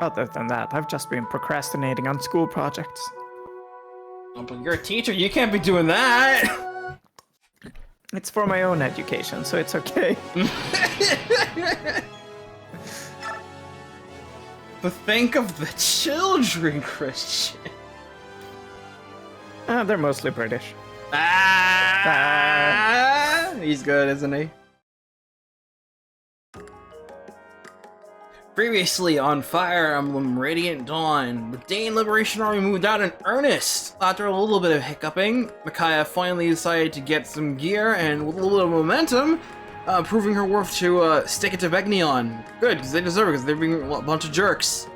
Other than that, I've just been procrastinating on school projects. Oh, but you're a teacher, you can't be doing that! It's for my own education, so it's okay. But think of the children, Christian. They're mostly British. He's good, isn't he? Previously on Fire Emblem Radiant Dawn, the Daein Liberation Army moved out in earnest. After a little bit of hiccuping, Micaiah finally decided to get some gear and with a little bit of momentum, proving her worth to stick it to Begnion. Good, because they deserve it, because they're being a bunch of jerks.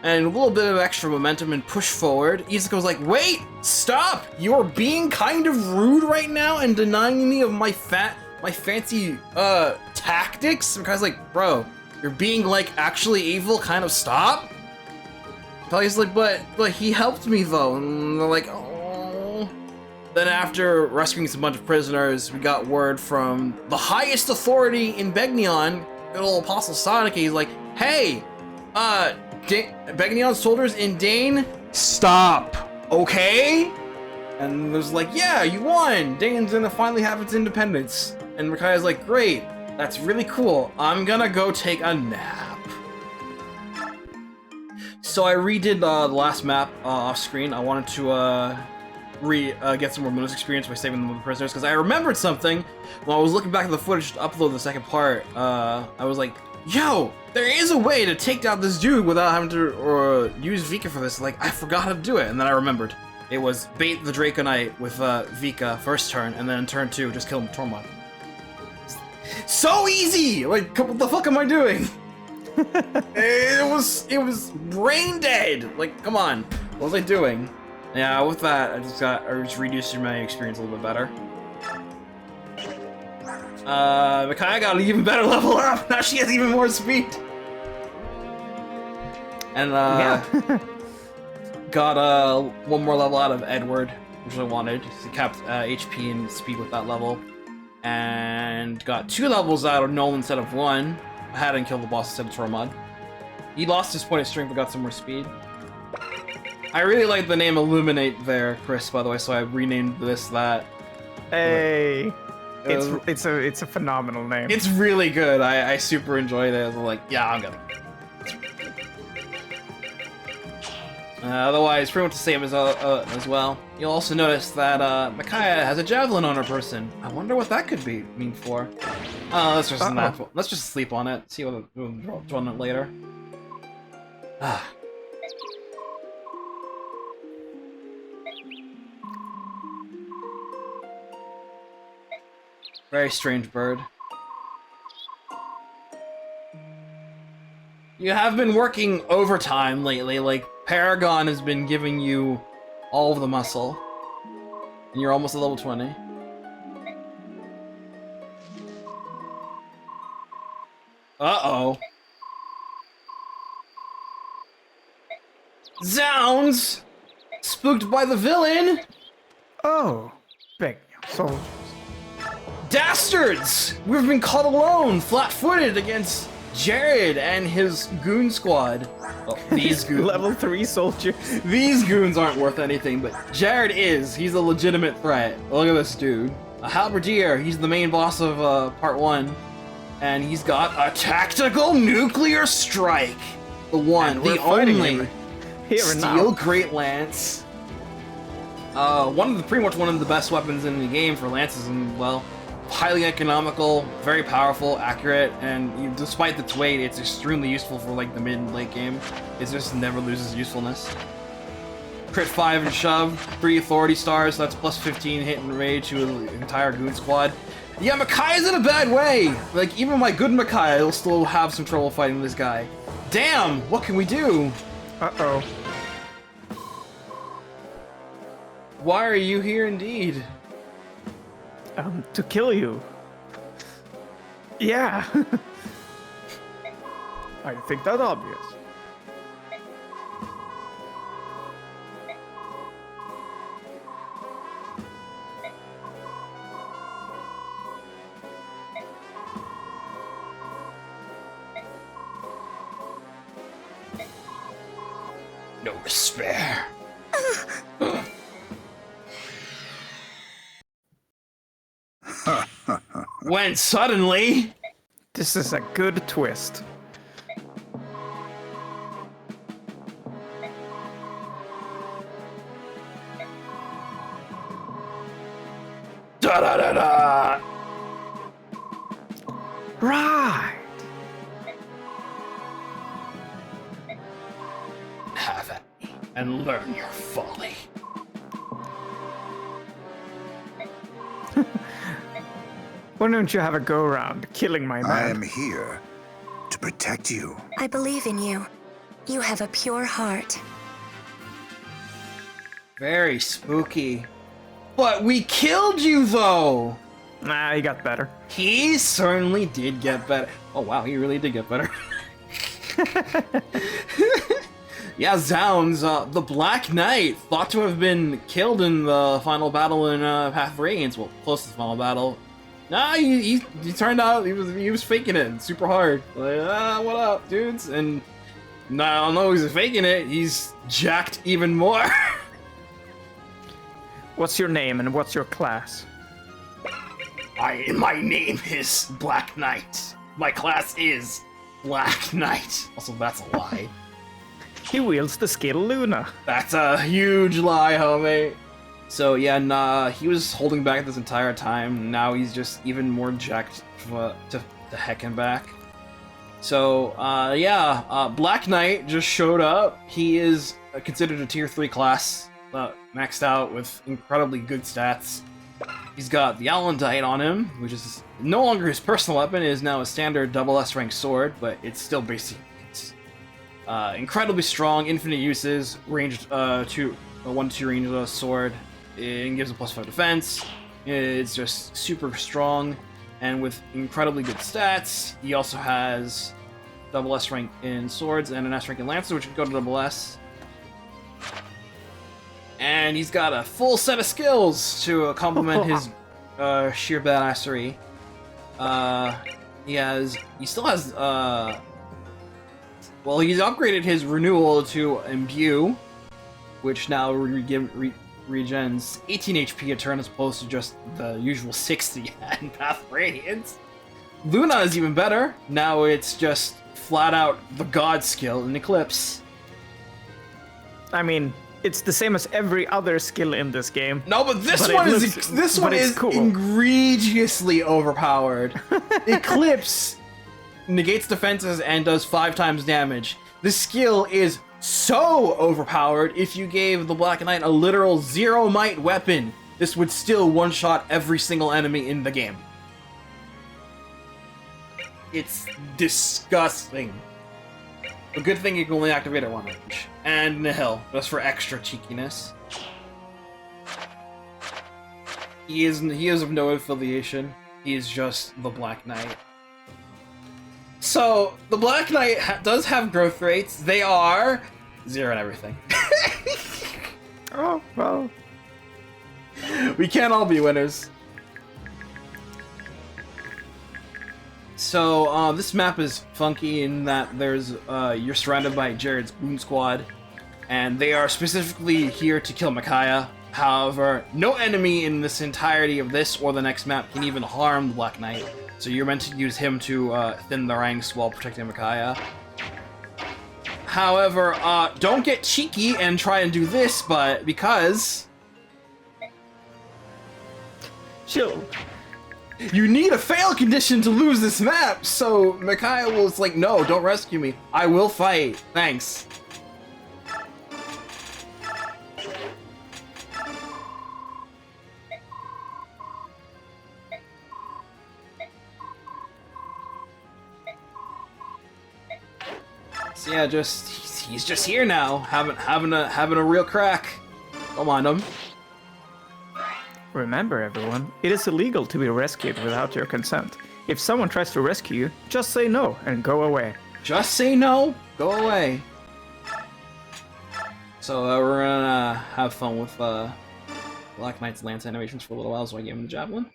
And a little bit of extra momentum and push forward, Izuku's like, wait! Stop! You are being kind of rude right now and denying me of my fancy, tactics? Micaiah's like, bro, you're being, like, actually evil, kind of stop? Pelleas like, but he helped me, though. And they're like, oh. Then after rescuing some bunch of prisoners, we got word from the highest authority in Begnion, good old Apostle Sonic. He's like, hey, Begnion soldiers in Daein, stop, okay? And there's like, yeah, you won. Daein's gonna finally have its independence. And Micaiah's like, great. That's really cool. I'm gonna go take a nap. So I redid the last map off screen. I wanted to get some more bonus experience by saving the prisoners because I remembered something when I was looking back at the footage to upload the second part. I was like, yo, there is a way to take down this dude without having to use Vika for this. Like, I forgot how to do it, and then I remembered. It was bait the Draconite with Vika first turn, and then in turn 2, just kill him with Tormod. So easy! Like, what the fuck am I doing? it was brain dead. Like, come on, what was I doing? Yeah, with that, I just reduced my experience a little bit better. Micaiah got an even better level up. Now she has even more speed. And got one more level out of Edward, which I wanted. He kept HP and speed with that level. And got 2 levels out of Nolan instead of 1. I hadn't killed the boss instead of Tormod. He lost his point of strength but got some more speed. I really like the name Illuminate there, Kris, by the way, so I renamed this that. Hey, it's a phenomenal name. It's really good. I super enjoyed it. I was like, yeah, I'm gonna. Otherwise, pretty much the same as well. You'll also notice that Micaiah has a javelin on her person. I wonder what that could mean for. Let's just sleep on it. See what we'll draw on it later. Very strange bird. You have been working overtime lately, like Paragon has been giving you all of the muscle. And you're almost at level 20. Uh-oh. Zounds! Spooked by the villain! Oh, Begnion soldiers. Dastards! We've been caught alone, flat-footed against Jarod and his goon squad. Well, these goons. Level 3 soldiers. These goons aren't worth anything, but Jarod is. He's a legitimate threat. Look at this dude. A halberdier. He's the main boss of part 1. And he's got a tactical nuclear strike. The one, the only. Steel Greatlance. Pretty much one of the best weapons in the game for lances, and well, highly economical, very powerful, accurate, and despite its weight, it's extremely useful for like the mid and late game. It just never loses usefulness. Crit 5 and shove, 3 authority stars, so that's plus 15 hit and rage to an entire goon squad. Yeah, Micaiah's in a bad way! Like, even my good Micaiah will still have some trouble fighting this guy. Damn, what can we do? Uh-oh. Why are you here indeed? To kill you. Yeah. I think that's obvious. despair. When suddenly... This is a good twist. Da da da da! Right. Have at me and learn your folly. Why don't you have a go around killing my man? I am here to protect you. I believe in you. You have a pure heart. Very spooky. But we killed you, though! Nah, he got better. He certainly did get better. Oh, wow, he really did get better. Yeah, Zounds, the Black Knight, thought to have been killed in the final battle in Path of Radiance. Well, close to the final battle. Nah, he turned out, he was faking it super hard. Like, what up, dudes? And I don't know, he's faking it, he's jacked even more. What's your name and what's your class? My name is Black Knight. My class is Black Knight. Also, that's a lie. He wields the skill Luna. That's a huge lie, homie. So yeah, nah, he was holding back this entire time. Now he's just even more jacked to the heck and back. So, Black Knight just showed up. He is considered a tier 3 class, maxed out with incredibly good stats. He's got the Alder on him, which is no longer his personal weapon. It is now a standard double S rank sword, but it's still basic. It's incredibly strong, infinite uses, ranged 1-2 range sword. It gives a +5 defense. It's just super strong, and with incredibly good stats. He also has double S rank in swords and an S rank in lances, which would go to double S. And he's got a full set of skills to complement his sheer badassery. He still has, well, he's upgraded his renewal to Imbue, which now regens 18 HP a turn as opposed to just the usual 60 he had in Path of Radiance. Luna is even better. Now it's just flat out the god skill in Eclipse. I mean, it's the same as every other skill in this game. No, but this one is cool. Egregiously overpowered. Eclipse negates defenses and does 5 times damage. The skill is so overpowered. If you gave the Black Knight a literal 0 might weapon, this would still one-shot every single enemy in the game. It's disgusting. A good thing you can only activate at 1 range. And Nihil, just for extra cheekiness. He is of no affiliation. He is just the Black Knight. So, the Black Knight does have growth rates. They are 0 and everything. Oh, well. We can't all be winners. So, this map is funky in that there's, you're surrounded by Jarod's Boon Squad, and they are specifically here to kill Micaiah. However, no enemy in this entirety of this or the next map can even harm the Black Knight, so you're meant to use him to thin the ranks while protecting Micaiah. However, don't get cheeky and try and do this, but because... Chill. You need a fail condition to lose this map, so Micaiah was like, no, don't rescue me. I will fight. Thanks. So yeah, he's just here now, having a real crack. Don't mind him. Remember, everyone, it is illegal to be rescued without your consent. If someone tries to rescue you, just say no and go away. Just say no, go away. So we're gonna have fun with Black Knight's lance animations for a little while, so I gave him the javelin.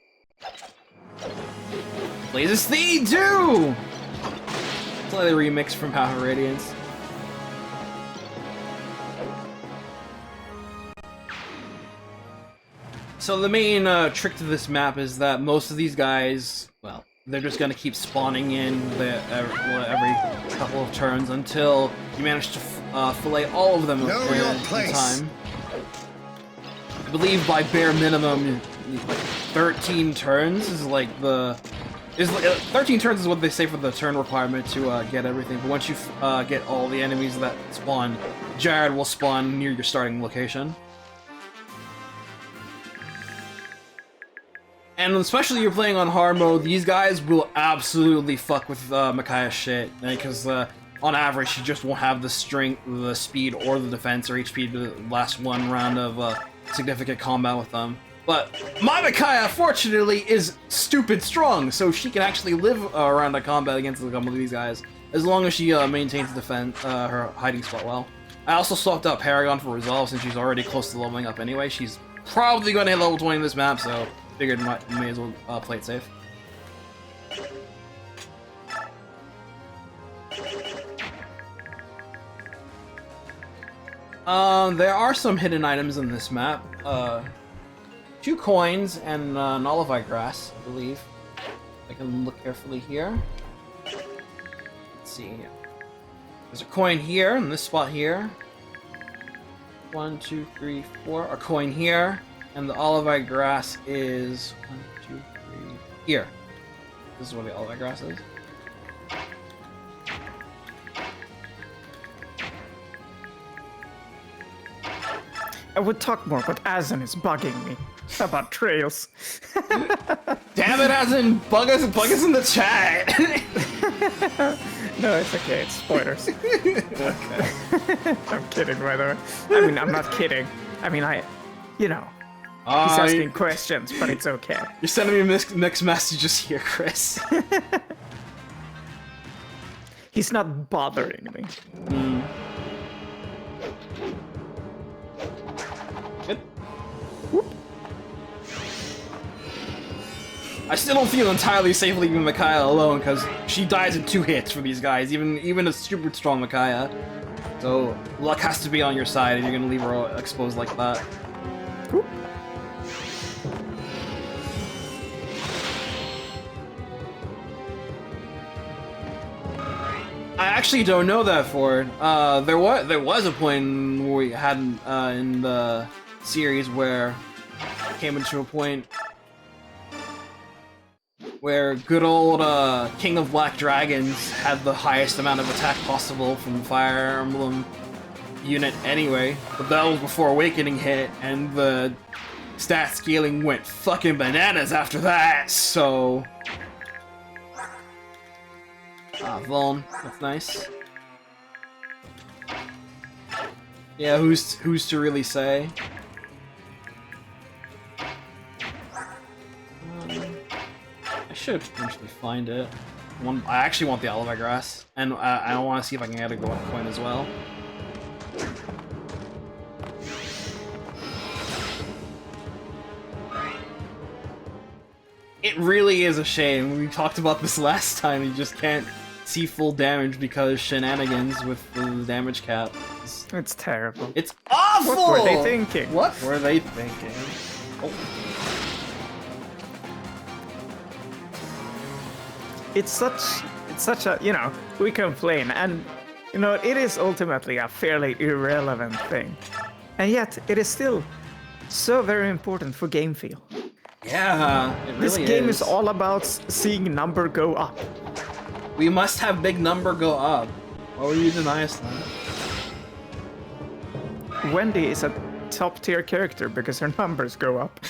Blazes Steed too! It's like the remix from Path of Radiance. So the main trick to this map is that most of these guys, well, they're just gonna keep spawning in every couple of turns until you manage to fillet all of them in time. I believe by bare minimum, like 13 turns is like 13 turns is what they say for the turn requirement to get everything. But once you get all the enemies that spawn, Jarod will spawn near your starting location. And especially if you're playing on hard mode, these guys will absolutely fuck with Micaiah's shit, because on average, you just won't have the strength, the speed, or the defense or HP to last one round of significant combat with them. But my Micaiah, fortunately, is stupid strong, so she can actually live around a combat against a couple of these guys, as long as she maintains her hiding spot well. I also swapped out Paragon for Resolve since she's already close to leveling up anyway. She's probably going to hit level 20 in this map, so figured may as well play it safe. There are some hidden items in this map. 2 coins and an olivine grass, I believe. I can look carefully here. Let's see. There's a coin here, in this spot here. 1, 2, 3, 4. A coin here, and the olivine grass is 1, 2, 3 here. This is where the olivine grass is. I would talk more, but Azen is bugging me about trails. Damn it, Azen! Bug us in the chat! No, it's okay, it's spoilers. Okay. I'm kidding, by the way. I mean, I'm not kidding. I mean, you know, he's asking questions, but it's okay. You're sending me mixed messages here, Kris. He's not bothering me. Good. Whoop. I still don't feel entirely safe leaving Micaiah alone, because she dies in 2 hits for these guys, even a super strong Micaiah. So luck has to be on your side if you're gonna leave her exposed like that. Whoop. I actually don't know that, Ford. There was a point where we had in the series where it came into a point where good old King of Black Dragons had the highest amount of attack possible from the Fire Emblem unit anyway, but that was before Awakening hit, and the stat scaling went fucking bananas after that, so... Vaughn, that's nice. Yeah, who's to really say? I should potentially find it. I actually want the olivine grass, and I want to see if I can get a gold coin as well. It really is a shame. We talked about this last time. You just can't see full damage because shenanigans with the damage cap. It's terrible. It's awful! What were they thinking? What were they thinking? Oh. It's such a, you know, we complain, and, you know, it is ultimately a fairly irrelevant thing. And yet, it is still so very important for game feel. Yeah, it really This game is all about seeing number go up. We must have big number go up. Why would you deny us that? Wendy is a top tier character because her numbers go up.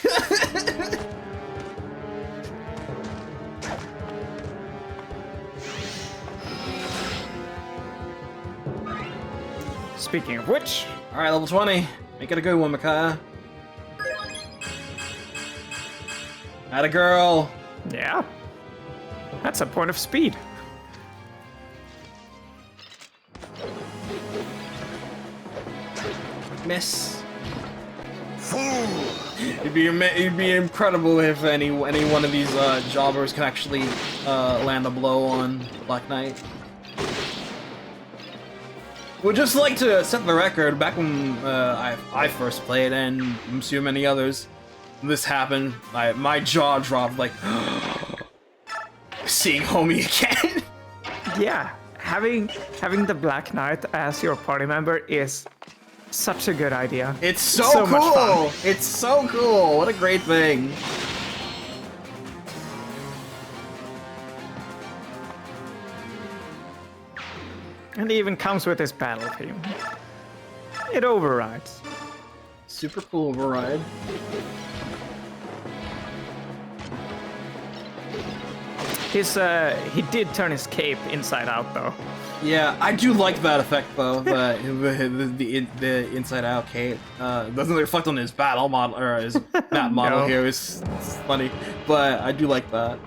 Speaking of which... Alright, level 20. Make it a good one, Micaiah. Atta girl. Yeah. That's a point of speed. Miss. Fool! It'd be incredible if any one of these jobbers can actually land a blow on Black Knight. Would just like to set the record. Back when I first played, and I'm sure many others, this happened, my jaw dropped, like, seeing homie again. Yeah, having the Black Knight as your party member is such a good idea. It's so much cool! fun. It's so cool! What a great thing. And it even comes with this battle theme. It overrides. Super cool override. He did turn his cape inside out though. Yeah, I do like that effect though. The inside out cape doesn't reflect on his battle model or his map model No. here. It's funny, but I do like that.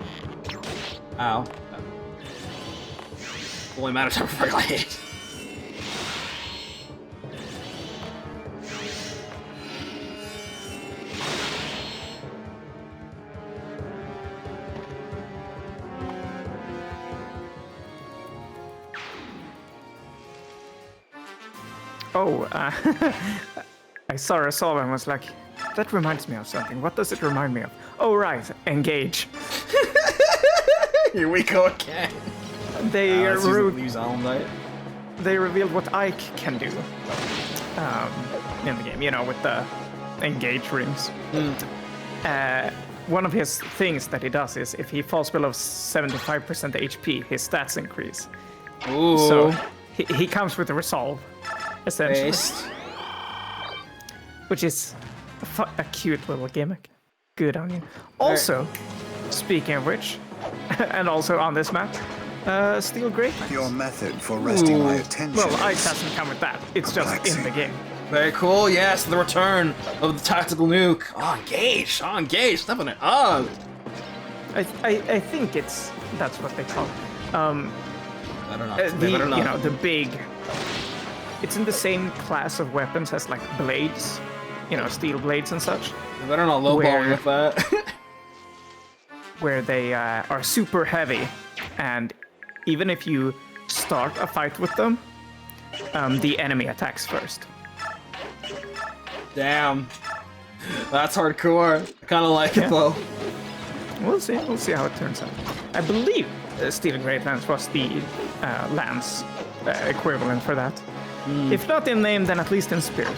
Ow! Only matter of time before I got hit. Oh, I saw her solve and was like, that reminds me of something. What does it remind me of? Oh right, engage. Here we go again. They Let's use Alder. they revealed what Ike can do in the game. You know, with the engage rings. One of his things that he does is if he falls below 75% HP, his stats increase. Ooh. So he comes with a resolve, essentially, Based. which is a cute little gimmick. Good on you. Also, speaking of which, and also on this map, Steel Greatlance. Your method for resting my attention. Well, Ike is hasn't come with that. It's just in the relaxing. game. Very cool. Yes, the return of the tactical nuke. Oh, engage. Oh, engage. Step on it. Oh. I think that's what they call it. I don't know. The They better not. you know, the big. It's in the same class of weapons as like blades, you know, steel blades and such, They better not lowballing Where- with that. where they are super heavy, and even if you start a fight with them, the enemy attacks first. Damn. That's hardcore. I kind of like Yeah. it though. We'll see how it turns out. I believe Steel Greatlance was the lance equivalent for that. If not in name, then at least in spirit.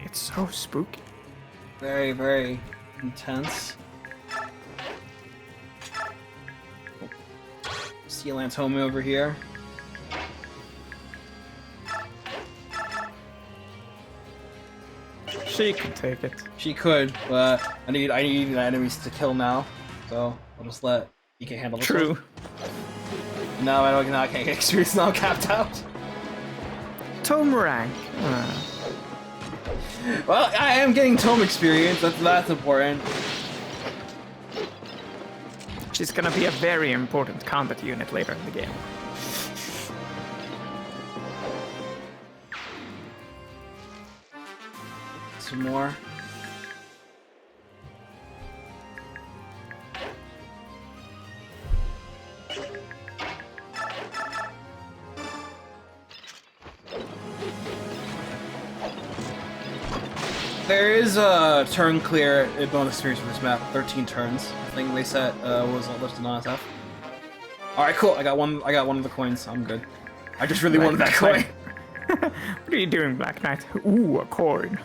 It's so spooky. Very, very intense. Sea Lance homie over here. She can take it. She could, but I need enemies to kill now. So I'll just let EK handle this. True. one. No, I don't. Now I can't get experience. Now I'm capped out. Tome rank. Well, I am getting tome experience. That's important. She's gonna be a very important combat unit later in the game. Some more. There is a turn clear bonus experience for this map. 13 turns. I think they set was listed on SF. All right, cool. I got one of the coins. I'm good. I just really wanted that coin. What are you doing, Black Knight? Ooh, a coin.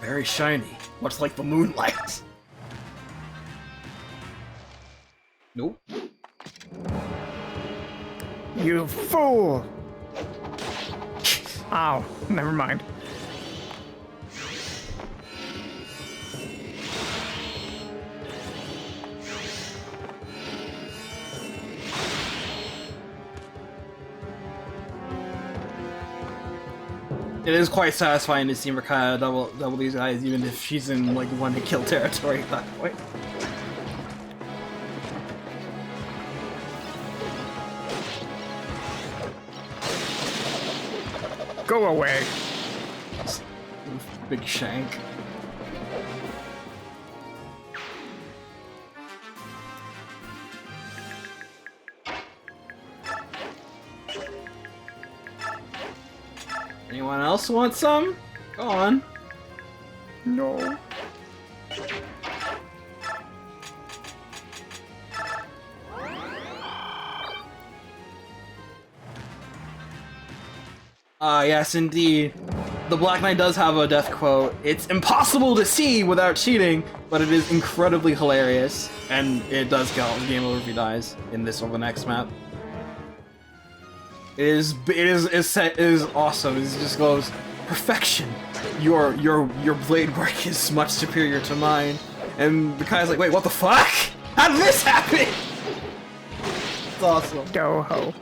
Very shiny, much like the moonlight. Nope. You fool! Ow, never mind. It is quite satisfying to see Micaiah double these guys, even if she's in like one-to-kill territory at that point. Go away. Big shank. Anyone else want some? Go on. No. Yes, indeed. The Black Knight does have a death quote. It's impossible to see without cheating, but it is incredibly hilarious. And it does count the game over if he dies in this or the next map. It is awesome. It just goes, perfection. Your blade work is much superior to mine. And the guy's like, wait, what the fuck? How did this happen? It's awesome. Doho.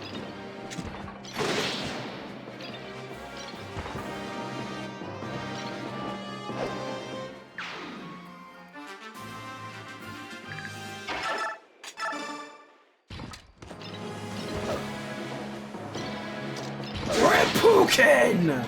Reppuken!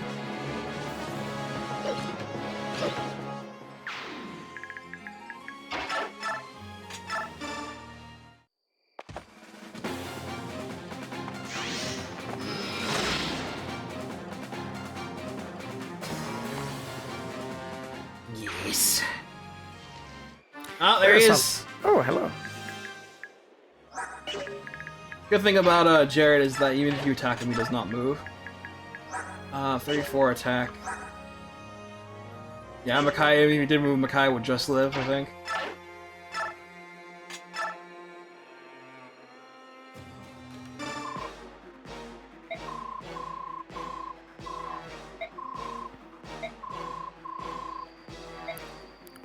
Yes. Oh, there he is. Oh, hello. Good thing about Jarod is that even if you attack him, he does not move. 34 attack. Yeah, Micaiah, if he did move, Micaiah would just live, I think.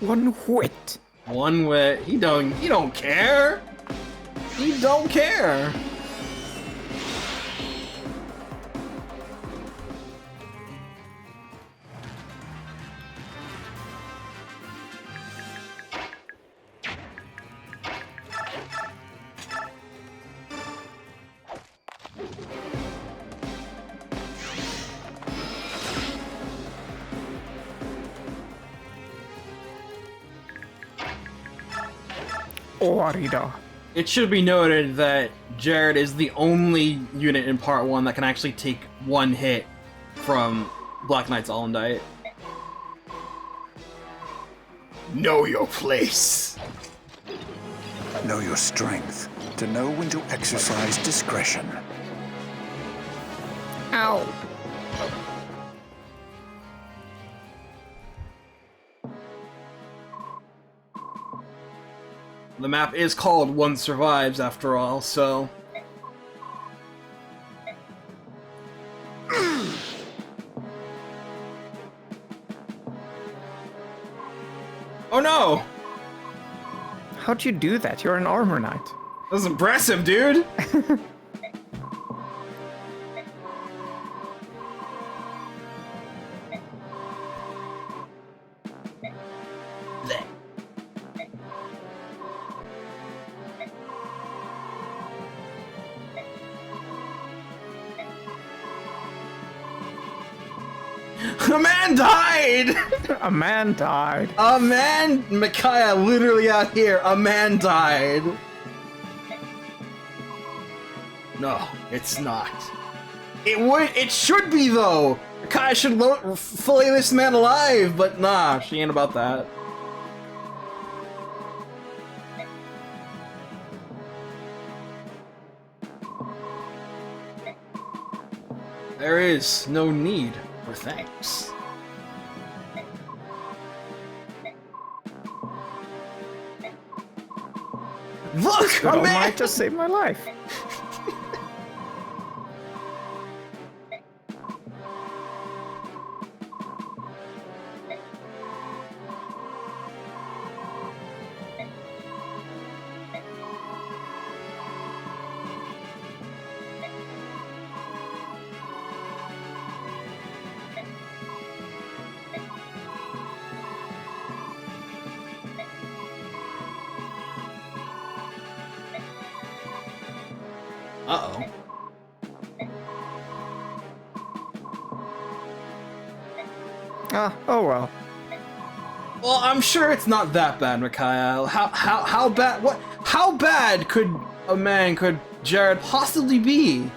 One wit. One wit. He don't care. He don't care. Orida. It should be noted that Jarod is the only unit in Part 1 that can actually take one hit from Black Knight's All-in-Diet. Know your place. Know your strength, to know when to exercise discretion. Ow. The map is called One Survives, after all, so... Oh no! How'd you do that? You're an armor knight. That was impressive, dude! A man died! A man died. A man, Micaiah, literally out here, a man died. No, it's not. It should be though! Micaiah should fillet this man alive, but nah, she ain't about that. There is no need for thanks. Look, Good a old man! might just saved my life. Uh-oh. Oh well. Well, I'm sure it's not that bad, Micaiah. How bad? What? How bad could Jarod possibly be?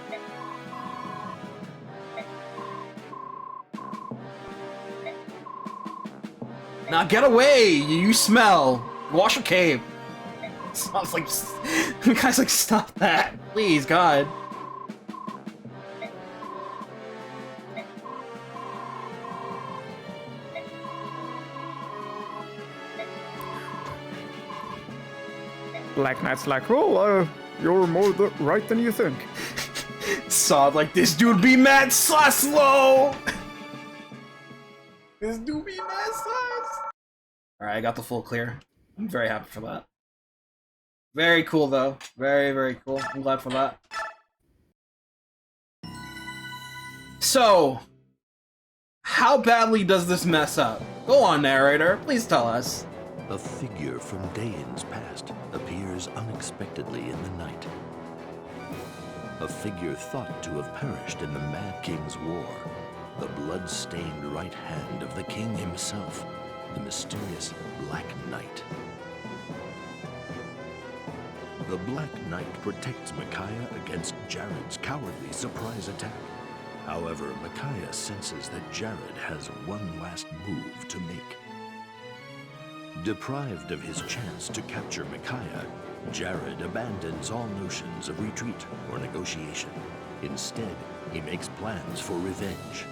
Now get away! You smell. Wash your cape. Smells like. Micaiah's like, stop that, please, God. Black Knight's like, well, you're more right than you think. Saw like, this dude be mad slow. This dude be mad sus. Alright, I got the full clear. I'm very happy for that. Very cool though. Very, very cool. I'm glad for that. So, how badly does this mess up? Go on, narrator. Please tell us. A figure from Daein's past appears unexpectedly in the night. A figure thought to have perished in the Mad King's war. The blood-stained right hand of the king himself, the mysterious Black Knight. The Black Knight protects Micaiah against Jarod's cowardly surprise attack. However, Micaiah senses that Jarod has one last move to make. Deprived of his chance to capture Micaiah, Jarod abandons all notions of retreat or negotiation. Instead, he makes plans for revenge.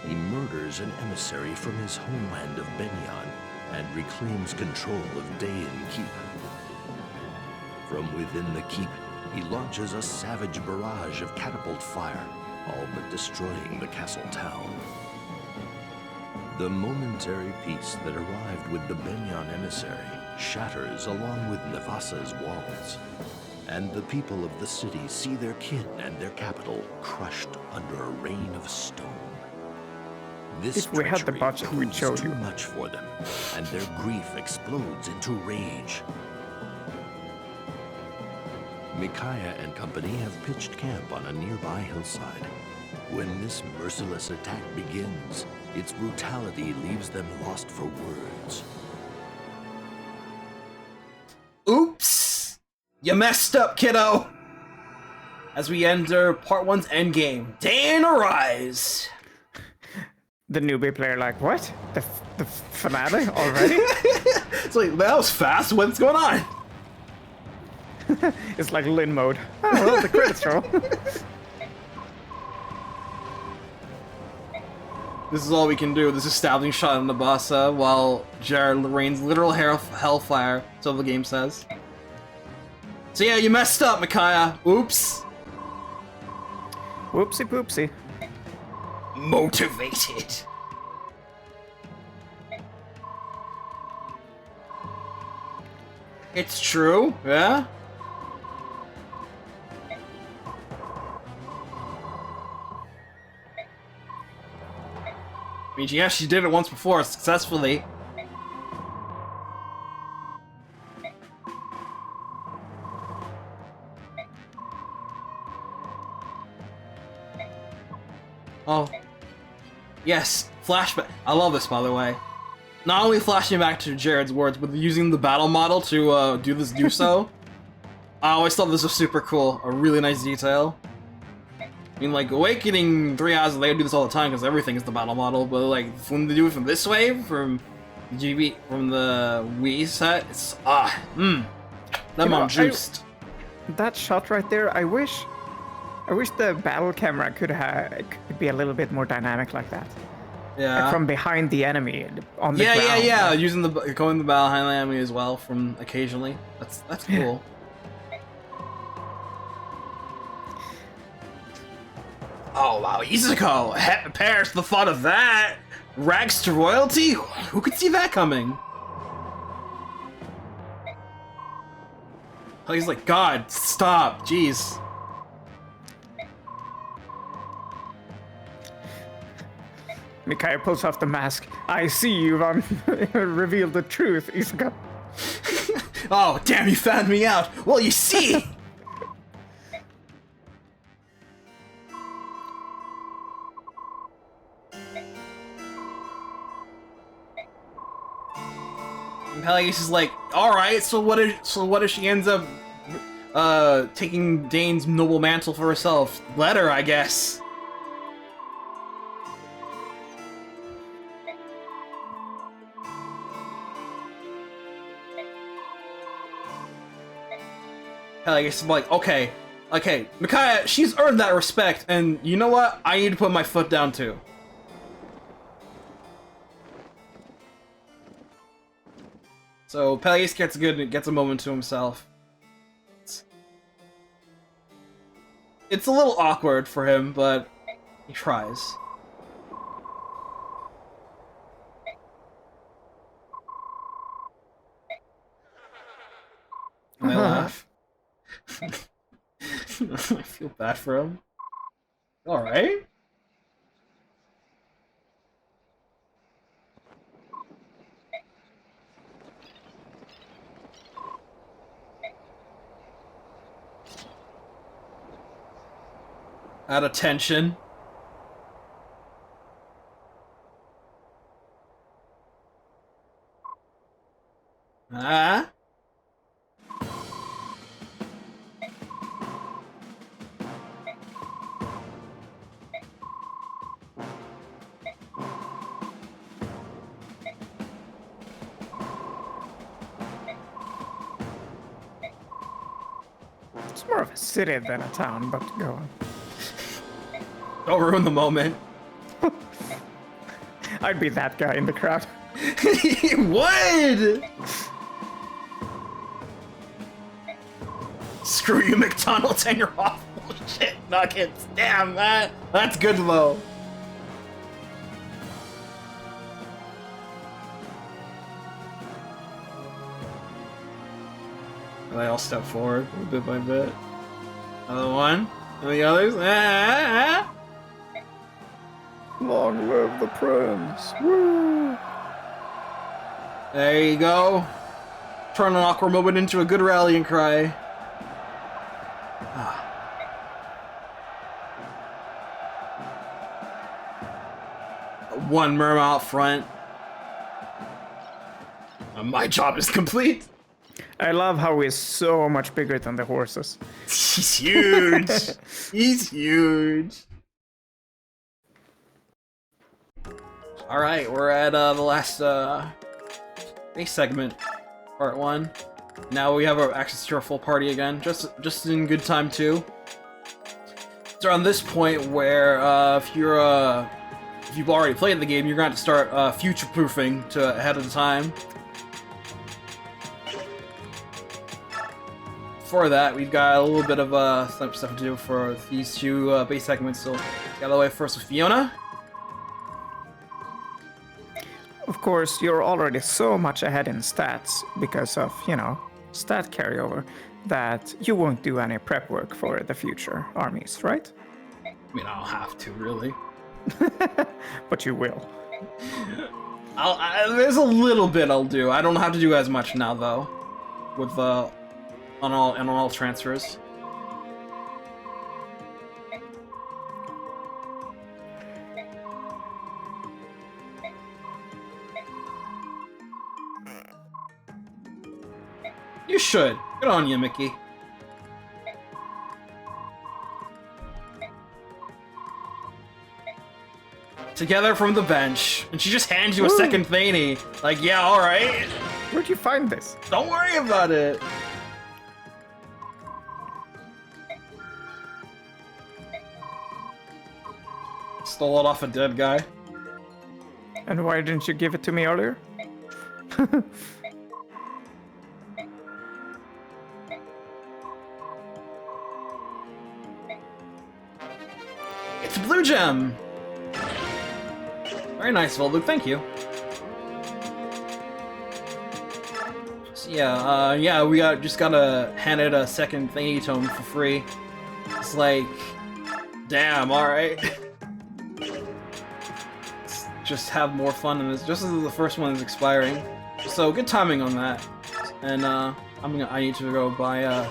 He murders an emissary from his homeland of Begnion and reclaims control of Daein Keep. From within the keep, he launches a savage barrage of catapult fire, all but destroying the castle town. The momentary peace that arrived with the Begnion emissary shatters along with Nevasa's walls, and the people of the city see their kin and their capital crushed under a rain of stone. This If we had the treachery budget, we'd proves show too you. much for them, and their grief explodes into rage. Micaiah and company have pitched camp on a nearby hillside. When this merciless attack begins, its brutality leaves them lost for words. Oops! You messed up, kiddo! As we enter part 1's endgame, Daein arise! The newbie player like, what? The finale already? It's like, that was fast, what's going on? It's like Lin mode. Oh, well, the credits roll. This is all we can do, this establishing shot on Nabasa while Jarod rains literal hellfire, so the game says. So yeah, you messed up, Micaiah. Oops. Whoopsie poopsie. Motivated. It's true, yeah? I mean, yeah, she did it once before, successfully. Oh. Yes, flashback. I love this, by the way. Not only flashing back to Jarod's words, but using the battle model to do so. I always thought this was super cool. A really nice detail. I mean, like, Awakening 3 hours later do this all the time because everything is the battle model, but like, when they do it from this way, from the Wii set, it's, that mom juiced. That shot right there, I wish the battle camera could be a little bit more dynamic like that. Yeah. Like from behind the enemy on the ground. Yeah. Using going the battle behind the enemy as well from occasionally. That's cool. Oh wow, Izuko! Perish the thought of that! Rags to royalty? Who could see that coming? Oh, he's like, God, stop, jeez. Micaiah pulls off the mask. I see you've revealed the truth, Izuka. Oh, damn, you found me out! Well, you see! Pelleas is like, alright, so what if she ends up taking Daein's noble mantle for herself? Let her, I guess. Pelleas is like, okay, Micaiah, she's earned that respect, and you know what? I need to put my foot down too. So Pelleas gets a moment to himself. It's a little awkward for him, but he tries. And I laugh. I feel bad for him. Alright. Out of tension. Ah. It's more of a city than a town, but go on. Don't ruin the moment. I'd be that guy in the crowd. He would! Screw you, McDonald's, and your awful shit nuggets. Damn, that's good though. And I all step forward bit by bit. Another one. And the others. Long live the prince. Woo! There you go. Turn an awkward moment into a good rallying cry. One merm out front. My job is complete. I love how he's so much bigger than the horses. He's huge. He's huge. All right, we're at the last base segment, part 1. Now we have our access to our full party again, just in good time too. It's around this point where if you've already played the game, you're going to start future-proofing to ahead of the time. For that, we've got a little bit of stuff to do for these two base segments. So, get out of the way first with Fiona. Of course, you're already so much ahead in stats because of, you know, stat carryover that you won't do any prep work for the future armies, right? I mean, I don't have to, really. But you will. There's a little bit I'll do. I don't have to do as much now, though, with on all transfers. You should. Good on you, Micky. Together from the bench, and she just hands you a second thingy. Like, yeah, alright. Where'd you find this? Don't worry about it. Stole it off a dead guy. And why didn't you give it to me earlier? It's a blue gem! Very nice, Volduke, thank you. So yeah, we just gotta hand it a second thingy tome for free. It's like, damn, alright. Just have more fun in this, just as the first one is expiring. So good timing on that. And I need to go buy a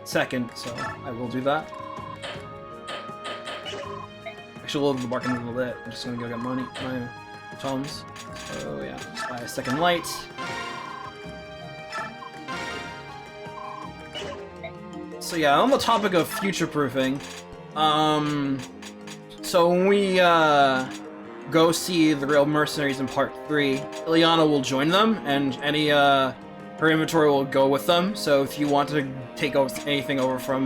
second, so I will do that. Actually, we'll embark in a little bit. I'm just gonna go get my tomes. So yeah, just buy a second light. So yeah, on the topic of future-proofing, so when we go see the real mercenaries in Part 3, Ileana will join them, and any her inventory will go with them. So if you want to take anything over from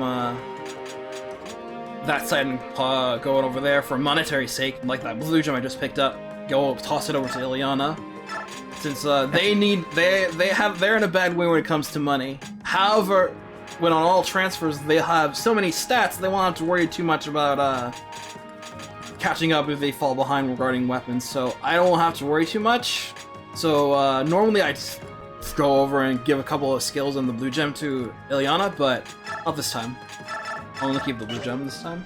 that side and go over there for monetary sake, like that blue gem I just picked up, go toss it over to Ileana. Since they're in a bad way when it comes to money. However, when on all transfers they have so many stats, they won't have to worry too much about catching up if they fall behind regarding weapons. So I don't have to worry too much. So normally I just go over and give a couple of skills on the blue gem to Ileana, but not this time. I'm gonna keep the blue gem this time.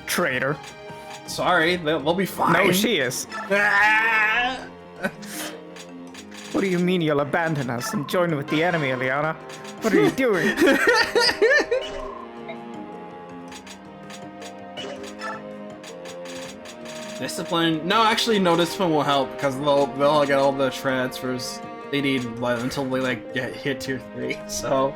Traitor. Sorry, they'll be fine. No, she is. What do you mean you'll abandon us and join with the enemy, Ileana? What are you doing? Discipline? No, actually, no discipline will help because they'll get all the transfers they need until they get hit tier 3. So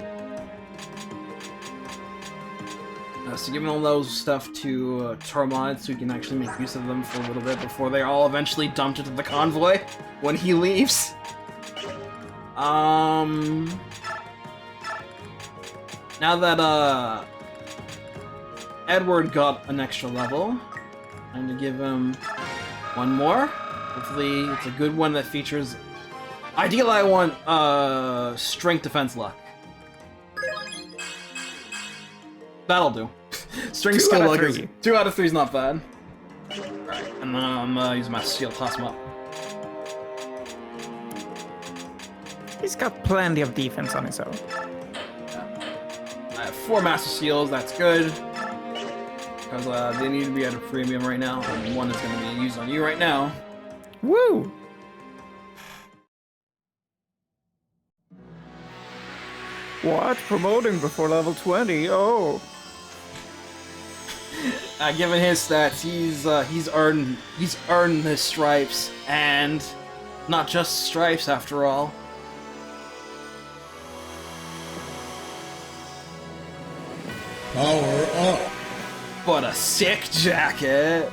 giving all those stuff to Tormod so we can actually make use of them for a little bit before they're all eventually dumped into the convoy when he leaves. Now that Edward got an extra level, I'm gonna give him one more. Hopefully it's a good one that features... Ideally I want strength defense luck. That'll do. Strength skill luck is 2 out of 3 is not bad. Alright, and then I'm gonna use my shield, toss him up. He's got plenty of defense on his own. Yeah. I have 4 master seals, that's good. Because they need to be at a premium right now, and 1 is going to be used on you right now. Woo! What? Promoting before level 20? Oh. Given his stats, he's earned his stripes, and not just stripes after all. Power up. But a sick jacket.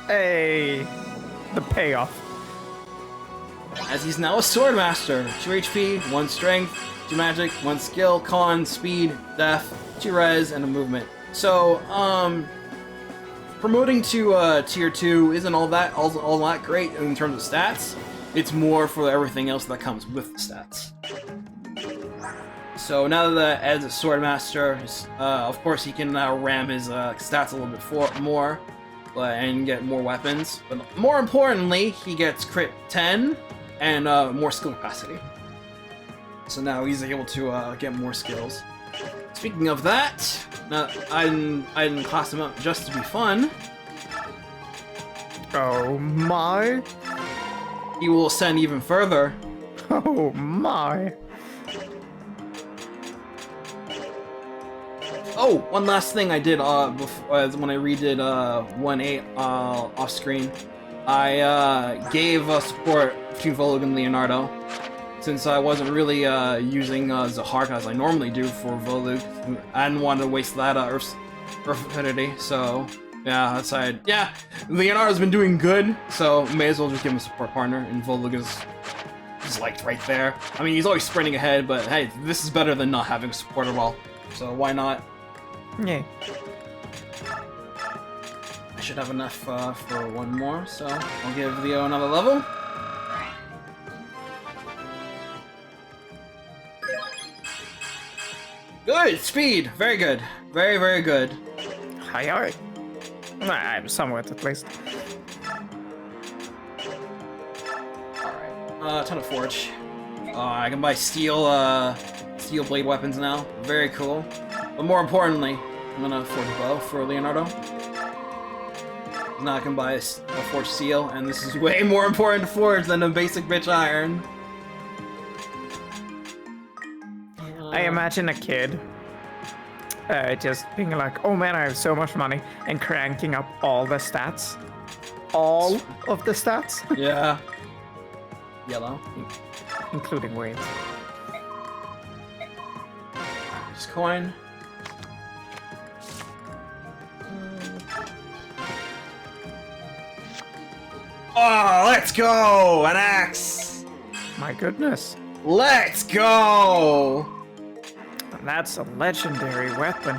Hey, the payoff. As he's now a sword master. 2 HP, 1 strength, 2 magic, 1 skill, con, speed, def, 2 res, and a movement. So, promoting to tier 2 isn't all that great in terms of stats. It's more for everything else that comes with the stats. So now that Ed's a sword master, of course he can now ram his stats a little bit more and get more weapons. But more importantly, he gets crit 10 and more skill capacity. So now he's able to get more skills. Speaking of that, now I didn't class him up just to be fun. Oh my! He will ascend even further. Oh my! Oh, one last thing I did when I redid 1.8 off screen. I gave support between Volug and Leonardo, since I wasn't really using Zaharka as I normally do for Volug. I didn't want to waste that Earth affinity, so yeah, I decided, yeah, Leonardo's been doing good, so may as well just give him a support partner, and Volug is like right there. I mean, he's always sprinting ahead, but hey, this is better than not having support at all, so why not? Yeah. I should have enough for 1 more, so I'll give Leo another level. Good! Speed! Very good. Very, very good. Hi. I'm somewhat at least. Alright. Ton of forge. I can buy steel blade weapons now. Very cool. But more importantly, I'm gonna forge a bow for Leonardo. Now I can buy a forged steel, and this is way more important to forge than a basic bitch iron. I imagine a kid just being like, oh man, I have so much money, and cranking up all the stats. All of the stats? Yeah. Yellow. Including weight. this coin. Oh, let's go! An axe! My goodness. Let's go! That's a legendary weapon.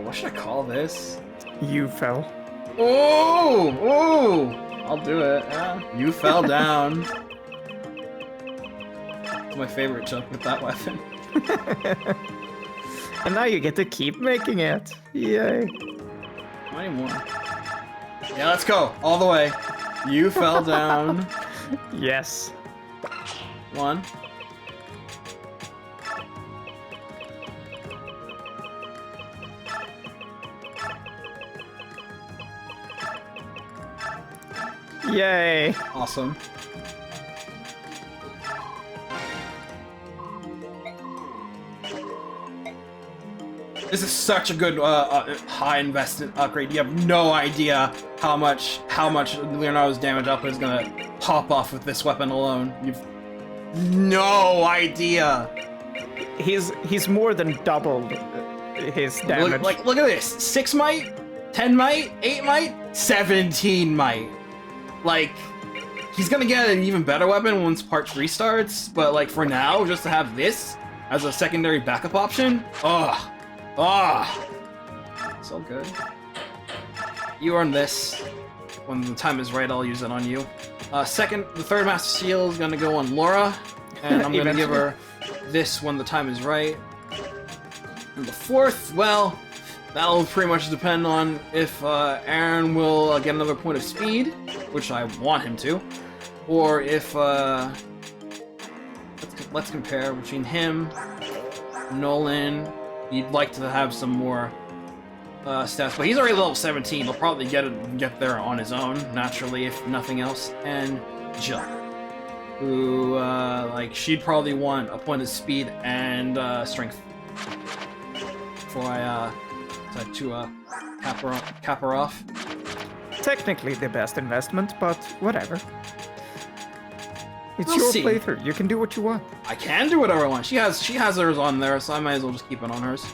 What should I call this? You fell. Oh! Oh! I'll do it. You fell down. It's my favorite jump with that weapon. And now you get to keep making it. Yay. Not anymore. Yeah, let's go. All the way. You fell down. Yes. 1. Yay. Awesome. This is such a good high invested upgrade. You have no idea how much Leonardo's damage output is gonna pop off with this weapon alone. You've no idea. He's more than doubled his damage. Look at this. 6 might, 10 might, 8 might, 17 might. Like, he's gonna get an even better weapon once part 3 starts, but like for now, just to have this as a secondary backup option, so good. You earn this. When the time is right, I'll use it on you. The third Master Seal is gonna go on Laura, and I'm gonna give her this when the time is right. And the fourth, well, that'll pretty much depend on if Aaron will get another point of speed, which I want him to, or if let's compare between him, Nolan. He'd like to have some more stats, but he's already level 17. He'll probably get there on his own, naturally, if nothing else. And Jill, who like she'd probably want a point of speed and strength before I decide to cap her off. Technically the best investment, but whatever. It's We'll your see. playthrough. You can do what you want. I can do whatever I want. She has hers on there, so I might as well just keep it on hers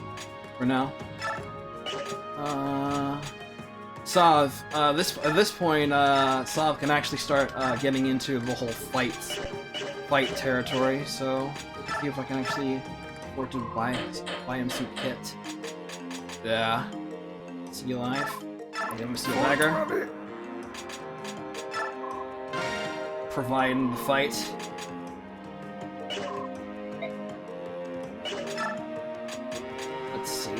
for now. Sav, at this point, Sav can actually start getting into the whole fight territory. So let's see if I can actually afford to buy him some kit. Yeah. Steel knife. I'll give him a steel dagger. Providing the fight. Let's see.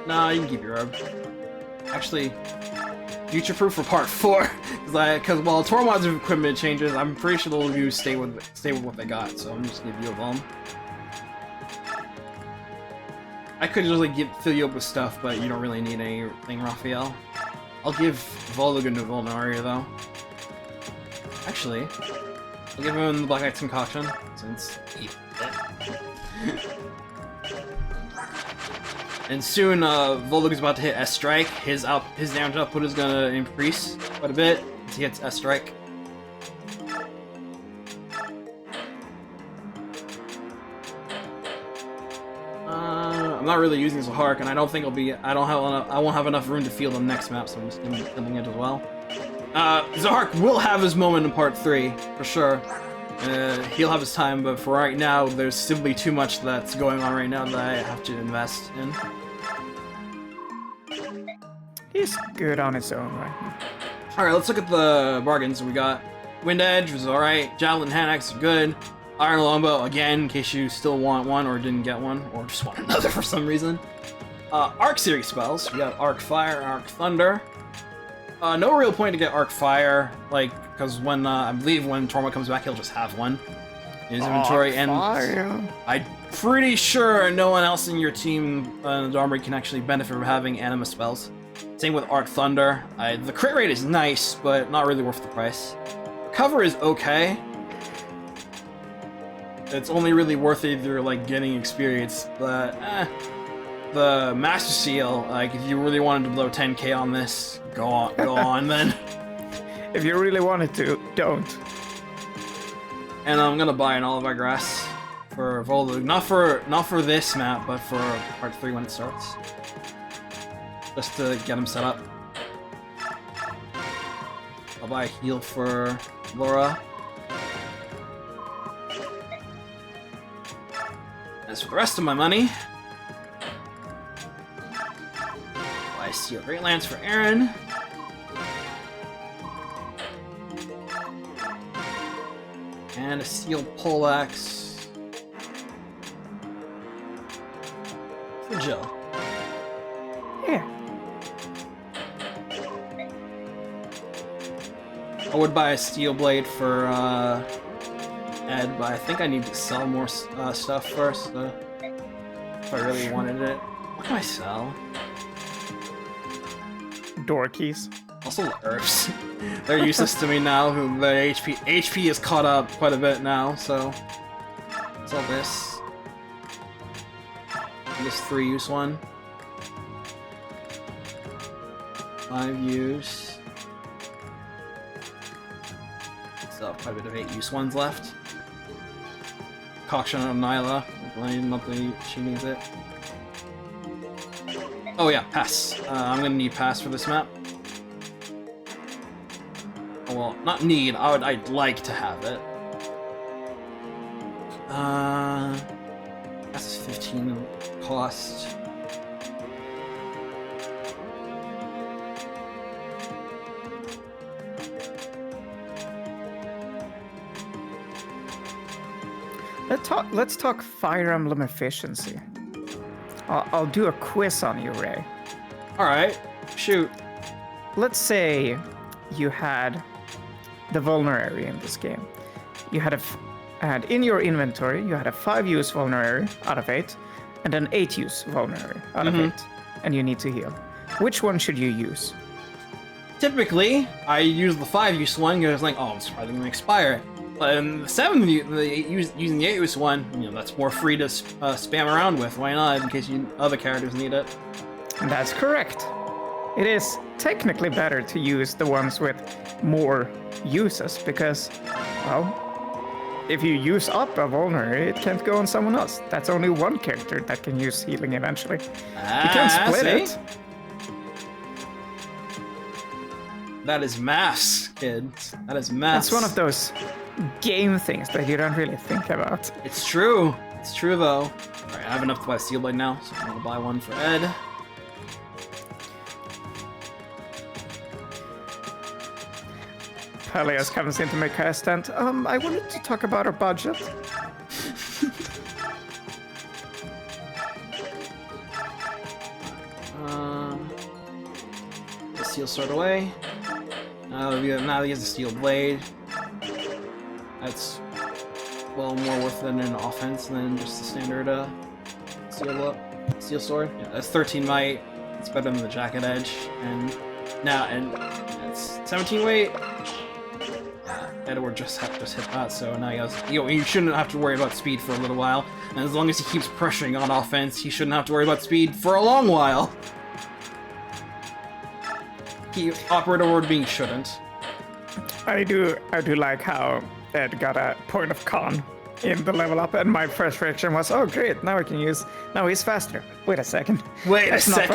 Nah, you can keep your robe. Actually, future-proof for part 4, because while Tormod's equipment changes, I'm pretty sure they'll use stay with what they got. So I'm just gonna give you a bomb. I could just like fill you up with stuff, but you don't really need anything, Raphael. I'll give Volga to Volnaria, though. Actually, I'll give him the Black Ice Concoction, since he... And soon, Volga's about to hit S-Strike. His damage output is gonna increase quite a bit as he hits S-Strike. I'm not really using Zahark, and I don't think I won't have enough room to field on next map, so I'm just fielding it as well. Zahark will have his moment in part 3, for sure. He'll have his time, but for right now, there's simply too much that's going on right now that I have to invest in. He's good on his own right now. Alright, let's look at the bargains we got. Wind Edge was alright, Javelin Hand Axe is good. Iron Longbow, again, in case you still want one or didn't get one, or just want another for some reason. Arc series spells, we got Arc Fire and Arc Thunder. No real point to get Arc Fire, like, because when, I believe when Torma comes back, he'll just have one in his inventory, and I'm pretty sure no one else in your team in the armory can actually benefit from having anima spells. Same with Arc Thunder. The crit rate is nice, but not really worth the price. Cover is okay. It's only really worth it if you're like getting experience, but the Master Seal, like if you really wanted to blow 10k on this, go on then. If you really wanted to, don't. And I'm gonna buy an Oliver Grass for Volug. Not for this map, but for part 3 when it starts. Just to get him set up. I'll buy a heal for Laura. As for the rest of my money, buy a Steel Greatlance for Aaron. And a Steel Poleaxe for Jill. Yeah. I would buy a Steel Blade for Ed, but I think I need to sell more stuff first if I really wanted it. What can I sell? Door keys. Also the herbs. They're useless to me now. The HP is caught up quite a bit now, so sell this. This 3-use one. 5-use. Still have quite a bit of 8-use ones left. Caution on Nyla. Not that she needs it. Oh yeah, pass. I'm gonna need pass for this map. Well, not need. I'd like to have it. That's 15 cost. Let's talk Fire Emblem efficiency. I'll do a quiz on you, Ray. Alright, shoot. Let's say you had the vulnerary in this game. You had in your inventory, you had a 5-use vulnerary out of 8, and an 8-use vulnerary out of 8, and you need to heal. Which one should you use? Typically, I use the 5-use one because like, oh, it's probably gonna expire. But in the 7-use, using the 8-use one, that's more free to spam around with. Why not? In case other characters need it. That's correct. It is technically better to use the ones with more uses because, well, if you use up a vulnerary, it can't go on someone else. That's only one character that can use healing eventually. You can split it. That is mass, kids. That is mass. It's one of those game things that you don't really think about. It's true. It's true, though. Alright, I have enough to buy a Steel Blade now, so I'm gonna buy one for Ed. Pelleas comes into Micaiah's stand. I wanted to talk about our budget. The Steel Sword away. Now he has a Steel Blade. That's well more worth it in an offense than just the standard Steel Sword. Yeah, that's 13 might. It's better than the Jacket Edge, and that's 17 weight. Edward just hit that, so now he has. You shouldn't have to worry about speed for a little while, and as long as he keeps pressuring on offense, he shouldn't have to worry about speed for a long while. Operator word being shouldn't. I do like how Ed got a point of con in the level up, and my first reaction was, oh great, now he's faster. Wait a second. That's not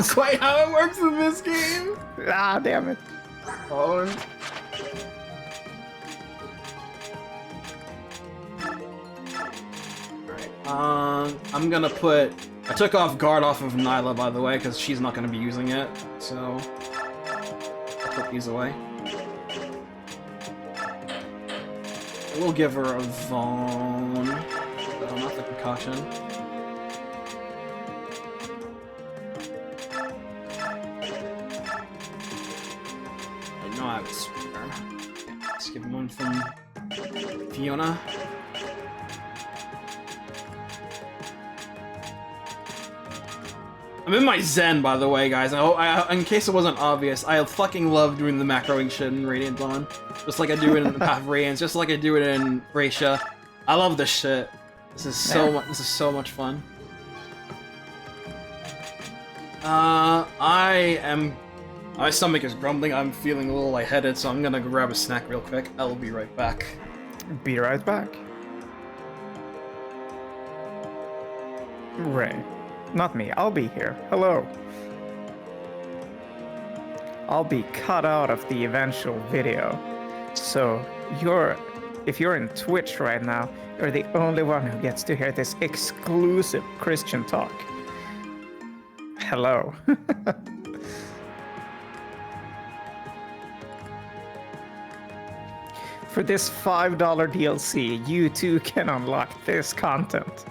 quite how it works in this game. Ah, damn it. Oh. I'm gonna I took off guard off of Nyla, by the way, because she's not gonna be using it, so I'll put these away. We'll give her a Vaughn, though not the concoction. I know I have a spare. Let's give him one from Fiona. I'm in my zen, by the way, guys. In case it wasn't obvious, I fucking love doing the macroing shit in Radiant Dawn. Just like I do it in the Path of Radiance, just like I do it in Raisha. I love this shit. This is so much fun. I am My stomach is grumbling, I'm feeling a little lightheaded, so I'm gonna go grab a snack real quick. I will be right back. Be right back. Ray. Not me, I'll be here. Hello. I'll be cut out of the eventual video. So, if you're in Twitch right now, you're the only one who gets to hear this exclusive Christian talk. Hello. For this $5 DLC, you too can unlock this content.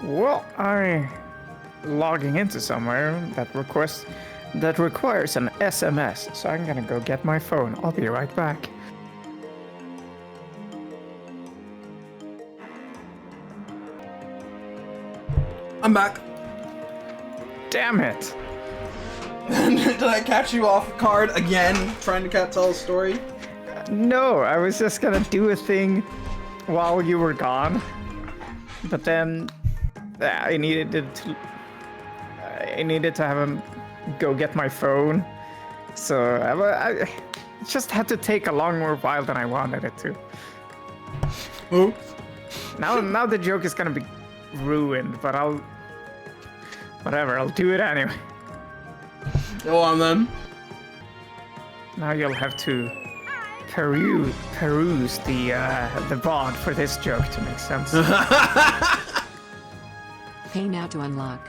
Well, I'm logging into somewhere that requires an SMS, so I'm gonna go get my phone. I'll be right back. I'm back. Damn it! Did I catch you off guard again, trying to tell a story? No, I was just gonna do a thing while you were gone, but then I needed to have him go get my phone, so I just had to take a longer while than I wanted it to. Oops. Now the joke is gonna be ruined, but I'll do it anyway. Go on then. Now you'll have to peruse the VOD for this joke to make sense. Pay now to unlock.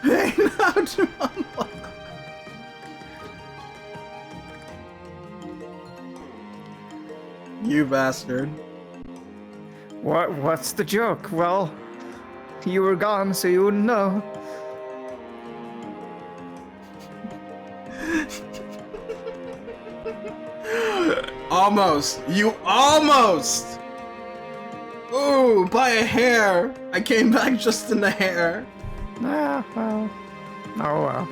Pay now to unlock. You bastard. What's the joke? Well, you were gone, so you wouldn't know. Almost. You almost! Ooh, by a hair! I came back just in the hair. Ah, well. Oh well.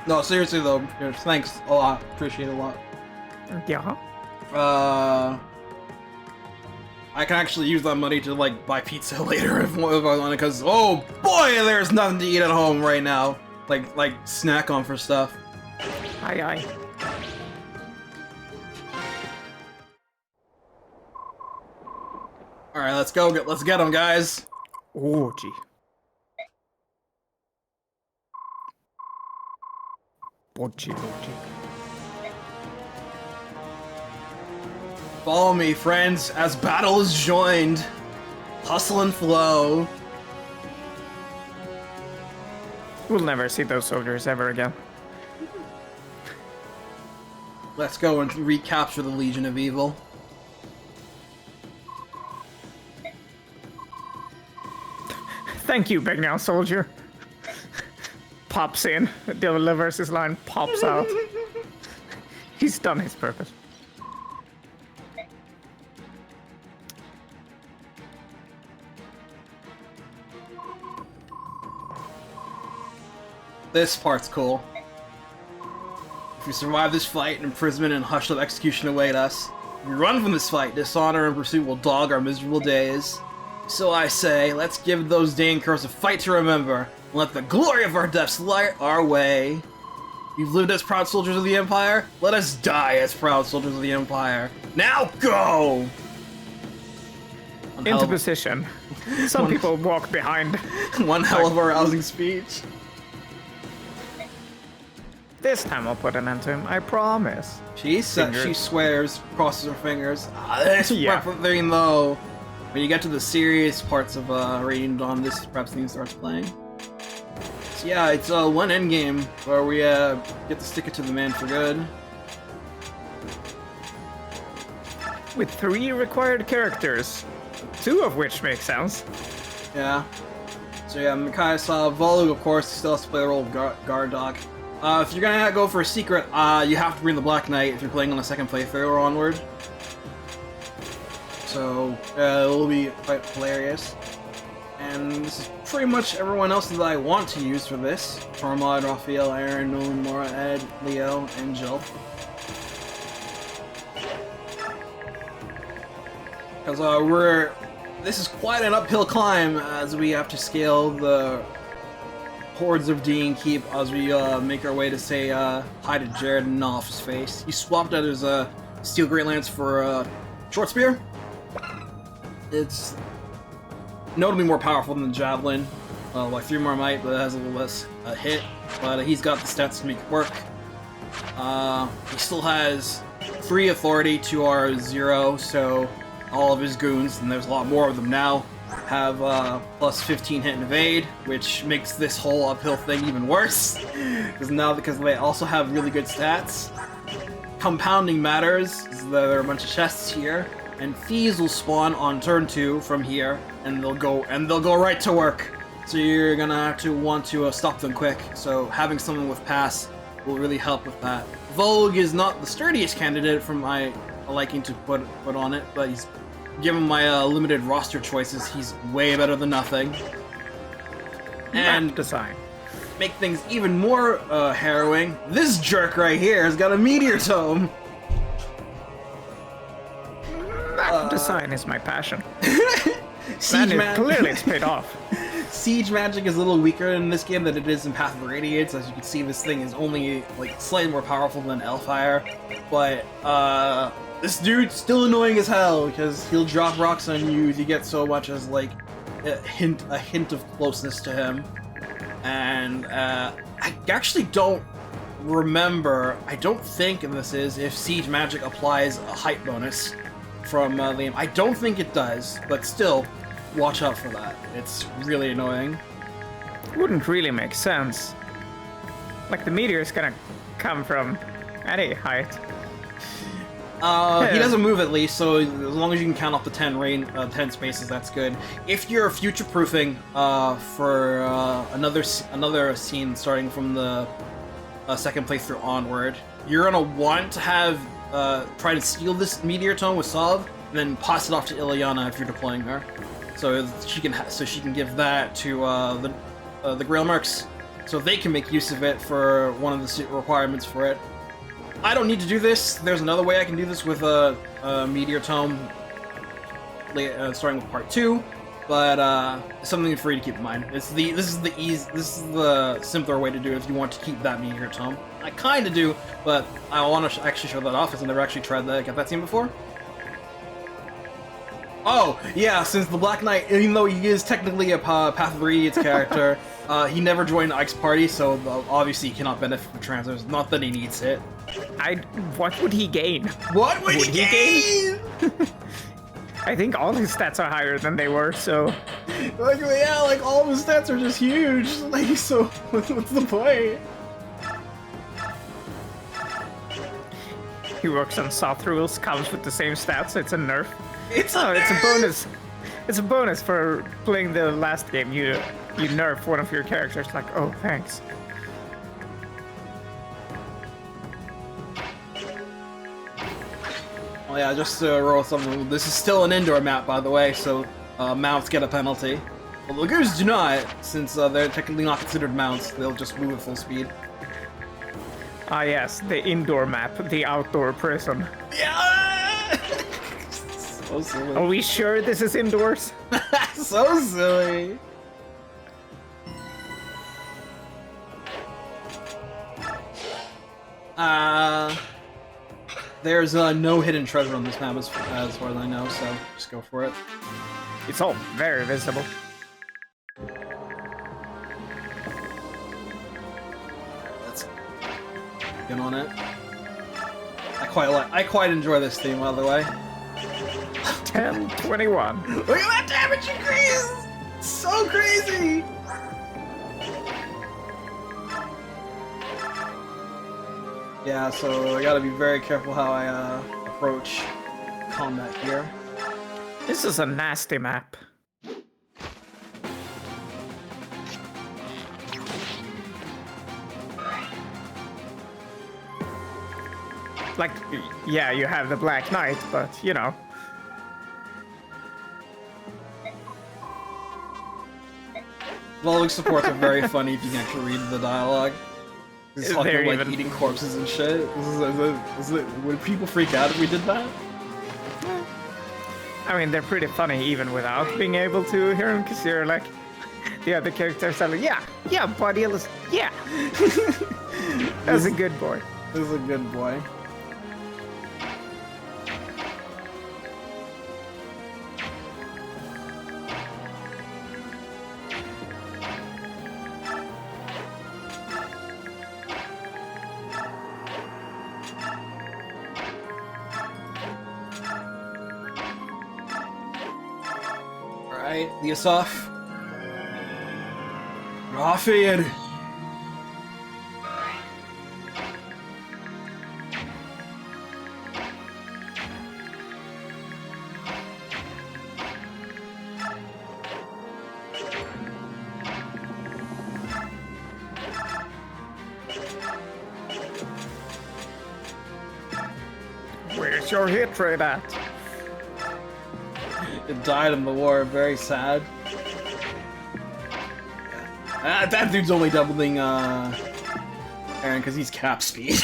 No, seriously though, thanks a lot. Appreciate it a lot. Yeah. I can actually use that money to like buy pizza later if I want, because oh boy, there's nothing to eat at home right now. Like snack on for stuff. Aye. All right, let's go. Let's get them, guys. Oh, gee. Boji. Follow me, friends, as battle is joined. Hustle and flow. We'll never see those soldiers ever again. Let's go and recapture the Legion of Evil. Thank you, Begnion soldier. Pops in, delivers his line, pops out. He's done his purpose. This part's cool. If we survive this fight, imprisonment and hushed-up execution await us. If we run from this fight, dishonor and pursuit will dog our miserable days. So I say, let's give those Daein curs a fight to remember, and let the glory of our deaths light our way. We've lived as proud soldiers of the Empire, let us die as proud soldiers of the Empire. Now go! Into position. Some people walk behind. One hell of a rousing speech. This time I'll put an end to him, I promise. She swears, crosses her fingers. This thing though. When you get to the serious parts of Radiant Dawn, this perhaps theme starts playing. So yeah, it's one endgame where we get to stick it to the man for good. With 3 required characters, 2 of which make sense. Yeah. So yeah, Micaiah saw Volu, of course, still has to play the role of guard dog. If you're gonna go for a secret, you have to bring the Black Knight if you're playing on the second playthrough or onward. So, it'll be quite hilarious. And this is pretty much everyone else that I want to use for this. Tormod, Raphael, Aaron, Nolan, Mora, Ed, Leo, and Jill. Because this is quite an uphill climb as we have to scale the hordes of Daein keep as we make our way to say hi to Jarod and gnaw off his face. He swapped out his Steel Greatlance for a short spear. It's notably more powerful than the javelin, like 3 more might, but it has a little less hit. But he's got the stats to make it work. He still has 3 authority to our 0, so all of his goons, and there's a lot more of them now, have plus 15 hit and evade, which makes this whole uphill thing even worse. because they also have really good stats. Compounding matters. There are a bunch of chests here, and thieves will spawn on turn 2 from here, and they'll go right to work. So you're gonna have to want to stop them quick. So having someone with pass will really help with that. Vogue is not the sturdiest candidate from my liking to put on it, but he's given my limited roster choices, he's way better than nothing. And design. Make things even more harrowing, this jerk right here has got a meteor tome. Map design is my passion. Siege Clearly it's paid off. Siege magic is a little weaker in this game than it is in Path of Radiance. As you can see, this thing is only like slightly more powerful than Elfire, but this dude's still annoying as hell because he'll drop rocks on you if you get so much as like a hint of closeness to him. And I actually don't remember. I don't think this is if siege magic applies a height bonus from the game. I don't think it does, but still, watch out for that. It's really annoying. Wouldn't really make sense. Like the meteor is gonna come from any height. He doesn't move at least, so as long as you can count off the 10 spaces, that's good. If you're future-proofing for another scene starting from the second playthrough onward, you're gonna want to have try to steal this meteor tome with Sov, and then pass it off to Ilyana if you're deploying her, so she can give that to the Grail Mercs, so they can make use of it for one of the requirements for it. I don't need to do this. There's another way I can do this with a meteor tome, starting with part 2, but something for you to keep in mind. This is the simpler way to do it if you want to keep that meteor tome. I kind of do, but I want to actually show that off because I've never actually tried to get that scene before. Oh, yeah, since the Black Knight, even though he is technically a Path of Radiance character, he never joined Ike's party, so obviously he cannot benefit from transfers. Not that he needs it. What would he gain? What would he gain? I think all his stats are higher than they were, so... Like, yeah, like, all of his stats are just huge. Like, so, what's the point? He works on soft rules, comes with the same stats, so it's a nerf. It's a bonus. It's a bonus for playing the last game. You nerf one of your characters, like, oh, thanks. Oh yeah, just to roll something. This is still an indoor map, by the way, so mounts get a penalty. Well, Lagoons do not, since they're technically not considered mounts. They'll just move at full speed. Ah yes, the indoor map, the outdoor prison. Yeah! So silly. Are we sure this is indoors? So silly. There's no hidden treasure on this map as far as I know, so just go for it. It's all very visible. Let's get on it. I quite enjoy this theme, by the way. 10-21. Look at that damage increase! It's so crazy! Yeah, so I gotta be very careful how I approach combat here. This is a nasty map. Like, yeah, you have the Black Knight, but, you know. Volvic supports are very funny if you can actually read the dialogue. He's talking They're like even... eating corpses and shit. Would people freak out if we did that? I mean, they're pretty funny even without being able to hear them, because you're like, the other characters are like, yeah, buddy, yeah. That's a good boy. This is a good boy. Alright, Leosov. Raphael. Where's your hit rate at? It died in the war, very sad. That dude's only doubling, Aaron, because he's cap speed.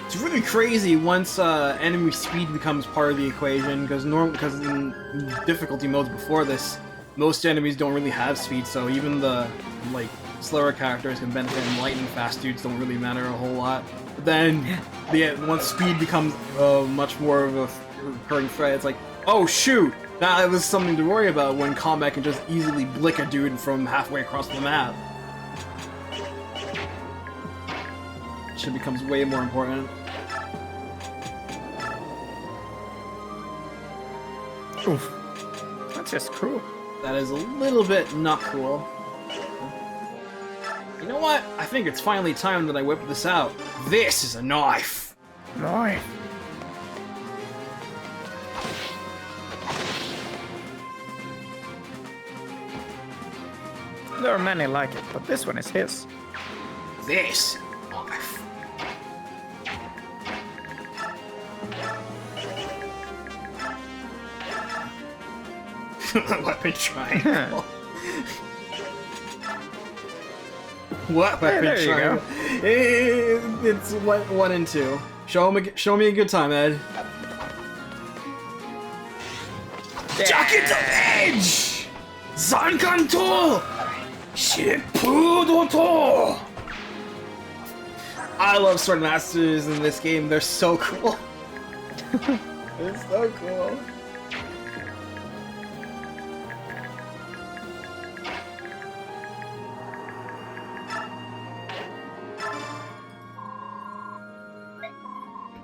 It's really crazy once enemy speed becomes part of the equation, because in difficulty modes before this, most enemies don't really have speed, so even the like slower characters can benefit, and lightning fast dudes don't really matter a whole lot. But then, once speed becomes much more of a recurring threat, it's like, oh shoot! Now it was something to worry about when combat can just easily blick a dude from halfway across the map. Shit becomes way more important. Oof. That's just cruel. That is a little bit not cool. You know what? I think it's finally time that I whip this out. This is a knife! Knife. There are many like it, but this one is his. This knife. Weapon triangle. What weapon there you triangle? It's 1 and 2. Show me a good time, Ed. Jacket to edge! Zankanto! Shippudoto! I love sword masters in this game. They're so cool. They're so cool.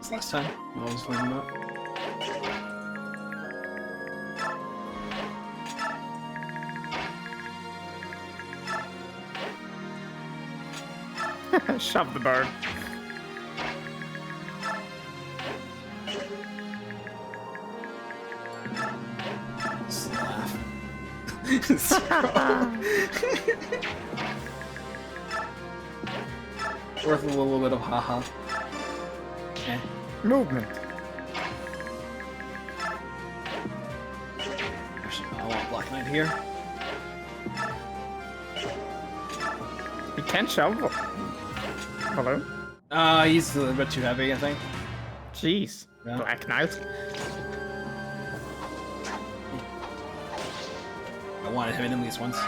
It's last time. I was learning that. Shove the bird. Slav. Worth a little bit of haha. Eh. Movement. Actually, I want Black Knight here. He can't shovel. Hello? He's a little bit too heavy, I think. Jeez. Yeah. Black Knight. I wanted him in at least once.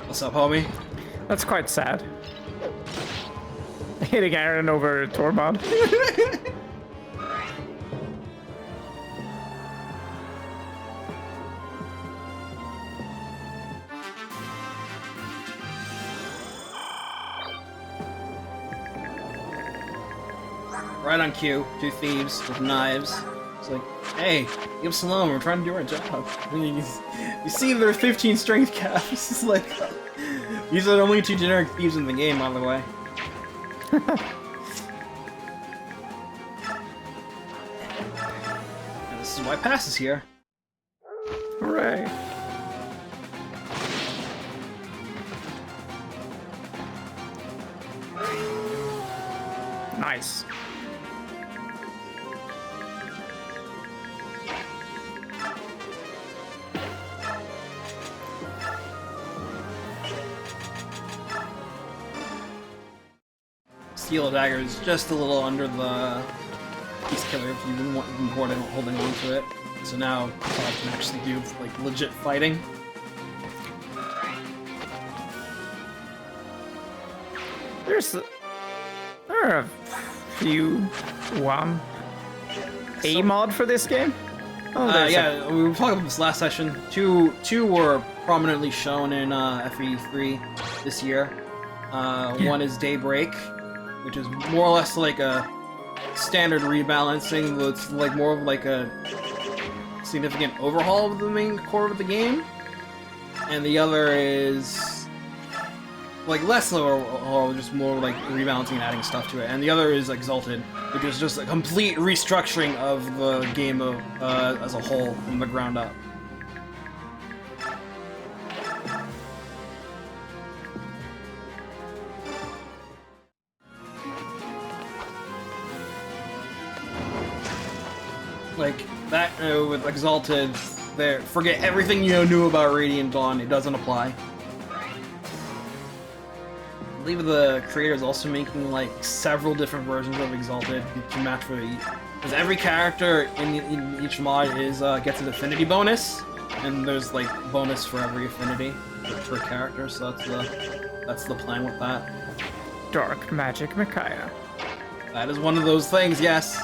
What's up, homie? That's quite sad. Hitting Aaron over Tormod. Right on cue, 2 thieves with knives. It's like, hey, leave us alone, we're trying to do our job. And you see their 15 strength cap. It's just like, these are the only 2 generic thieves in the game, by the way. And this is why Pass is here. Hooray. Nice. steel dagger is just a little under the Beast Killer if you've been holding on to it. So now I can actually do like legit fighting. There are a few A mod for this game. Oh, yeah, we were talking about this last session. Two were prominently shown in FE3 this year. One is Daybreak, which is more or less like a standard rebalancing. It's like more of like a significant overhaul of the main core of the game. And the other is like less overhaul, just more like rebalancing and adding stuff to it. And the other is Exalted, which is just a complete restructuring of the game as a whole from the ground up. Like that with Exalted, there. Forget everything you knew about Radiant Dawn. It doesn't apply. I believe the creator is also making like several different versions of Exalted to match for each. Because every character in each mod is gets an affinity bonus, and there's like bonus for every affinity per character. So that's the plan with that. Dark Magic Micaiah. That is one of those things. Yes.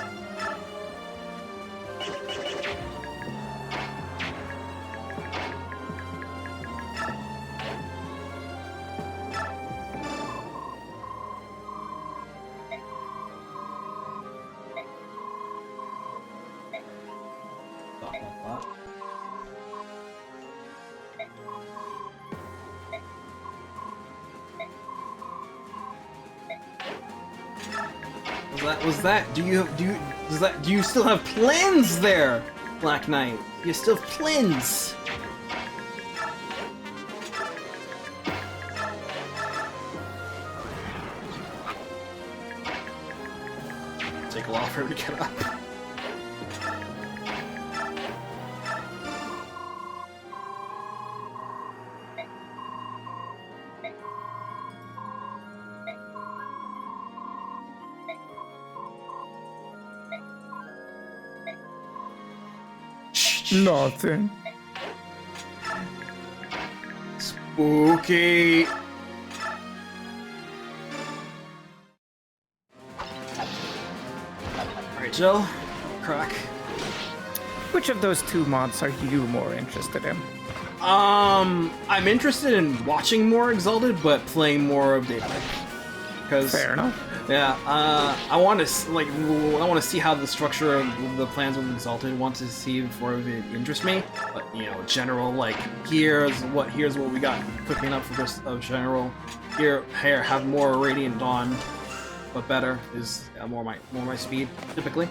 Do you still have plans there, Black Knight? You still have plans? Take a while for him to get up. Nothing. Spooky. Alright, Jill. Crack. Which of those two mods are you more interested in? I'm interested in watching more Exalted, but playing more of Daybreak. Fair enough. Yeah, I want to see how the structure of the plans with Exalted. Want to see before it interests me. But you know, general like here's what we got cooking up for just a general. Here, have more Radiant Dawn, but better is more my speed typically.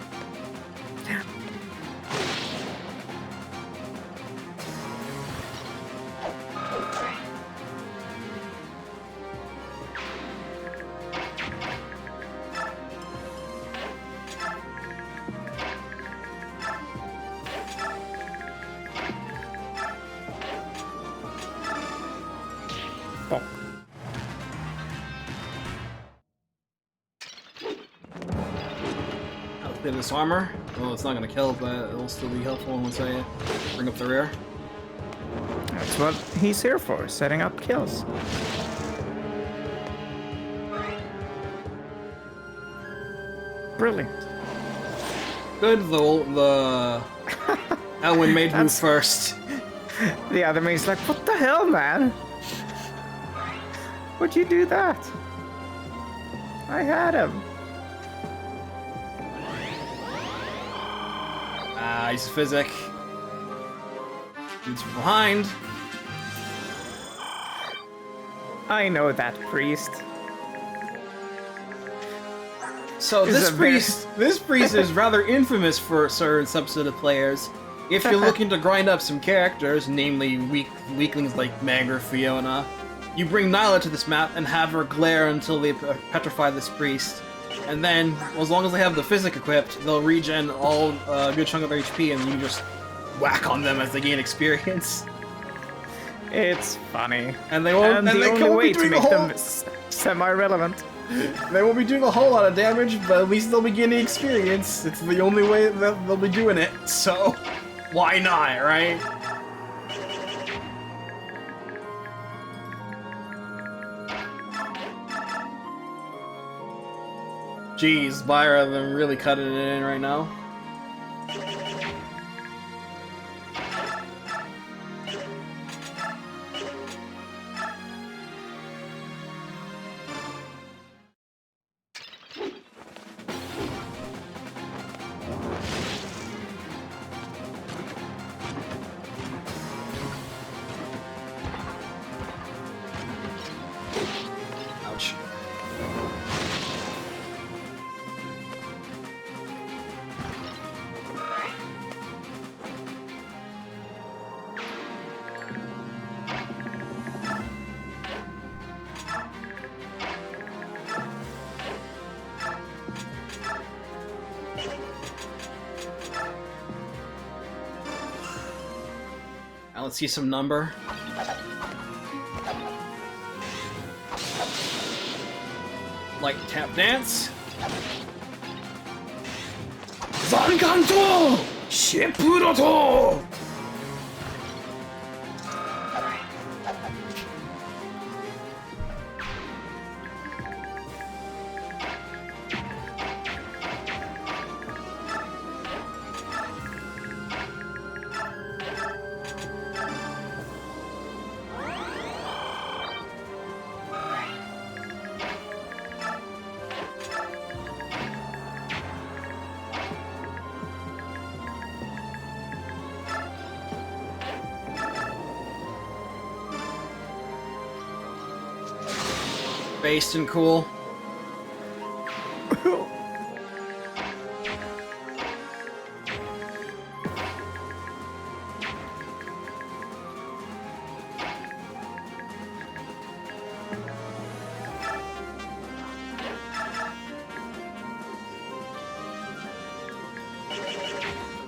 This armor. Well, it's not gonna kill, but it'll still be helpful once I bring up the rear. That's what he's here for, setting up kills. Brilliant. Good, the Elwyn made move first. The other mate's like, what the hell, man? What'd you do that? I had him. He's physic. Dude's from behind. I know that priest. So this priest is rather infamous for certain subset of players. If you're looking to grind up some characters, namely weaklings like Meg or Fiona, you bring Nyla to this map and have her glare until they petrify this priest. And then, as long as they have the physic equipped, they'll regen a good chunk of their HP, and you just whack on them as they gain experience. It's funny. And they won't. And and the they only won't way be to doing make the whole... them semi-relevant. They won't be doing a whole lot of damage, but at least they'll be gaining experience. It's the only way that they'll be doing it, so why not, right? Jeez, Byra, they're really cutting it in right now. Ouch. Now let's see some number. Like tap dance. Zankanto! Sheppuroto! Based and cool.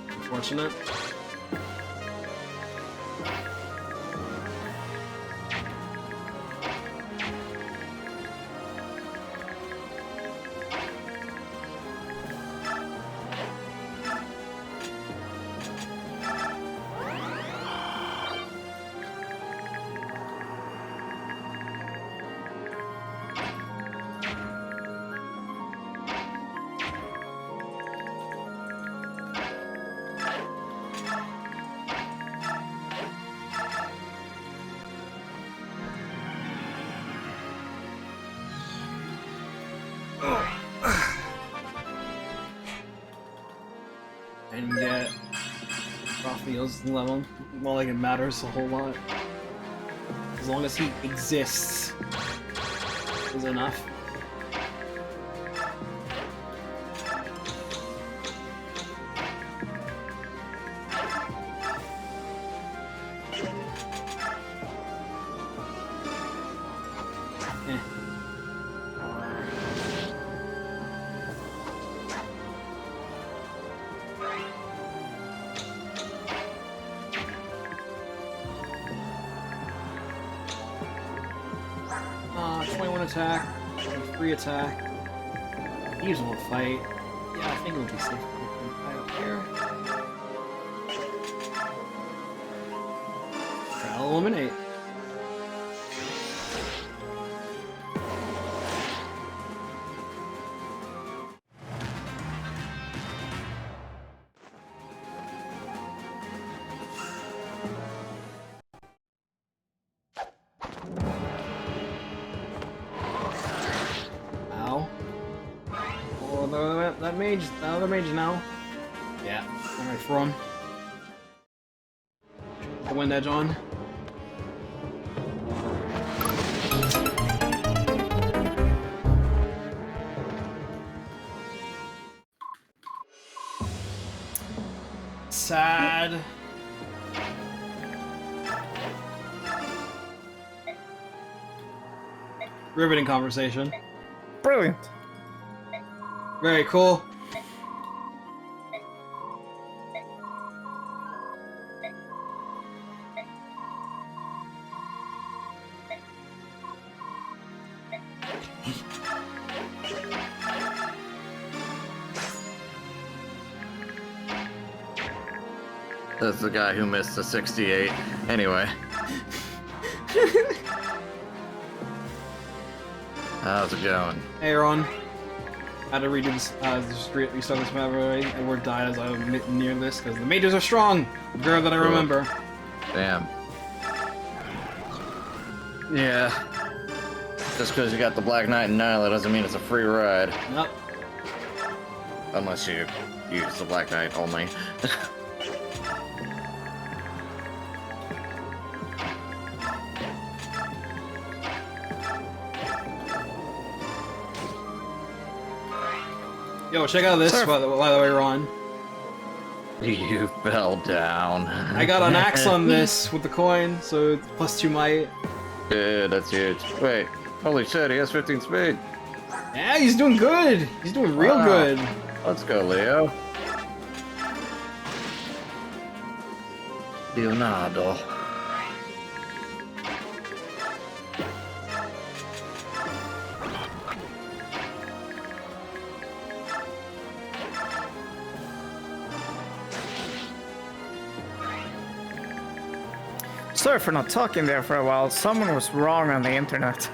Unfortunate. And get Raphael's level. Well, like it matters a whole lot. As long as he exists is enough. Attack, free attack. He just won't fight. Yeah, I think it'll be safe to fight up here. Try to eliminate. The other mage now. Yeah, I'm ready for him. The wind edge on. Sad. Riveting conversation. Brilliant. Very cool. That's the guy who missed the 68. Anyway. How's it going? Hey, Ron. I had to redo this, just restart this map already. Edward died as I was near this, because the mages are strong! The girl that I remember. Damn. Yeah. Just because you got the Black Knight and Nyla doesn't mean it's a free ride. Nope. Unless you use the Black Knight only. Yo, check out this, by the way, Ron. You fell down. I got an axe on this with the coin, so it's +2 might. Dude, that's huge. Wait, holy shit, he has 15 speed. Yeah, he's doing good! He's doing real Wow. good. Let's go, Leo. Leonardo. Sorry for not talking there for a while. Someone was wrong on the internet.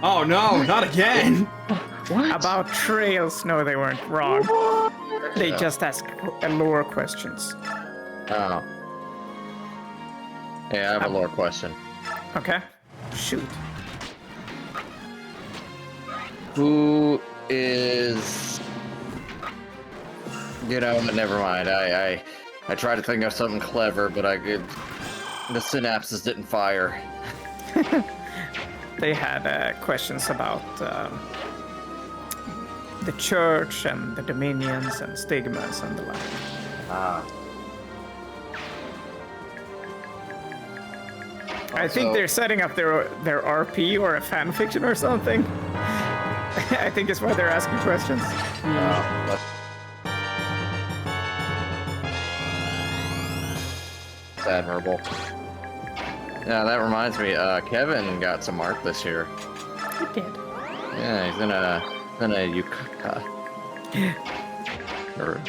Oh no, not again! About trails. No, they weren't wrong. They just asked lore questions. Oh. Hey, I have a lore question. Okay. Shoot. Who is... You know, never mind. I tried to think of something clever, but the synapses didn't fire. They had questions about the church and the dominions and stigmas and the like. Ah. I think they're setting up their RP or a fan fiction or something. I think it's why they're asking questions. That's admirable. Yeah, that reminds me, Kevin got some art this year. He did. Yeah, he's in a yukata. Or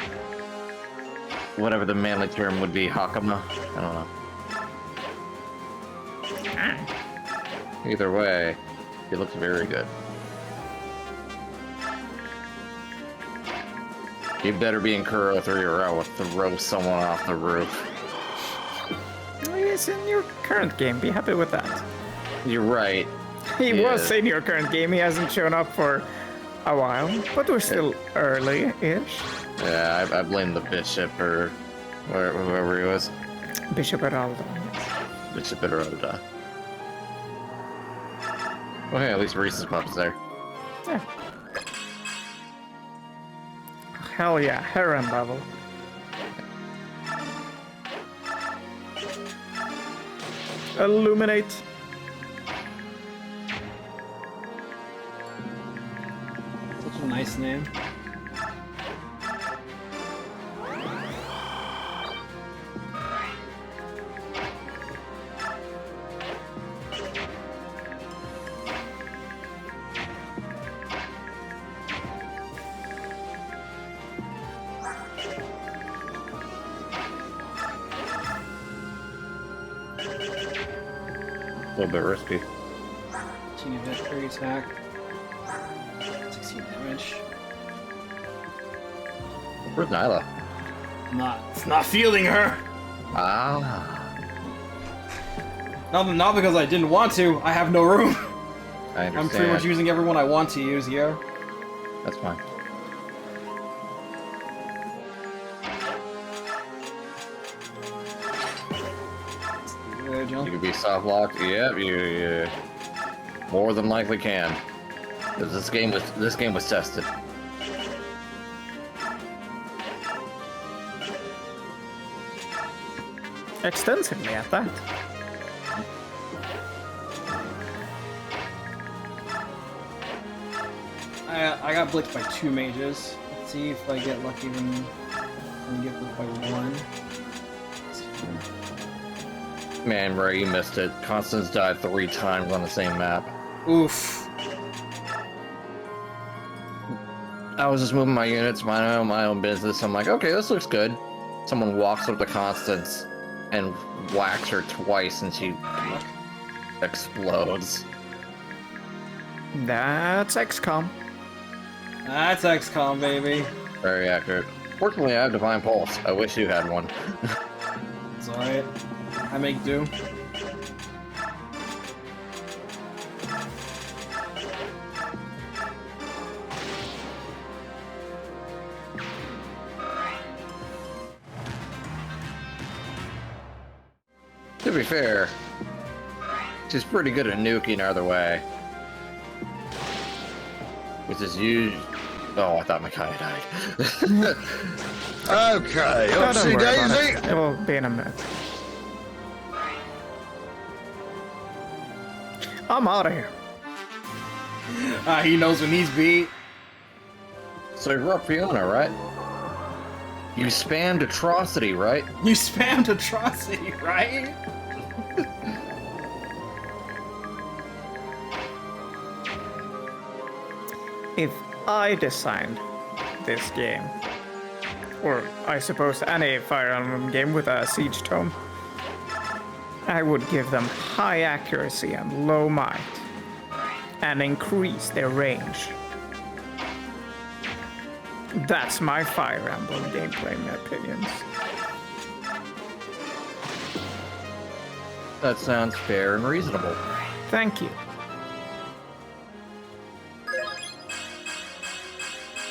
whatever the manly term would be, hakama. I don't know. Either way, he looks very good. You better be in Kuro 3 or I will throw someone off the roof. He's in your current game. Be happy with that. You're right. He was in your current game. He hasn't shown up for a while, but we're still early-ish. Yeah, I blame the bishop or whoever he was. Bishop Alder. Bishop Jarod. Well, hey, at least Reese's Pup's there. Yeah. Hell yeah, Heron level. Illuminate. Such a nice name. A little bit risky. 16 victory attack. 16 damage. Where's Nyla? It's not fielding her! Ah. Not because I didn't want to, I have no room. I understand. I'm pretty much using everyone I want to use here. That's fine. You can be soft locked. Yep, you more than likely can. 'Cause this game was tested. Extensively at that. I got blitzed by 2 mages. Let's see if I get lucky when I get blitzed by 1. Man, Ray, you missed it. Constance died 3 times on the same map. Oof. I was just moving my units, minding my own business. I'm like, okay, this looks good. someone walks up to Constance and whacks her twice and she explodes. That's XCOM. That's XCOM, baby. Very accurate. Fortunately, I have Divine Pulse. I wish you had one. It's alright. I make do. To be fair, she's pretty good at nuking either way. Which is usually... Oh, I thought Micaiah died. Okay, Oh, don't oopsie worry about daisy! it. It will be in a minute. I'm out of here. He knows when he's beat. So you're up Fiona, right? You spammed atrocity, right? You spammed atrocity, right? If I designed this game, or I suppose any Fire Emblem game with a siege tome, I would give them high accuracy and low might, and increase their range. That's my Fire Emblem gameplay, in my opinions. That sounds fair and reasonable. Thank you.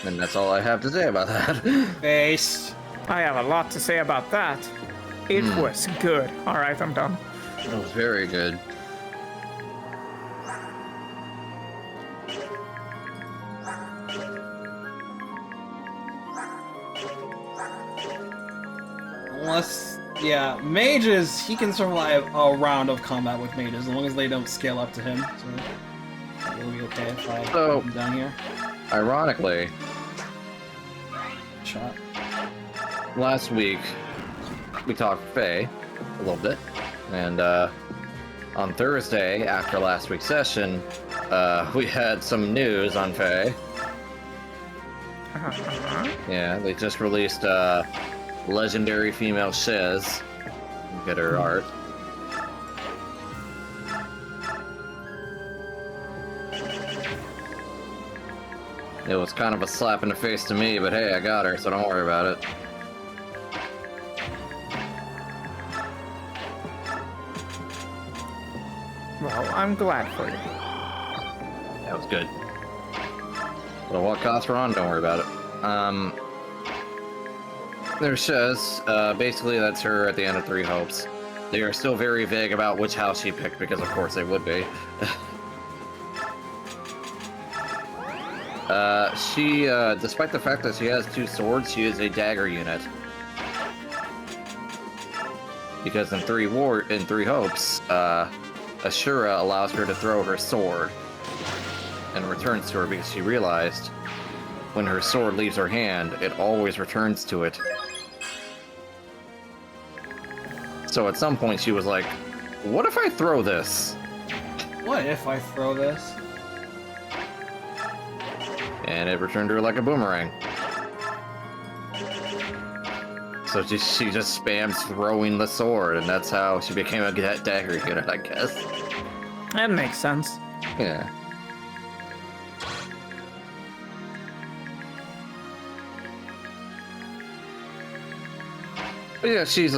And that's all I have to say about that. Based. I have a lot to say about that. It was good. Alright, I'm done. That was very good. Unless, yeah, mages, he can survive a round of combat with mages as long as they don't scale up to him. So it'll be okay if I So- put him down here. Ironically, Shot. last week we talked Faye a little bit, and on Thursday after last week's session, we had some news on Faye. Yeah, they just released legendary female Shiz. Get her art. It was kind of a slap in the face to me, but hey, I got her, so don't worry about it. Well, I'm glad for you. That was good. But what cost Ron? Don't worry about it. There's Shiz. Basically, that's her at the end of Three Hopes. They are still very vague about which house she picked, because of course they would be. She, despite the fact that she has 2 swords, she is a dagger unit. Because in Three Hopes, Ashura allows her to throw her sword and returns to her because she realized when her sword leaves her hand, it always returns to it. So at some point she was like, what if I throw this? What if I throw this? And it returned to her like a boomerang. So she just spams throwing the sword, and that's how she became a dagger unit, I guess. That makes sense. Yeah. But yeah, she's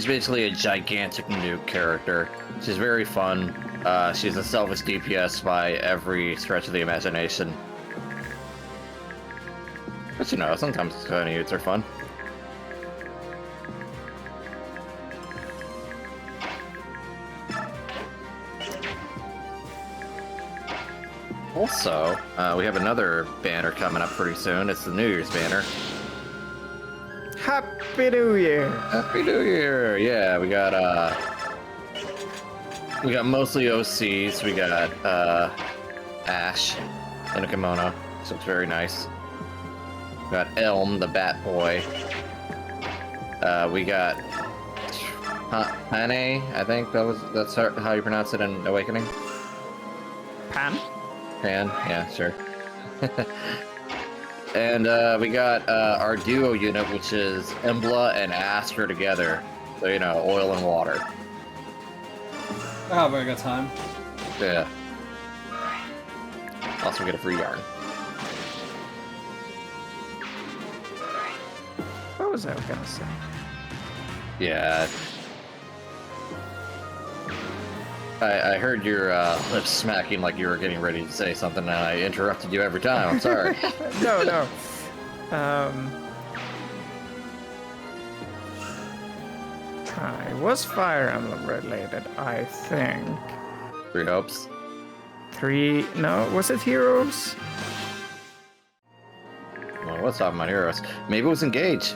basically a gigantic nuke character. She's very fun. She's a selfish DPS by every stretch of the imagination. But you know, sometimes kind of units are fun. Also, we have another banner coming up pretty soon. It's the New Year's banner. Happy New Year! Happy New Year! Yeah, we got mostly OCs. We got Ash in a kimono, so it's very nice. We got Elm, the Bat Boy. We got Pane, I think that's how you pronounce it in Awakening. Pan? Pan, yeah, sure. And we got our duo unit, which is Emblem and Aster together. So, you know, oil and water. We're having a good time. Yeah. Also get a free yarn. What was I gonna say? Yeah. I heard your lips smacking like you were getting ready to say something, and I interrupted you every time. I'm sorry. No. I was Fire Emblem related, I think. 3 hopes. 3. No, was it Heroes? Well, what's talking about heroes? Maybe it was Engage.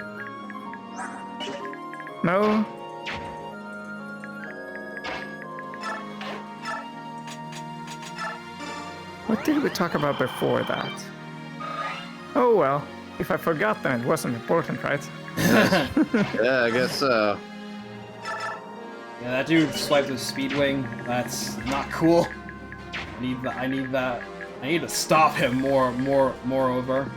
No. What did we talk about before that? Oh well, if I forgot then it wasn't important, right? Yeah, I guess so. Yeah, that dude swiped with Speedwing. That's not cool. I need that. I need to stop him moreover.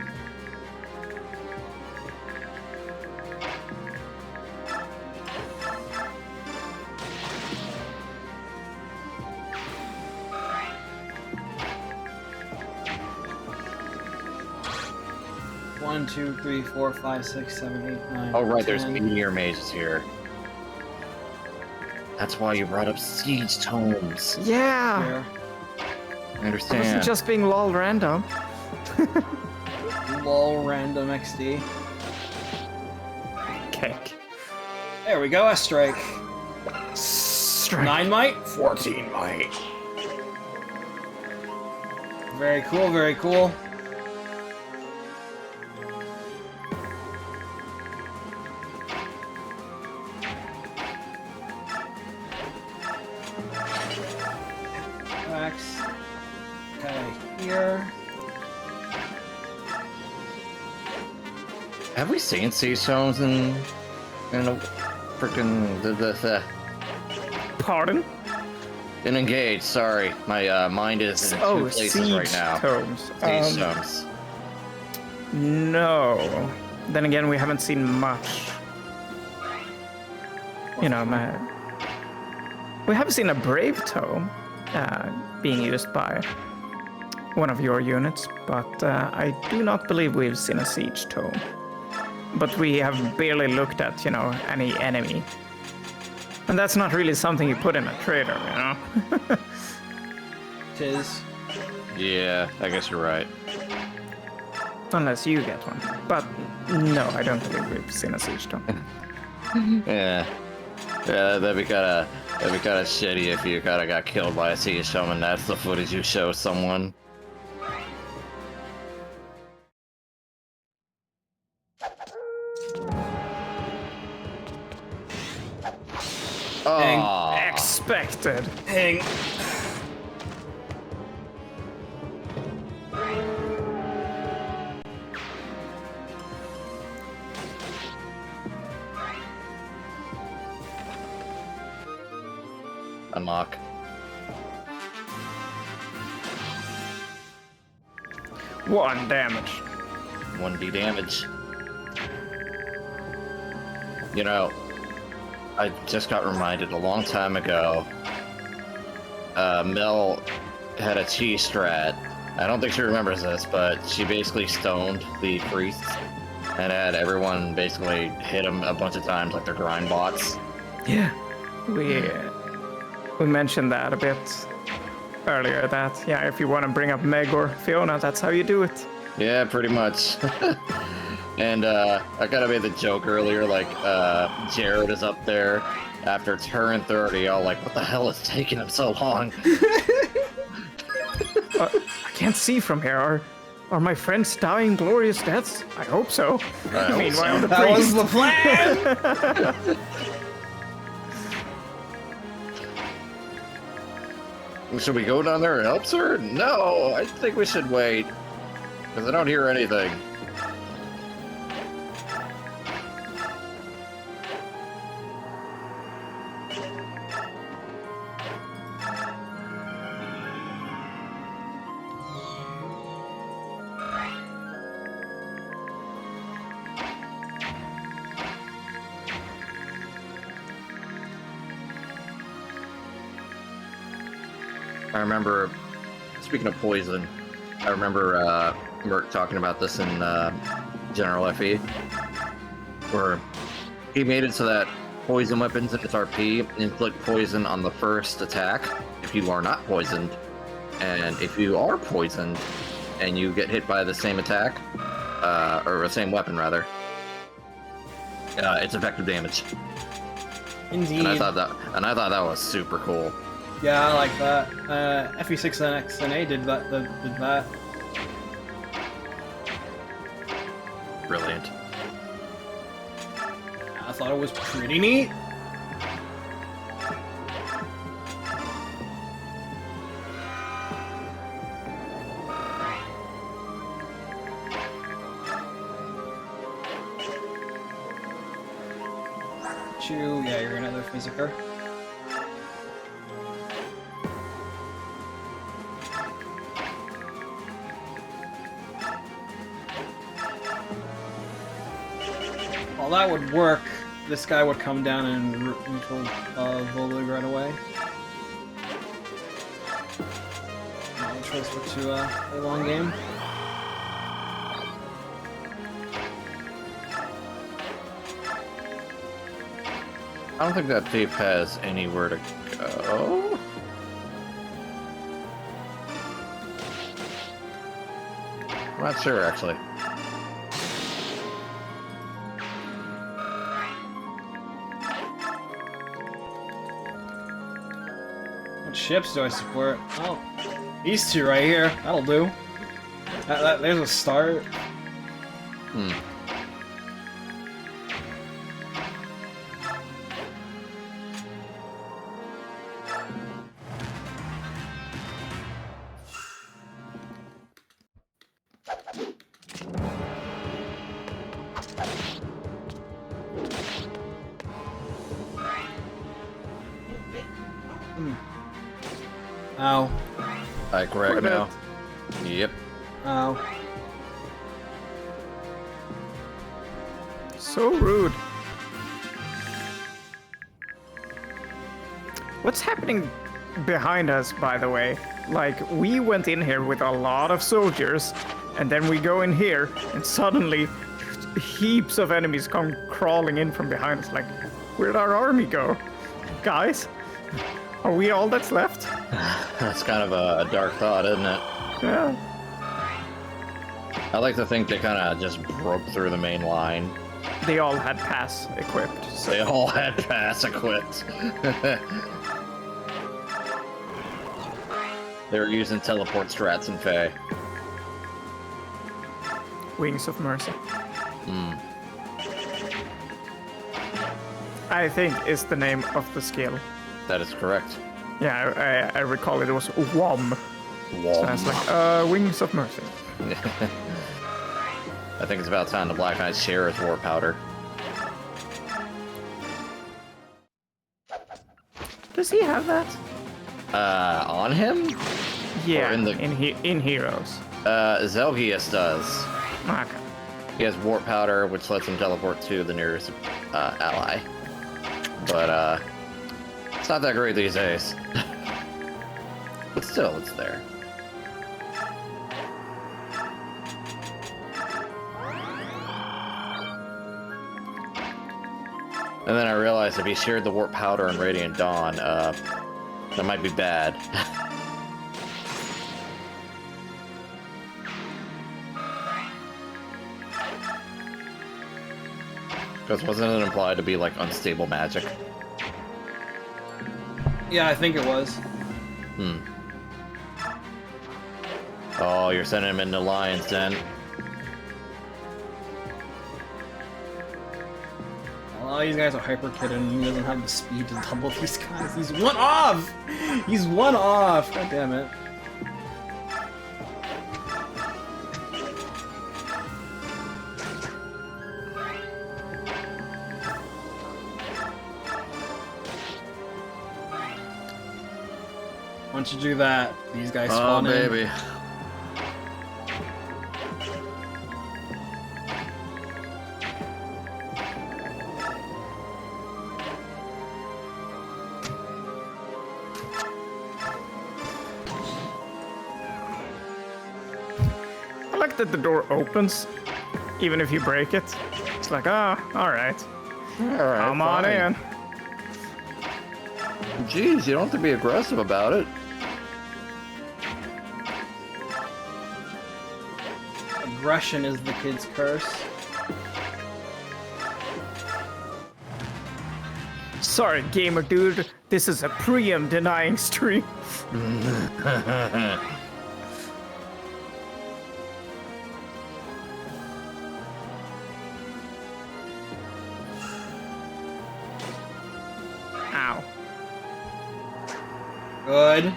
One, 2, 3, 4, 5, 6, 7, 8, 9. Oh, right, there's 10. Meteor Mages here. That's why you brought up Siege Tomes. Yeah! Here. I I understand. wasn't just being lol random. Lol random XD. Cake. There we go, a strike. Strike. 9 might? 14 might. Very cool, very cool. Max. Okay, here. Have we seen Siege Tomes in a freaking the Pardon? in Engage? Sorry, my mind is in two places Siege right now. Tomes. Siege Tomes. No. Then again, we haven't seen much. You know, we have seen a Brave Tome being used by one of your units, but I do not believe we've seen a Siege Tome. But we have barely looked at, you know, any enemy. And that's not really something you put in a trader, you know? Tis. Yeah, I guess you're right. Unless you get one. But no, I don't believe we've seen a Siege Tome. Yeah, that'd be kind of shitty if you kind of got killed by a Siege Tome and that's the footage you show someone. Oh, Expected. Hang. unlock. One damage. 1d damage. You know, I just got reminded a long time ago, Mel had a cheese strat. I don't think she remembers this, but she basically stoned the priests and had everyone basically hit them a bunch of times like they're grind bots. Yeah. We mentioned that a bit earlier, that, yeah, if you want to bring up Meg or Fiona, that's how you do it. Yeah, pretty much. And I kind of made the joke earlier, like, Jarod is up there after turn 30, all like, what the hell is taking him so long? I can't see from here. Are my friends dying glorious deaths? I hope so. Meanwhile, the That was priest... the plan! Should we go down there and help her? No, I think we should wait. Because I don't hear anything. I remember, speaking of poison, I remember Merc talking about this in General FE, where he made it so that poison weapons in its RP inflict poison on the first attack if you are not poisoned, and if you are poisoned and you get hit by the same attack, or the same weapon rather, it's effective damage. Indeed. And I thought that was super cool. Yeah, I like that. FE6NXNA did that. Did that. Brilliant. I thought it was pretty neat. Yeah, you're another physiker. Well, that would work. This guy would come down and neutral Volig right away. No choice but to play long game. I don't think that tape has anywhere to go. I'm not sure, actually. What ships do I support? Oh, these two right here. That'll do. There's a start. Hmm. Ow. I correct now. Yep. Ow. So rude. What's happening behind us, by the way? Like, we went in here with a lot of soldiers, and then we go in here, and suddenly heaps of enemies come crawling in from behind us. Like, where'd our army go? Guys? Are we all that's left? That's kind of a dark thought, isn't it? Yeah. I like to think they kind of just broke through the main line. They all had pass equipped. So. They all had pass equipped. They were using teleport strats in Fae. Wings of Mercy. Hmm. I think is the name of the skill. That is correct. Yeah, I recall it was WOM. Wall. So I was like, Wings of Mercy. I think it's about time the Black Knight share his war powder. Does he have that? On him? Yeah, Or in the- in Heroes. Zelgius does. Okay. He has warp powder, which lets him teleport to the nearest ally. But it's not that great these days. But still, it's there. And then I realized if he shared the warp powder and Radiant Dawn, that might be bad. Because wasn't it implied to be like unstable magic? Yeah, I think it was. Hmm. Oh, you're sending him into Lion's Den. Well, these guys are hyper kid and he doesn't have the speed to double these guys. He's one off! He's one off! God damn it. Once you do that, these guys spawn in. Oh, baby. that the door opens, even if you break it. It's like, all right. Alright, Come on fine. in. Jeez, you don't have to be aggressive about it. Aggression is the kid's curse. Sorry, gamer dude. This is a preem denying stream. Ow. Good.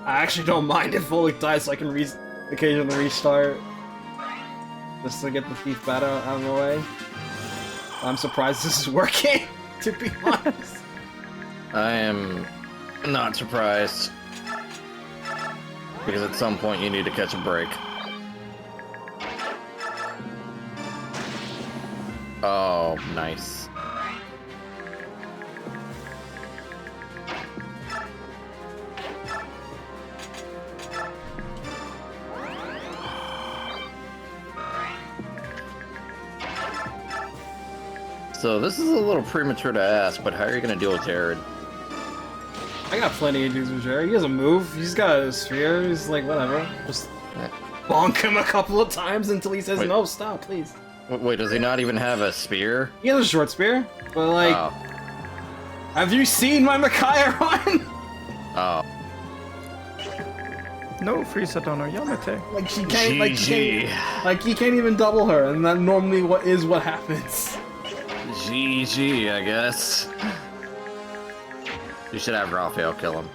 I actually don't mind if Volek dies so I can occasionally restart. Just to get the thief battle out of the way. I'm surprised this is working, to be honest. I am not surprised. Because at some point you need to catch a break. Oh, nice. So this is a little premature to ask, but how are you going to deal with Jarod? I got plenty of dudes with Jerry. He doesn't move. He's got a sphere. He's like, whatever. Just bonk him a couple of times until he says, Wait. no, stop, please. Wait, does he not even have a spear? He has a short spear, but like, Oh. have you seen my Micaiah run? Oh. No Frieza Dono Yamete. Like she can't, like, GG. he can't even double her, and that normally what happens. GG, I guess. You should have Raphael kill him.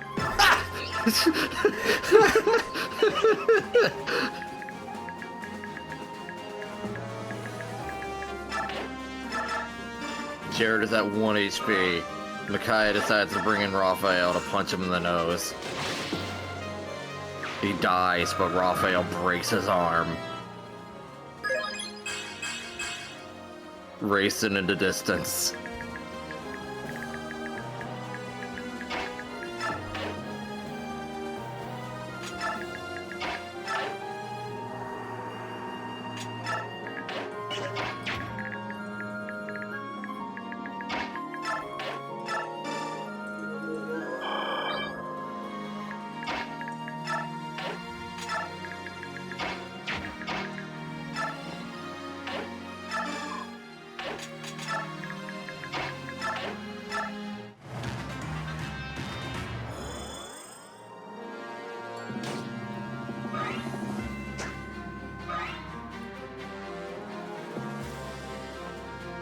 Jarod is at 1 HP. Micaiah decides to bring in Raphael to punch him in the nose. He dies, but Raphael breaks his arm. Racing into distance.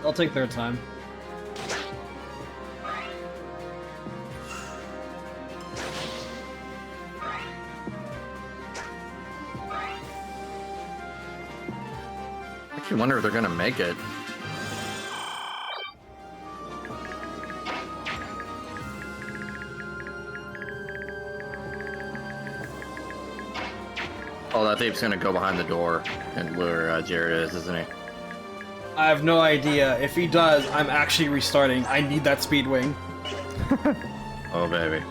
They'll take their time. I actually wonder if they're gonna make it. Oh, that thief's gonna go behind the door and where Jarod is, isn't he? I have no idea. If he does, I'm actually restarting. I need that speed wing. Oh, baby.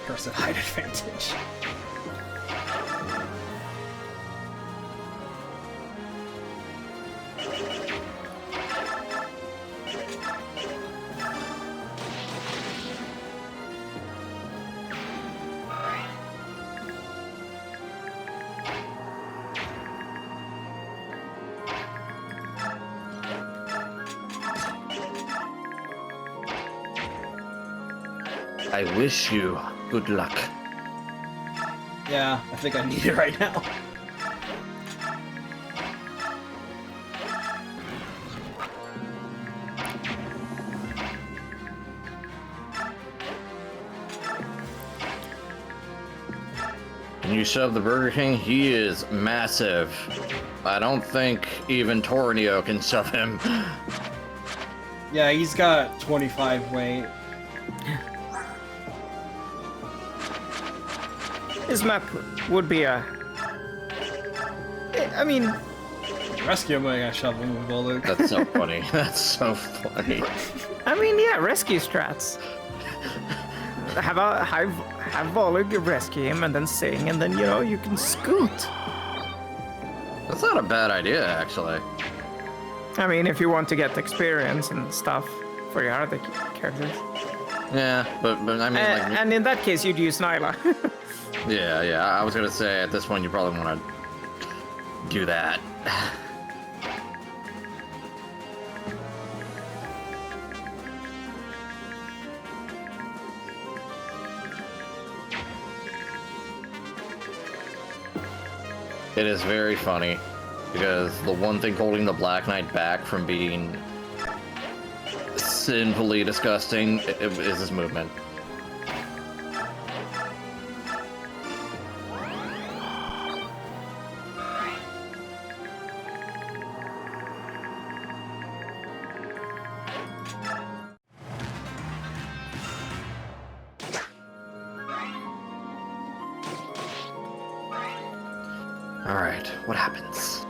Curse of height advantage. I wish you good luck. Yeah, I think I need it right now. Can you shove the Burger King? He is massive. I don't think even Tornio can shove him. Yeah, he's got 25 weight. This map would be a... I mean... Rescue him, I got shoved him with Volug. That's so funny. That's so funny. I mean, yeah, rescue strats. Have Volug rescue him and then sing, and then, you know, you can scoot. That's not a bad idea, actually. I mean, if you want to get experience and stuff for your other characters. Yeah, but I mean, like, And in that case, you'd use Nyla. yeah. I was gonna say at this point you probably want to do that. It is very funny because the one thing holding the Black Knight back from being sinfully disgusting is his movement. Alright, what happens?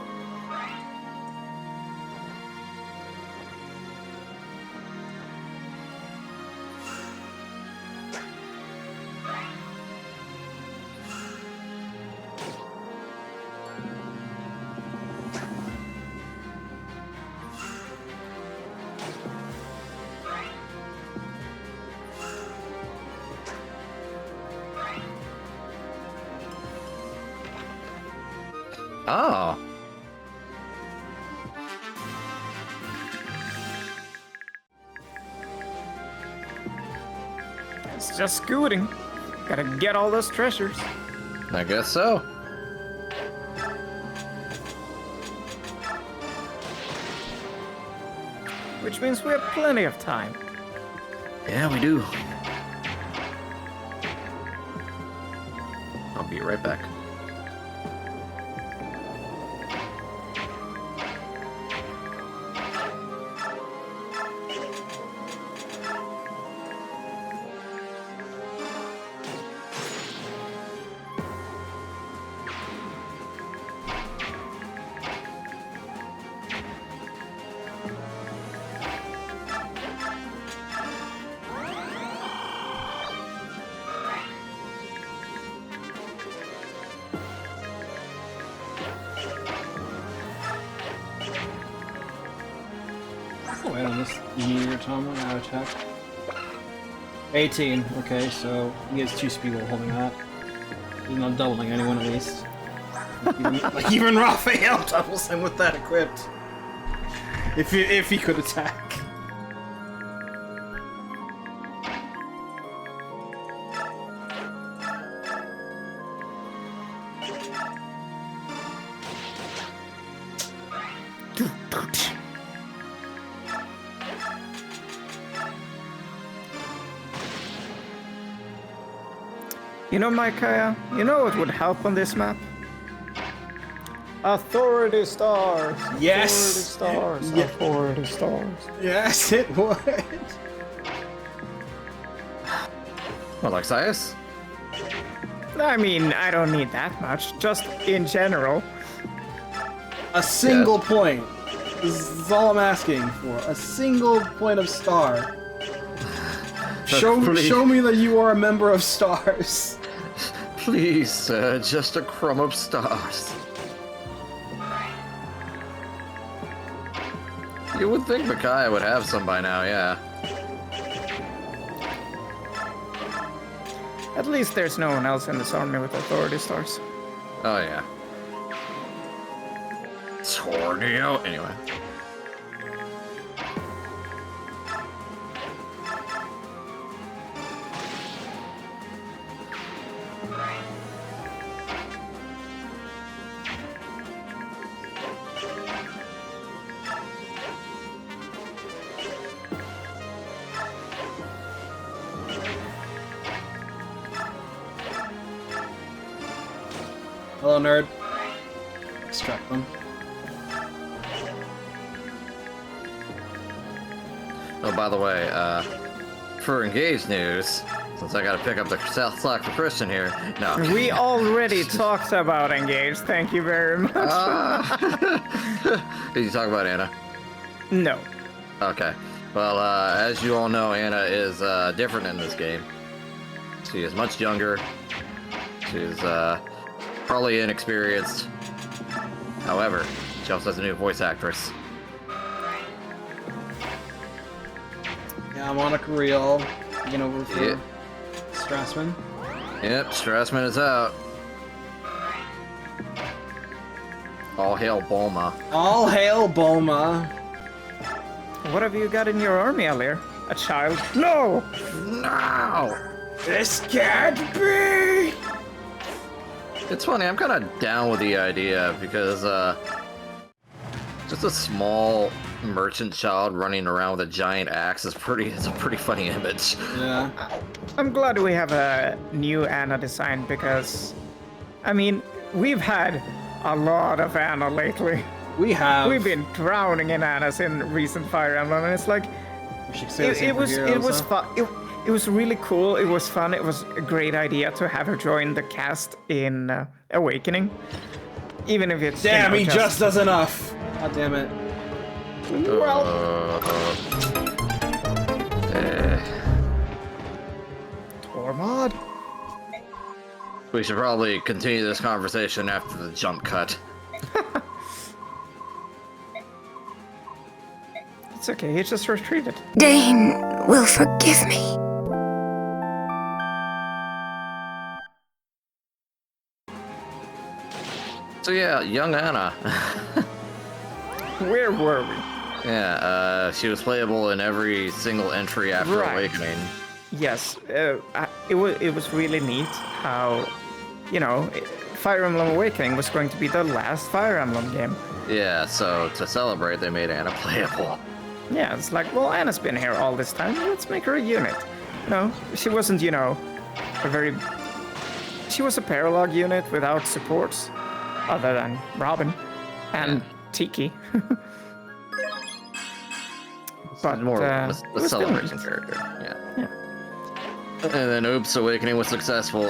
Oh. It's just scooting. Gotta get all those treasures. I guess so. Which means we have plenty of time. Yeah, we do. I'll be right back. Wait on this year, Tom. Now attack. 18. Okay, so he has 2 speed while holding that. He's not doubling anyone at least. Like even Raphael doubles him with that equipped. If he could attack. You know, Micaiah, you know what would help on this map? Authority stars! Yes! Authority stars! Yeah. Authority stars! Yes, it would. Alexius? I mean, I don't need that much, just in general. A single point. This is all I'm asking for. A single point of star. Show me that you are a member of stars. Please, sir, just a crumb of stars. You would think Micaiah would have some by now, yeah. At least there's no one else in this army with authority stars. Oh, yeah. Tornio. Anyway. Hello, nerd. Struck them. Oh, by the way, for engaged news, since I gotta pick up the South Slack for Christian here. No. We already talked about Engage. Thank you very much. Did you talk about Anna? No. Okay. Well, as you all know, Anna is different in this game. She is much younger. She's probably inexperienced. However, she also has a new voice actress. Yeah, Monica Real. Taking over for Strassman. Yep, Strassman is out. All hail Bulma. All hail Bulma. What have you got in your army, Alder? A child? No! No! This can't be! It's funny, I'm kind of down with the idea because, just a small merchant child running around with a giant axe is it's a pretty funny image. Yeah. I'm glad we have a new Anna design because, I mean, we've had a lot of Anna lately. We have. We've been drowning in Annas in recent Fire Emblem, and it's like, We should say the same it for was Heroes, huh? fun. It was really cool. It was fun. It was a great idea to have her join the cast in Awakening, even if it's Damn, he just does enough. God damn it. Well, Tormod. We should probably continue this conversation after the jump cut. It's okay. He just retreated. Daein will forgive me. So yeah, young Anna. Where were we? Yeah, she was playable in every single entry after Right. Awakening. Yes, it was really neat how, Fire Emblem Awakening was going to be the last Fire Emblem game. Yeah, so to celebrate, they made Anna playable. Yeah, it's like, well, Anna's been here all this time. Let's make her a unit. No, she wasn't, she was a paralog unit without supports, other than Robin and Tiki. But More it a was still celebration neat. character. Yeah. Yeah. And then, oops, Awakening was successful.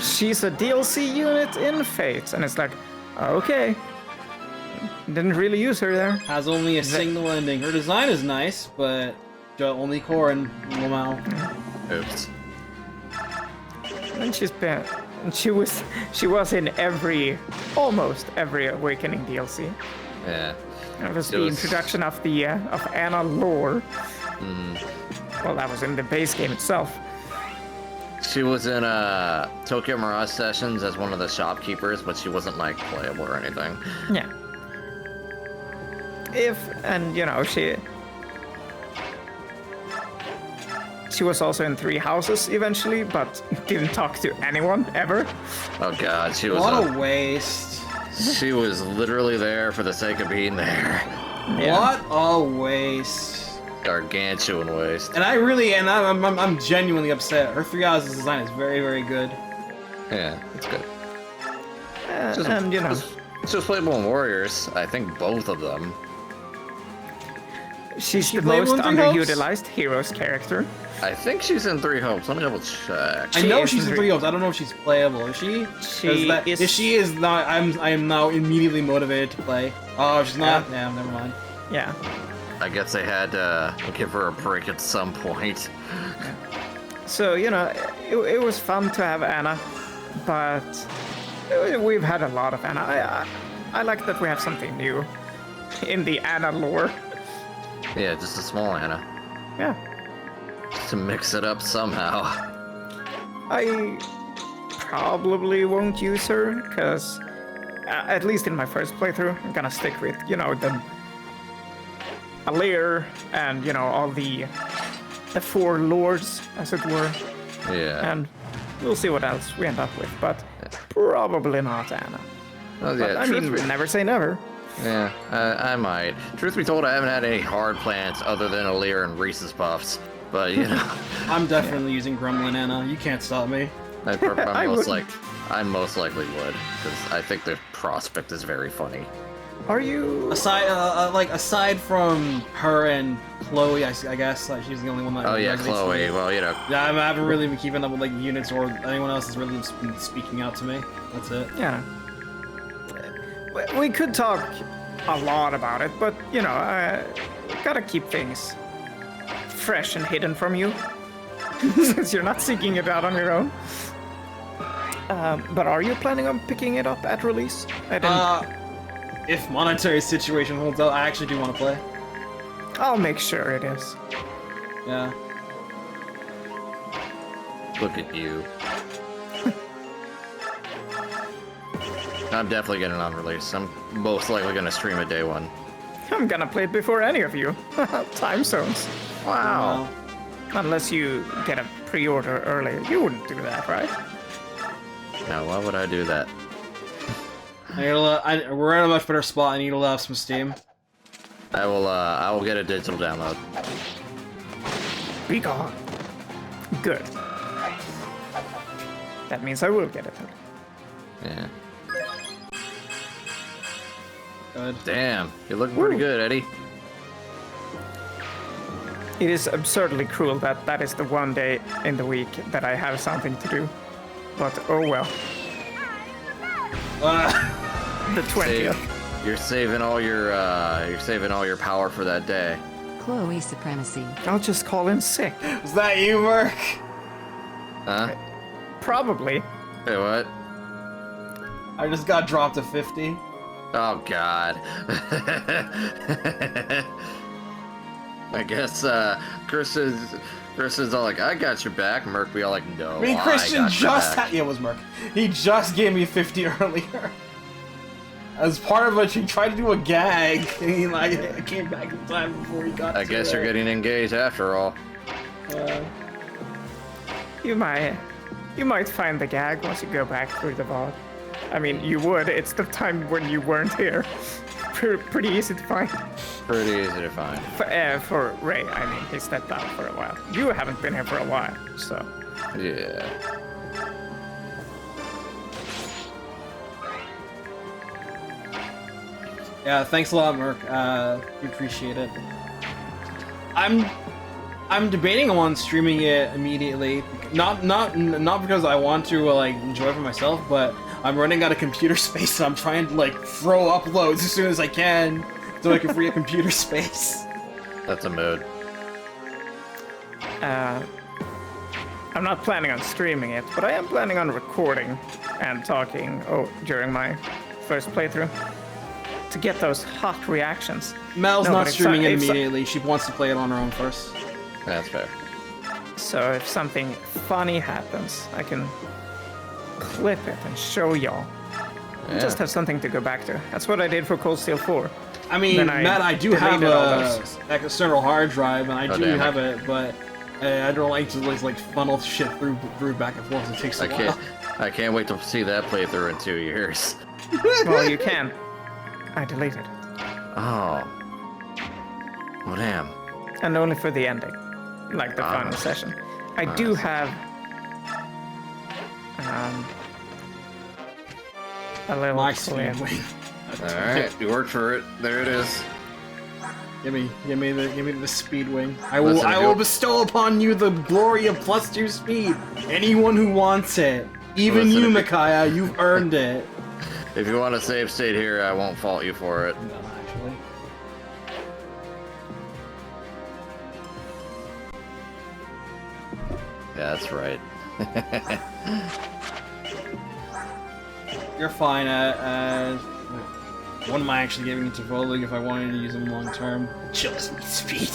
She's a DLC unit in Fate, and it's like, okay. Didn't really use her there. Has only a single ending. Her design is nice, but only core and Lamau. Oops. And she was in almost every Awakening DLC. Yeah. That was It the was- introduction of the of Anna lore. Well, that was in the base game itself. She was in Tokyo Mirage Sessions as one of the shopkeepers, but she wasn't like playable or anything. Yeah. She was also in Three Houses eventually, but didn't talk to anyone ever. Oh god, she was What a waste. she was literally there for the sake of being there. Yeah. What a waste. Gargantuan waste. And I'm genuinely upset. Her 3 Houses design is very, very good. Yeah, it's good. And She was playable in Warriors. I think both of them. she's she the playable most in Three Hopes? underutilized Heroes character. I think she's in Three Hopes. Let me double check. I She know is she's in in Three- 3 Hopes. I don't know if she's playable. Is she? She is- If she is not, I am now immediately motivated to play. Oh, she's not? Yeah, never mind. Yeah. I guess they had to give her a break at some point. So, it was fun to have Anna, but we've had a lot of Anna. I like that we have something new in the Anna lore. Yeah, just a small Anna. Yeah. Just to mix it up somehow. I probably won't use her, because at least in my first playthrough, I'm gonna stick with, the Alder and, all the 4 lords, as it were. Yeah. And we'll see what else we end up with, but probably not Anna. Oh, But, yeah, I mean, never say never. Yeah, I might. Truth be told, I haven't had any hard plans other than Alder and Reese's Puffs. But, I'm definitely using Gremlin Anna. You can't stop me. I I most likely would, because I think the prospect is very funny. Are you? Aside from her and Chloe, I guess she's the only one that. Oh yeah, resonates Chloe. with me. Well, you know. Yeah, I haven't really been keeping up with like units or anyone else has really been speaking out to me. That's it. Yeah. We could talk a lot about it, but you know, gotta keep things fresh and hidden from you, since you're not seeking it out on your own. But are you planning on picking it up at release? I didn't. If monetary situation holds out, I actually do want to play. I'll make sure it is. Yeah. Look at you. I'm definitely getting on release. I'm most likely gonna stream it day one. I'm gonna play it before any of you. Time zones. Wow. Unless you get a pre-order earlier. You wouldn't do that, right? Now, why would I do that? We're in a much better spot. I need to have some Steam. I will get a digital download. Be gone. Good. That means I will get it. Yeah. Good. Damn, you're looking pretty good, Eddie. It is absurdly cruel that that is the one day in the week that I have something to do. But oh well. The 20th. You're saving all your power for that day. Chloe supremacy. I'll just call in sick. Is that you, Merc? Huh? Probably. Hey, what? I just got dropped to 50. Oh God. I guess Kris is all like, I got your back. Merc be all like, no. I mean, Christian just had. Yeah, it was Merc. He just gave me 50 earlier. As part of which he tried to do a gag, and he I came back in time before he got. I guess you're getting engaged after all. You might find the gag once you go back through the VOD. I mean, you would. It's the time when you weren't here. Pretty easy to find. Pretty easy to find. For Ray, I mean, he stepped out for a while. You haven't been here for a while, so. Yeah. Yeah, thanks a lot, Merc. We appreciate it. I'm debating on streaming it immediately. Not because I want to like enjoy it for myself, but I'm running out of computer space, so I'm trying to like throw uploads as soon as I can, so I can free up computer space. That's a mood. I'm not planning on streaming it, but I am planning on recording and talking during my first playthrough to get those hot reactions. Mel's not streaming it immediately. She wants to play it on her own first. That's fair. So if something funny happens, I can clip it and show y'all. Yeah. Just have something to go back to. That's what I did for Cold Steel 4. I mean, Matt, I do have a external hard drive, and I do have it, but I don't like to like funnel shit through back and forth. It takes a while. I can't wait to see that playthrough in 2 years. Well, you can. I deleted it. Oh. Well, damn. And only for the ending. Like the final session. I do have a little My plan. speed wing. Alright, you worked for it. There it is. Give me the speed wing. I will bestow upon you the glory of +2 speed. Anyone who wants it. Even you, Micaiah, you've earned it. If you want to save state here, I won't fault you for it. No, actually. Yeah, that's right. You're fine. What am I actually giving it to Volig if I wanted to use them long term? Just speed.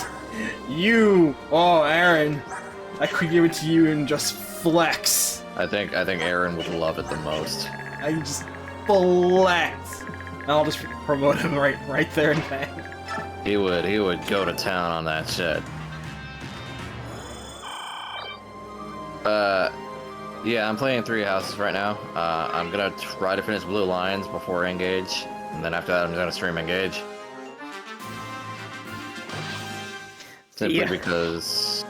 You! Oh, Aaron. I could give it to you and just flex. I think Aaron would love it the most. I can just flex. And I'll just promote him right there and then. He would go to town on that shit. Yeah, I'm playing 3 houses right now. I'm gonna try to finish Blue Lions before Engage, and then after that I'm gonna stream Engage. Simply because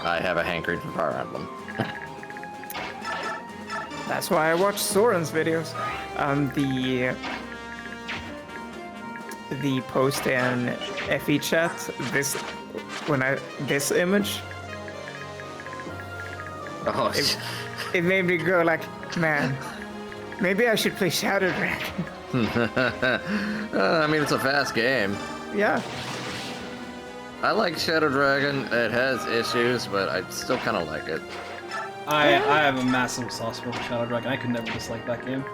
I have a hankering for Fire Emblem. That's why I watch Soren's videos. The post in FE chat, this image, Oh, it made me go like, man, maybe I should play Shadow Dragon. I mean, it's a fast game. Yeah. I like Shadow Dragon. It has issues, but I still kind of like it. I have a massive soft spot for Shadow Dragon. I could never dislike that game.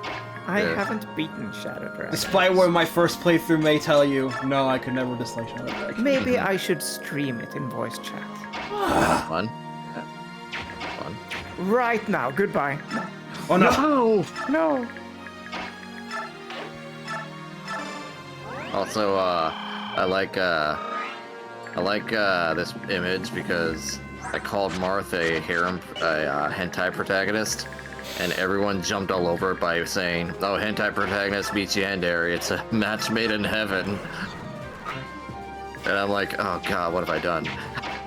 I Yeah. haven't beaten Shadow Dragon. Despite what my first playthrough may tell you, no, I could never dislike Shadow Dragon. Maybe I should stream it in voice chat. Fun. Yeah. Fun. Right now. Goodbye. Oh no! No. Also, I like this image because I called Martha a hentai protagonist, and everyone jumped all over it by saying, "Oh, hentai protagonist beats yandere. It's a match made in heaven." And I'm like, "Oh God, what have I done?"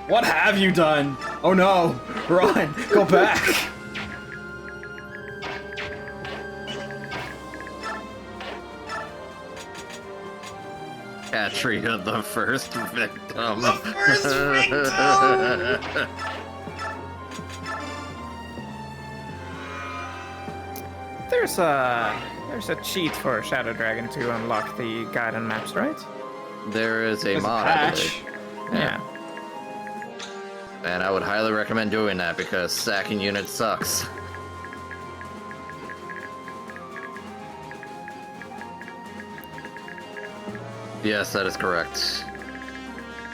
What have you done? Oh no! Run! Go back! Katrina, the first victim. There's a cheat for Shadow Dragon to unlock the guidance maps, right? There is a There's a mod, I patch. believe. Yeah. And I would highly recommend doing that because sacking units sucks. Yes, that is correct.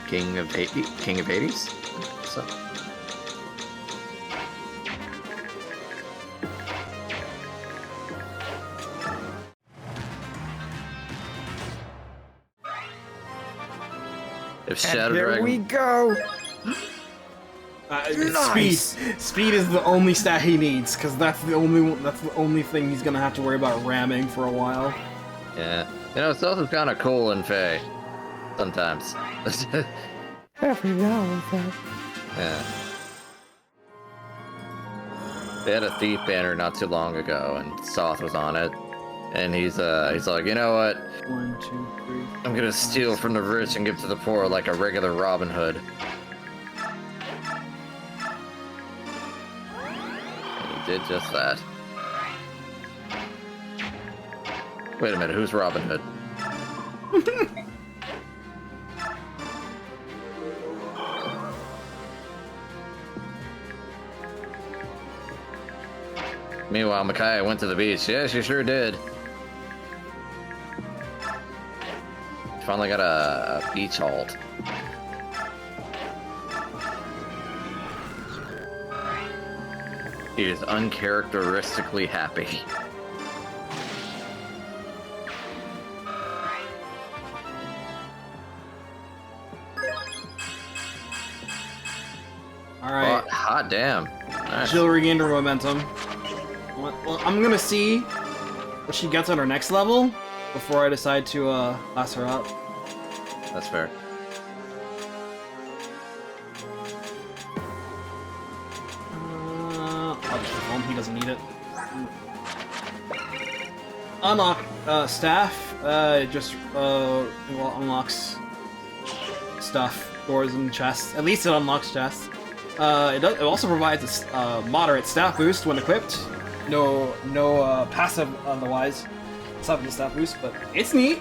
King of Hades? So. If And Shadow here Dragon... we go. Nice. Speed is the only stat he needs, because that's the only thing he's gonna have to worry about ramming for a while. Yeah. You know, stealth is kind of cool in Fae. Sometimes. Every now and then. Yeah. They had a thief banner not too long ago, and Soth was on it. And he's like, you know what? 1, 2, 3. I'm gonna steal from the rich and give to the poor like a regular Robin Hood. And he did just that. Wait a minute, who's Robin Hood? Meanwhile, Micaiah went to the beach. Yeah, she sure did. Finally got a beach halt. He is uncharacteristically happy. Alright. Oh, hot damn. Nice. She'll regain her momentum. Well, I'm gonna see what she gets on her next level before I decide to class her up. That's fair. I'll just home. He doesn't need it. Unlock staff. It just unlocks stuff, doors, and chests. At least it unlocks chests. It also provides a moderate staff boost when equipped. No passive otherwise. Aside from the staff boost, but it's neat.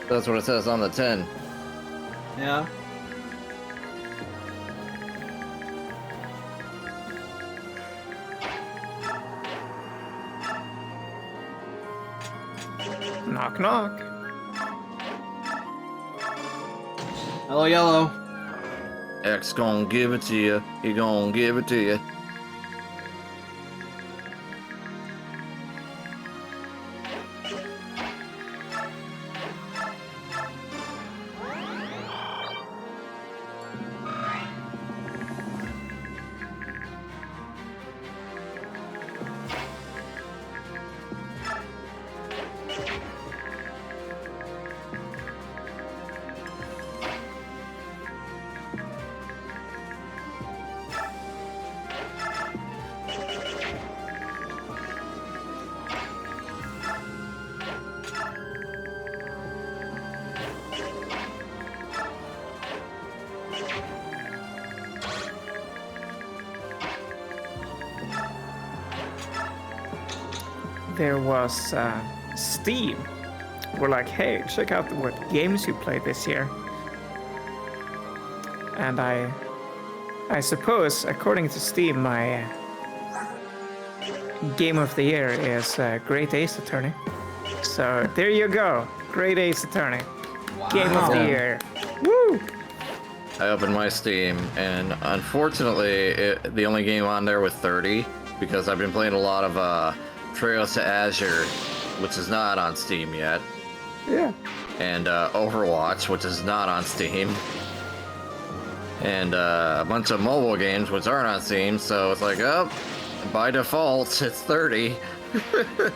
That's what it says on the tin. Yeah. Knock knock. Hello, yellow. X gonna give it to you. He gonna give it to you. there was Steam. We're like, hey, check out what games you played this year. And I suppose, according to Steam, my game of the year is Great Ace Attorney. So there you go, Great Ace Attorney. Wow. Game of the year. Woo! I opened my Steam, and unfortunately, the only game on there was 30, because I've been playing a lot of Trails to Azure, which is not on Steam yet, Yeah. and Overwatch, which is not on Steam, and a bunch of mobile games, which aren't on Steam, so it's like, oh, by default, it's 30. Baby,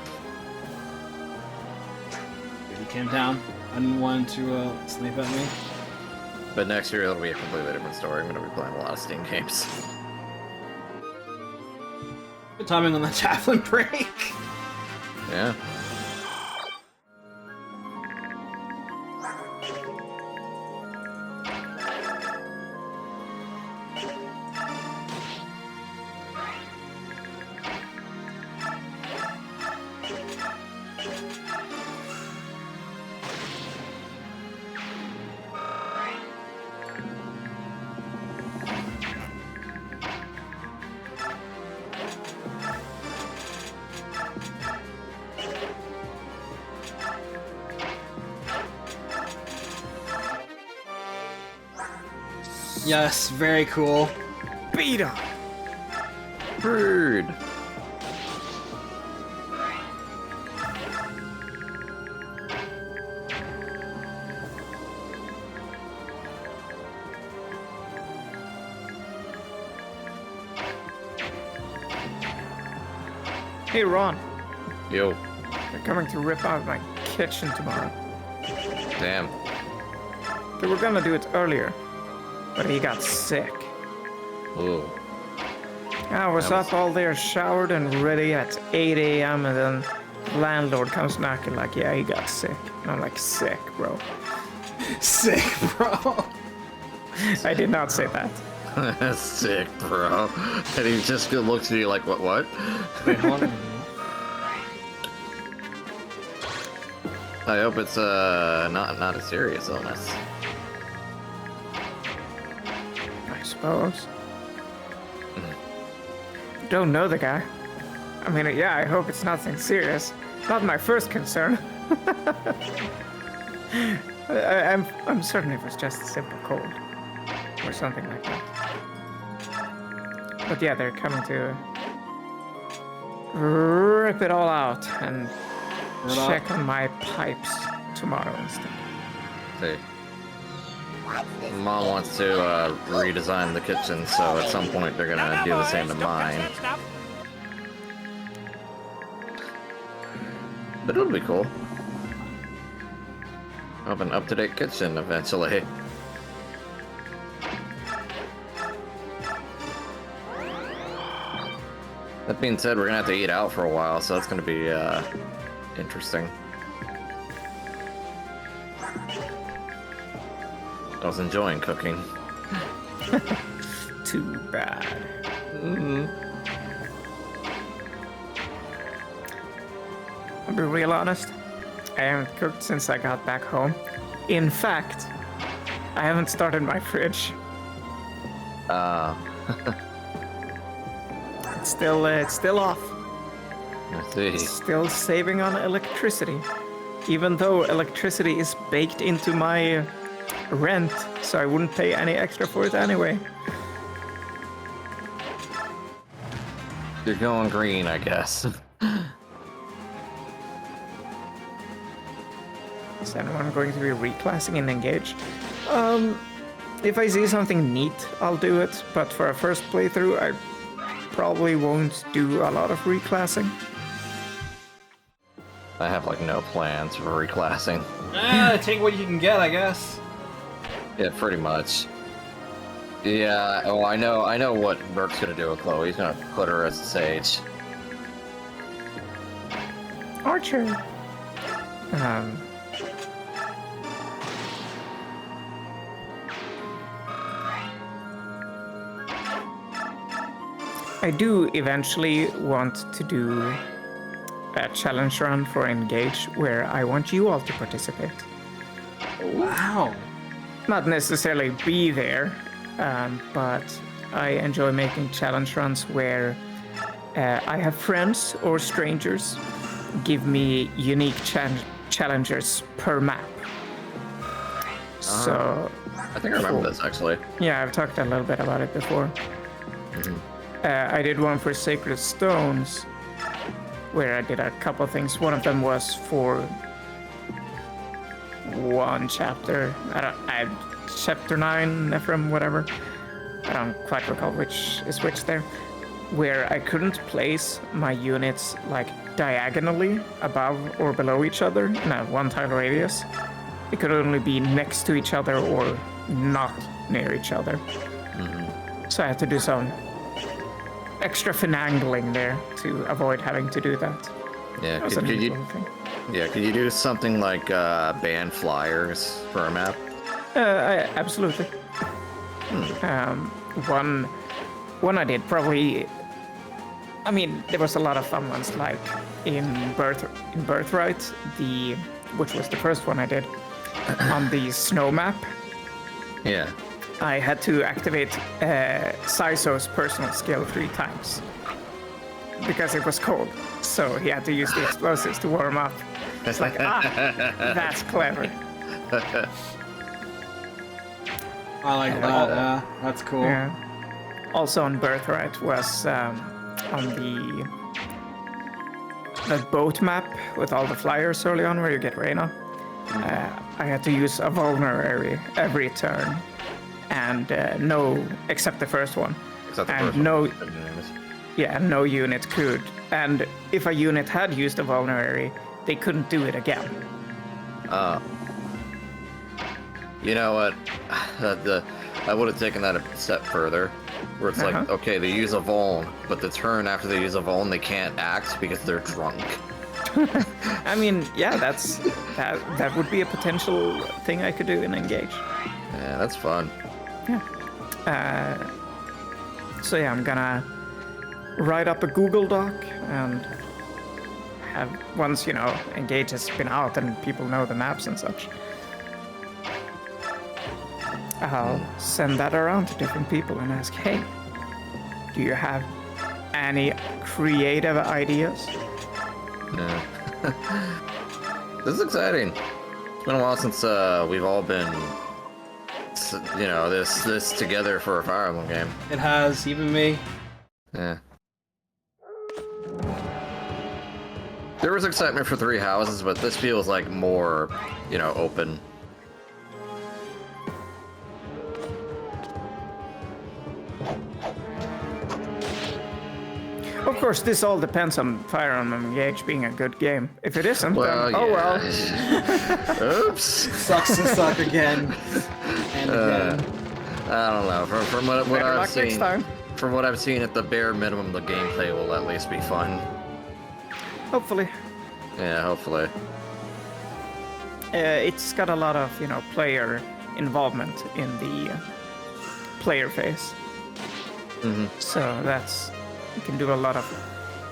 calm down. I didn't want to sleep at me. But next year, it'll be a completely different story. I'm going to be playing a lot of Steam games. Good timing on the javelin break. Yeah. Yes, very cool. Beat him. Rude. Hey, Ron. Yo. They're coming to rip out my kitchen tomorrow. Damn. They were gonna do it earlier, but he got sick. Ooh. I was up all there, showered and ready at 8 a.m. and then landlord comes knocking like, yeah, he got sick. And I'm like, sick, bro. Sick, bro. I did not say that. That's sick, bro. And he just looks at you like, what? Wait, hold on. I hope it's not a serious illness. I suppose. Don't know the guy. I mean, yeah, I hope it's nothing serious. Not my first concern. I'm certain it was just a simple cold. Or something like that. But yeah, they're coming to rip it all out and check on my pipes tomorrow instead. See. Mom wants to redesign the kitchen, so at some point they're gonna do the same to mine. But it'll be cool. I'll have an up-to-date kitchen eventually. That being said, we're gonna have to eat out for a while, so that's gonna be interesting. I was enjoying cooking. Too bad. I'll be real honest. I haven't cooked since I got back home. In fact, I haven't started my fridge. It's still off. I see. Still saving on electricity. Even though electricity is baked into my rent, so I wouldn't pay any extra for it anyway. You're going green, I guess. Is anyone going to be reclassing in Engage? If I see something neat, I'll do it, but for a first playthrough, I probably won't do a lot of reclassing. I have like no plans for reclassing. Take what you can get, I guess. Yeah, pretty much. Yeah, oh, I know what Burke's gonna do with Chloe. He's gonna put her as a sage. Archer. I do eventually want to do a challenge run for Engage where I want you all to participate. Wow. Not necessarily be there, but I enjoy making challenge runs where I have friends or strangers give me unique challenges per map. So, I think I remember this actually. yeah, I've talked a little bit about it before. I did one for Sacred Stones, where I did a couple things. One of them was for one chapter. Chapter 9, Ephraim, whatever. I don't quite recall which is which there. Where I couldn't place my units like diagonally above or below each other in a 1-tile radius. It could only be next to each other or not near each other. So I had to do some extra finagling there to avoid having to do that. Yeah, That was a could neat you? little thing. Yeah, could you do something like ban flyers for a map? Absolutely. One I did probably. I mean, there was a lot of fun ones, like in Birthright, which was the first one I did on the snow map. Yeah. I had to activate Saiso's personal skill 3 times because it was cold, so he had to use the explosives to warm up. It's like, that's clever. I like that. That's cool. Yeah. Also on Birthright was on the boat map with all the flyers early on where you get Reyna. I had to use a vulnerary every turn, and no, except the first one. Except the And first no- one. No unit could. And if a unit had used a vulnerary, they couldn't do it again. You know what? I would have taken that a step further, where it's like, okay, they use a vuln, but the turn after they use a vuln, they can't act because they're drunk. I mean, yeah, that would be a potential thing I could do in Engage. Yeah, that's fun. So yeah, I'm gonna write up a Google Doc and have, once, Engage has been out and people know the maps and such, I'll send that around to different people and ask, hey, do you have any creative ideas? Yeah. This is exciting. It's been a while since we've all been, this together for a Fire Emblem game. It has, even me. Yeah. There was excitement for 3 Houses, but this feels like more, open. Of course, this all depends on Fire Emblem Engage being a good game. If it isn't, Well, then oh well. Oops. Sucks to suck again. And again. I don't know. From what Better I've luck next seen, time. from what I've seen, at the bare minimum, the gameplay will at least be fun. Hopefully. Yeah, hopefully. It's got a lot of, player involvement in the player phase. So you can do a lot of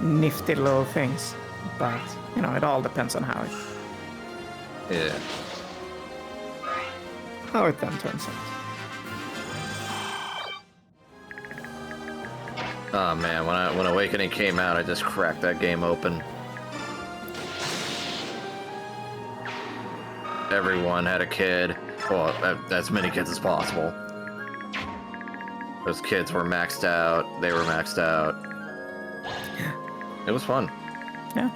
nifty little things, but, it all depends on how Yeah. it then turns out. Oh man, when Awakening came out, I just cracked that game open. Everyone had a kid. Well, as many kids as possible. Those kids were maxed out. They were maxed out. It was fun. Yeah.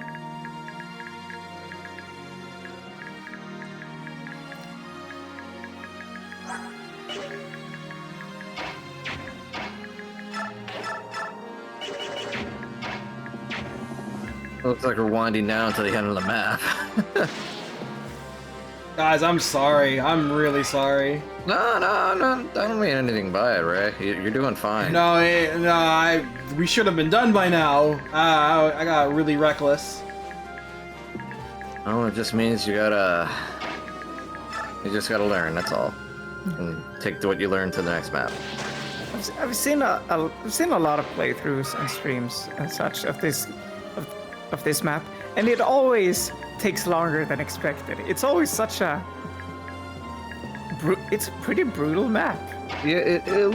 Looks like we're winding down to the end of the map. Guys, I'm sorry. I'm really sorry. No, I don't mean anything by it, Ray. You're doing fine. We should have been done by now. I got really reckless. Oh, it just means you just gotta learn, that's all. And take what you learn to the next map. I've seen a lot of playthroughs and streams and such of this map, And it always takes longer than expected. It's always such a... it's a pretty brutal map. Yeah, it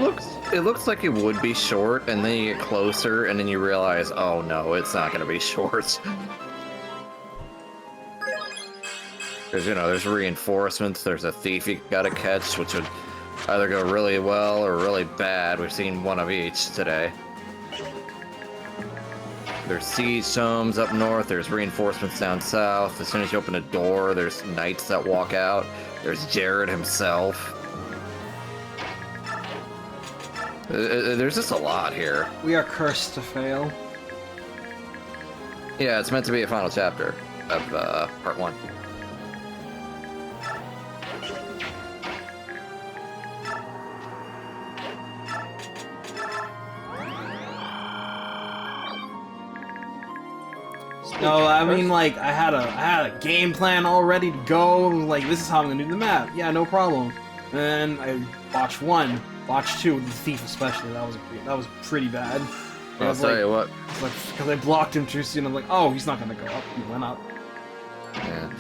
looks like it would be short, and then you get closer, and then you realize, oh no, it's not gonna be short. Because, you know, there's reinforcements, there's a thief you gotta catch, which would either go really well or really bad. We've seen one of each today. There's siege tomes up north, there's reinforcements down south. As soon as you open a door, there's knights that walk out. There's Jarod himself. There's just a lot here. We are cursed to fail. Yeah, it's meant to be a final chapter of part 1. No, I mean, like, I had a game plan all ready to go. Like, this is how I'm gonna do the map. Yeah, no problem. And then I botched 1, botched 2, with the thief especially. That was pretty bad. I'll tell you what. Because I blocked him too soon. I'm like, oh, he's not gonna go up. He went up. Yeah,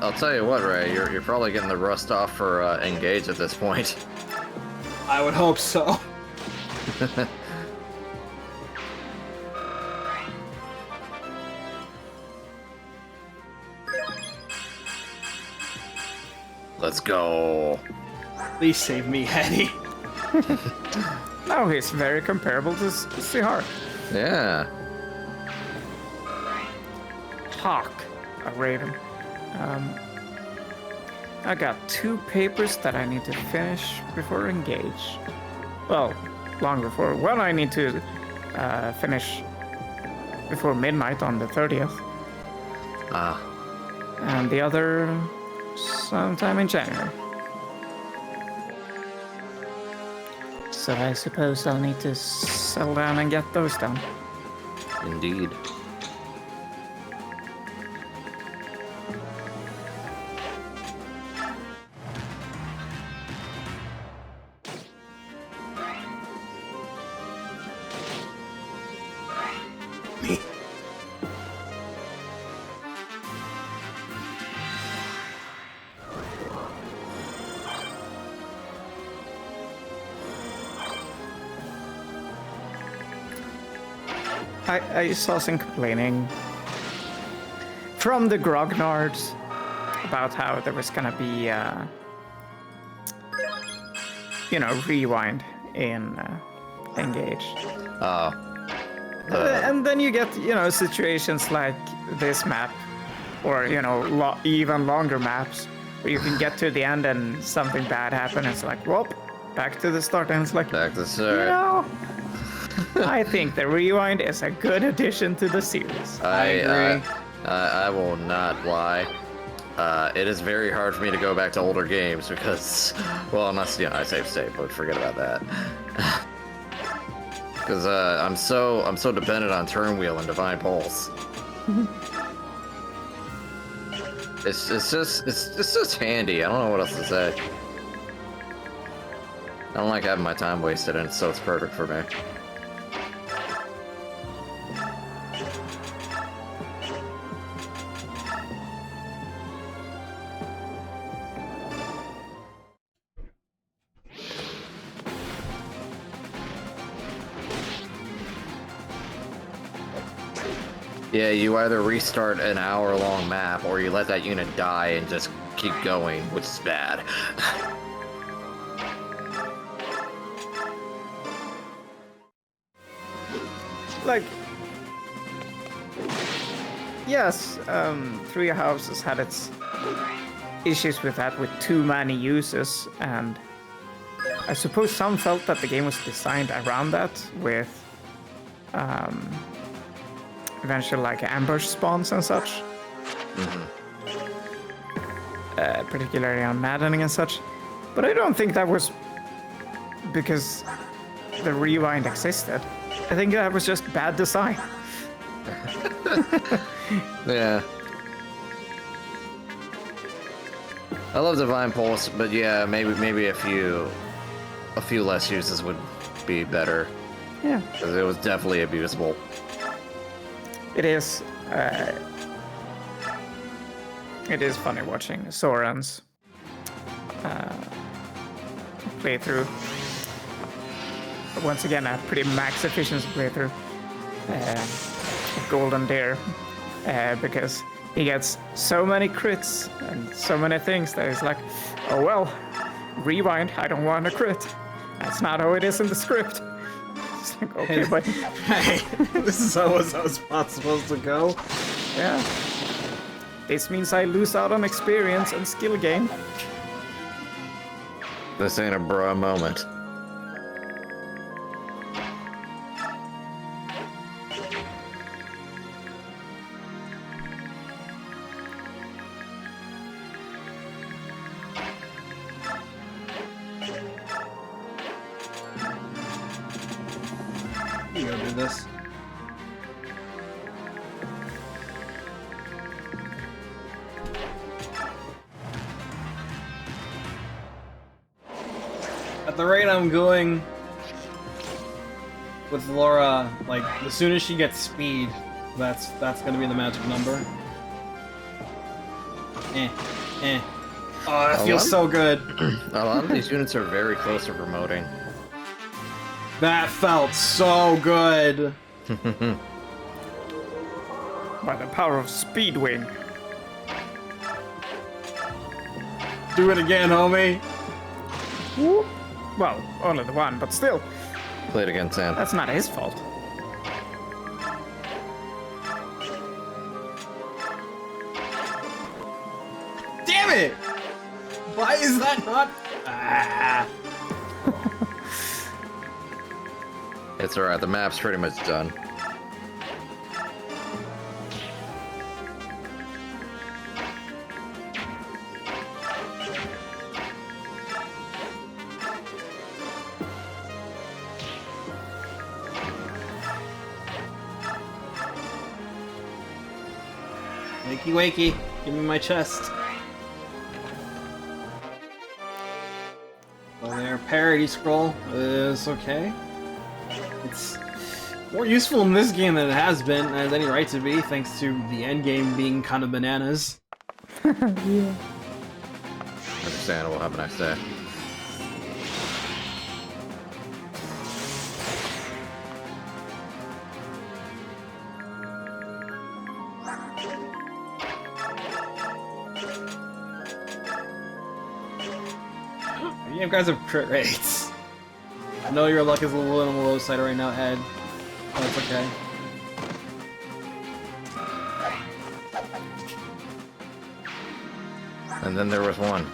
I'll tell you what, Ray. You're probably getting the rust off for Engage at this point. I would hope so. Let's go. Please save me, Hetty. No, he's very comparable to Sihar. Yeah. Hawk. I rate him. I got 2 papers that I need to finish before Engage. Well, long before. One I need to finish before midnight on the 30th. Ah. And the other sometime in January. So I suppose I'll need to settle down and get those done. Indeed. I saw some complaining from the grognards about how there was gonna be, you know, rewind in Engage. Oh. And then you get, you know, situations like this map, or, you know, even longer maps, where you can get to the end and something bad happens. It's like, whoop, back to the start, and it's like, Back to start. you know, I think the rewind is a good addition to the series. I agree. I will not lie. It is very hard for me to go back to older games because, well, unless, you know, I save state, but forget about that. Because I'm so dependent on turn wheel and divine pulse. It's just handy. I don't know what else to say. I don't like having my time wasted, and so it's perfect for me. Yeah, you either restart an hour-long map, or you let that unit die and just keep going, which is bad. Like, yes, Three Houses had its issues with that, with too many users, and I suppose some felt that the game was designed around that, with eventually like ambush spawns and such. Particularly on Maddening and such. But I don't think that was because the rewind existed. I think that was just bad design. Yeah. I love Divine Pulse, but yeah, maybe a few less uses would be better. Yeah. Because it was definitely abusable. It is. It is funny watching Soran's playthrough. Once again, a pretty max efficiency playthrough. Golden Deer. Because he gets so many crits and so many things that he's like, oh well, rewind, I don't want a crit. That's not how it is in the script. It's like, okay, but... Hey, this is how it's not supposed to go. Yeah. This means I lose out on experience and skill gain. This ain't a bra moment. You go do this. At the rate I'm going with Laura, like, as soon as she gets speed, that's gonna be the magic number. Oh, that feels so good. A lot of these units are very close to promoting. That felt so good. By the power of Speedwing. Do it again, homie. Whoop. Well, only the one, but still, Play it again, Sam. that's not his fault. Damn it! Why is that not? Ah. It's alright, the map's pretty much done. Wakey, wakey. Give me my chest. Well, there, parody scroll is okay. It's more useful in this game than it has been, and has any right to be, thanks to the end game being kind of bananas. Yeah. Understandable, have a nice day. You guys have crit rates. I know your luck is a little on the low side right now, Ed. But that's okay. And then there was one.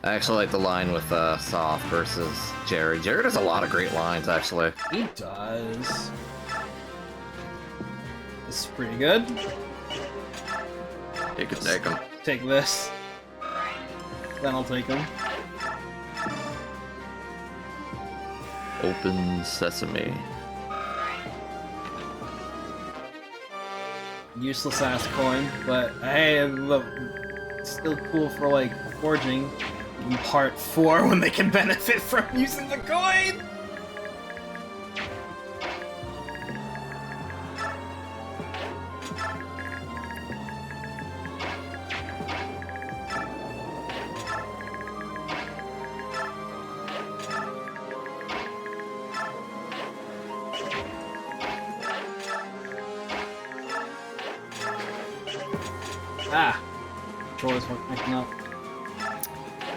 I actually like the line with Soft versus Jarod. Jarod has a lot of great lines, actually. He does. This is pretty good. You could take him. Take this. Then I'll take him. Open sesame. Useless ass coin, but hey, look, it's still cool for like forging in part 4 when they can benefit from using the coin. Ah, controllers weren't picking up.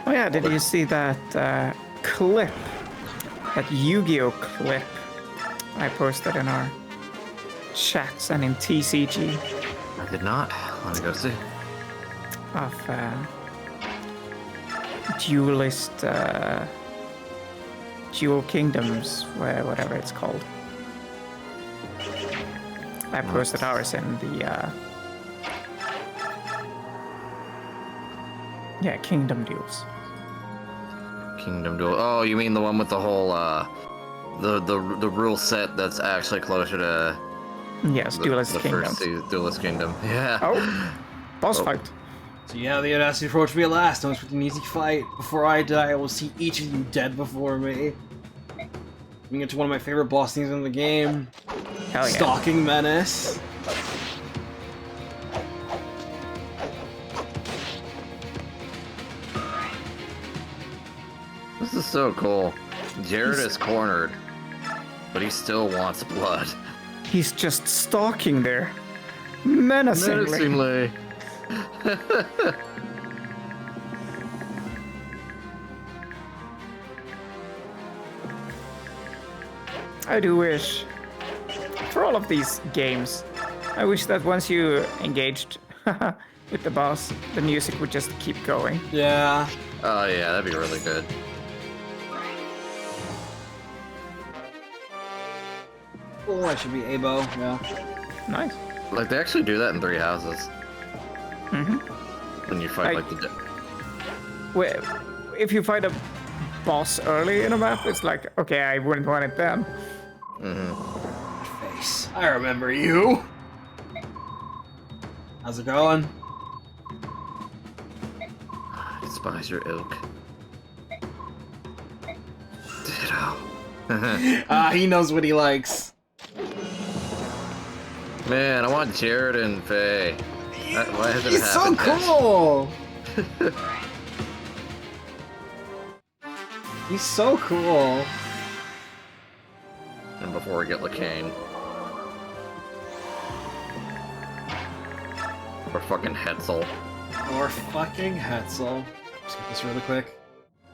Oh yeah, did you see that clip? That Yu-Gi-Oh clip I posted in our chats and in TCG I did not. Let me go see. of duelist Dual Kingdoms, whatever it's called. I posted ours in the yeah, Kingdom Duels. Kingdom Duel. Oh, you mean the one with the whole the rule set that's actually closer to Yes, Duelist the Kingdoms. first Duelist Kingdom. Yeah. Oh, boss Oh. fight. So you have the audacity to approach me at last. Don't expect an easy fight. Before I die, I will see each of you dead before me. Moving into one of my favorite boss scenes in the game. Hell yeah. Stalking Menace. This is so cool. Jarod is cornered, but he still wants blood. He's just stalking there. Menacingly. Menacingly. I do wish, for all of these games, I wish that once you engaged with the boss, the music would just keep going. Yeah. Oh yeah, that'd be really good. Oh, I should be Abo, yeah. Nice. Like they actually do that in 3 houses. Mm-hmm. When you fight Like- like the. Well, if you fight a boss early in a map, it's like, okay, I wouldn't want it then. Face. I remember you. How's it going? I despise your ilk. Ditto. He knows what he likes. Man, I want Jarod and Faye. Why hasn't it He's so happened? cool! He's so cool. And before we get Lacane. Or fucking Hetzel. Or fucking Hetzel. Just get this really quick.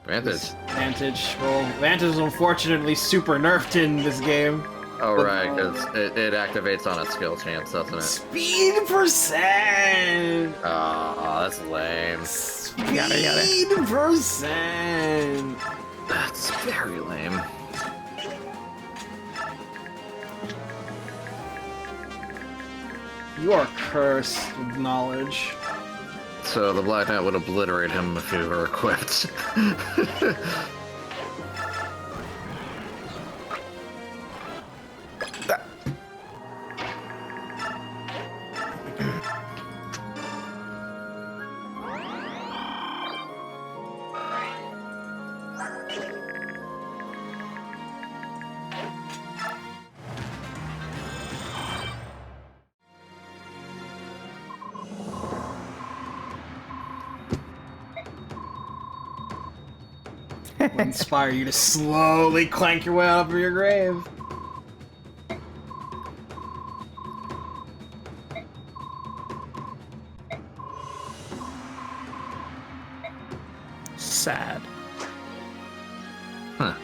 Vantage. Vantage. Well, Vantage is unfortunately super nerfed in this game. Oh But- right, because it activates on a skill chance, doesn't it? Speed percent! Oh, that's lame. Speed Yada, yada. percent! That's very lame. You are cursed with knowledge. So the Black Knight would obliterate him if he were equipped. Will inspire you to slowly clank your way out of your grave. Sad. Huh.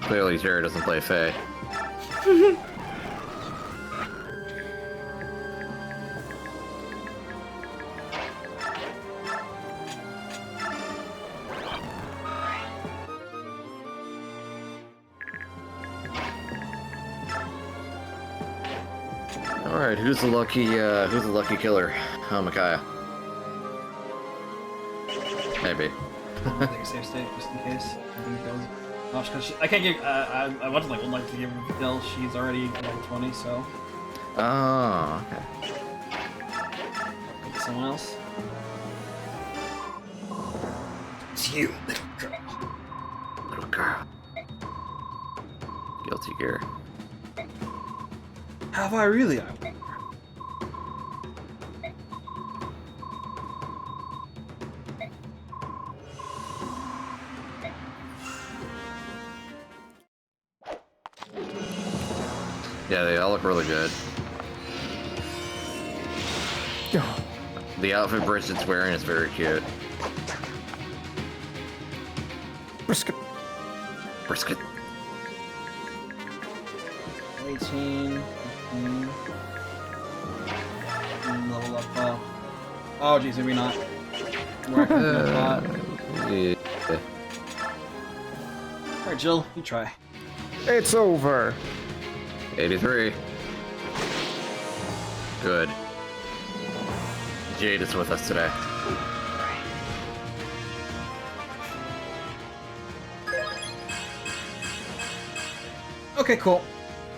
Clearly, Jarod doesn't play Faye. All right, who's the lucky killer? Oh, Micaiah. Maybe. I think safe state just in case. I think it goes. Oh, because I can't give. I would like to give her a kill. She's already level 20, so. Oh, okay. Maybe someone else. It's you, little girl. Little girl. Guilty gear. Have I really? Yeah, they all look really good. The outfit Bridget's wearing is very cute. Brisket. Brisket. 18. 15. Level up. Oh, geez, maybe not. Yeah. Alright, Jill, you try. It's over. 83. Good. Jade is with us today. Okay, cool.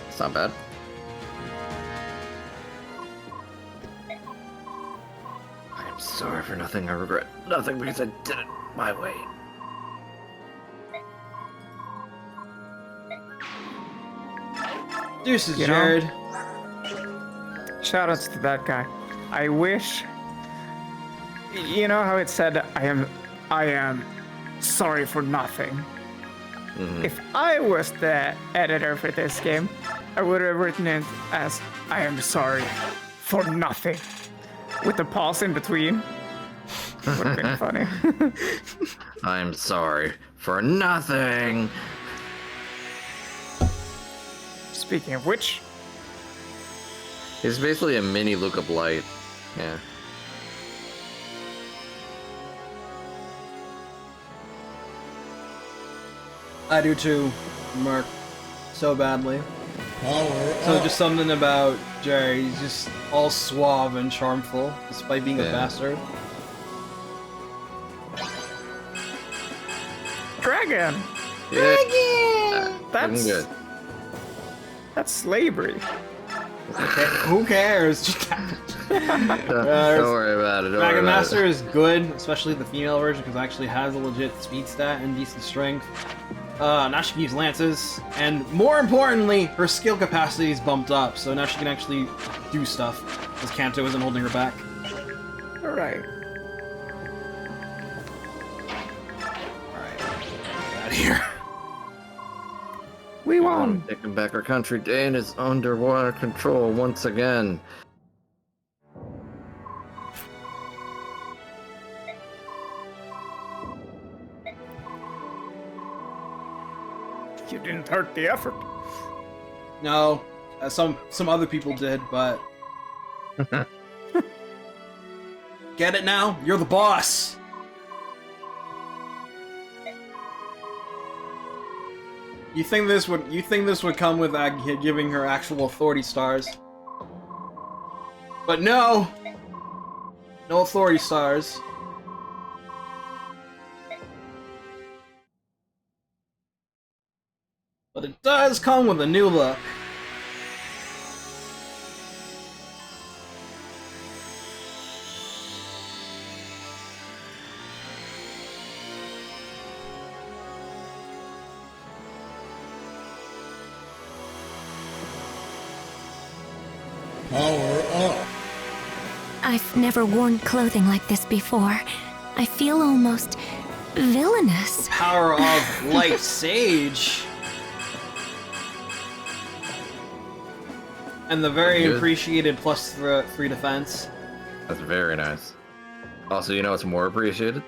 It's not bad. I am sorry for nothing. I regret nothing because I did it my way. Deuces, You know? Jarod. Shoutouts to that guy. I wish. You know how it said, I am sorry for nothing. If I was the editor for this game, I would have written it as, I am sorry for nothing. With the pause in between. Would have been funny. I'm sorry for nothing. Speaking of which, He's basically a mini Luca Blight. Yeah. I do too, Mark. So badly. So just something about Jerry, he's just all suave and charmful, despite being a Yeah. bastard. Dragon! Yeah. That's Good. that's slavery. Okay, who cares? Just Don't worry about it. Don't worry Dragon about Master it. is good, especially the female version, because it actually has a legit speed stat and decent strength. Now she can use lances, and more importantly, her skill capacity is bumped up, so now she can actually do stuff, because Kanto isn't holding her back. Alright. Alright, get out of here. We Want won! to take back our country. Daein is underwater control once again. You didn't hurt the effort. No, some other people did, but... Get it now? You're the boss! You think this would come with giving her actual authority stars? But no! No authority stars. But it does come with a new look. I've never worn clothing like this before. I feel almost villainous. Power of Light Sage. And the very Good. appreciated plus 3 defense. That's very nice. Also, you know what's more appreciated?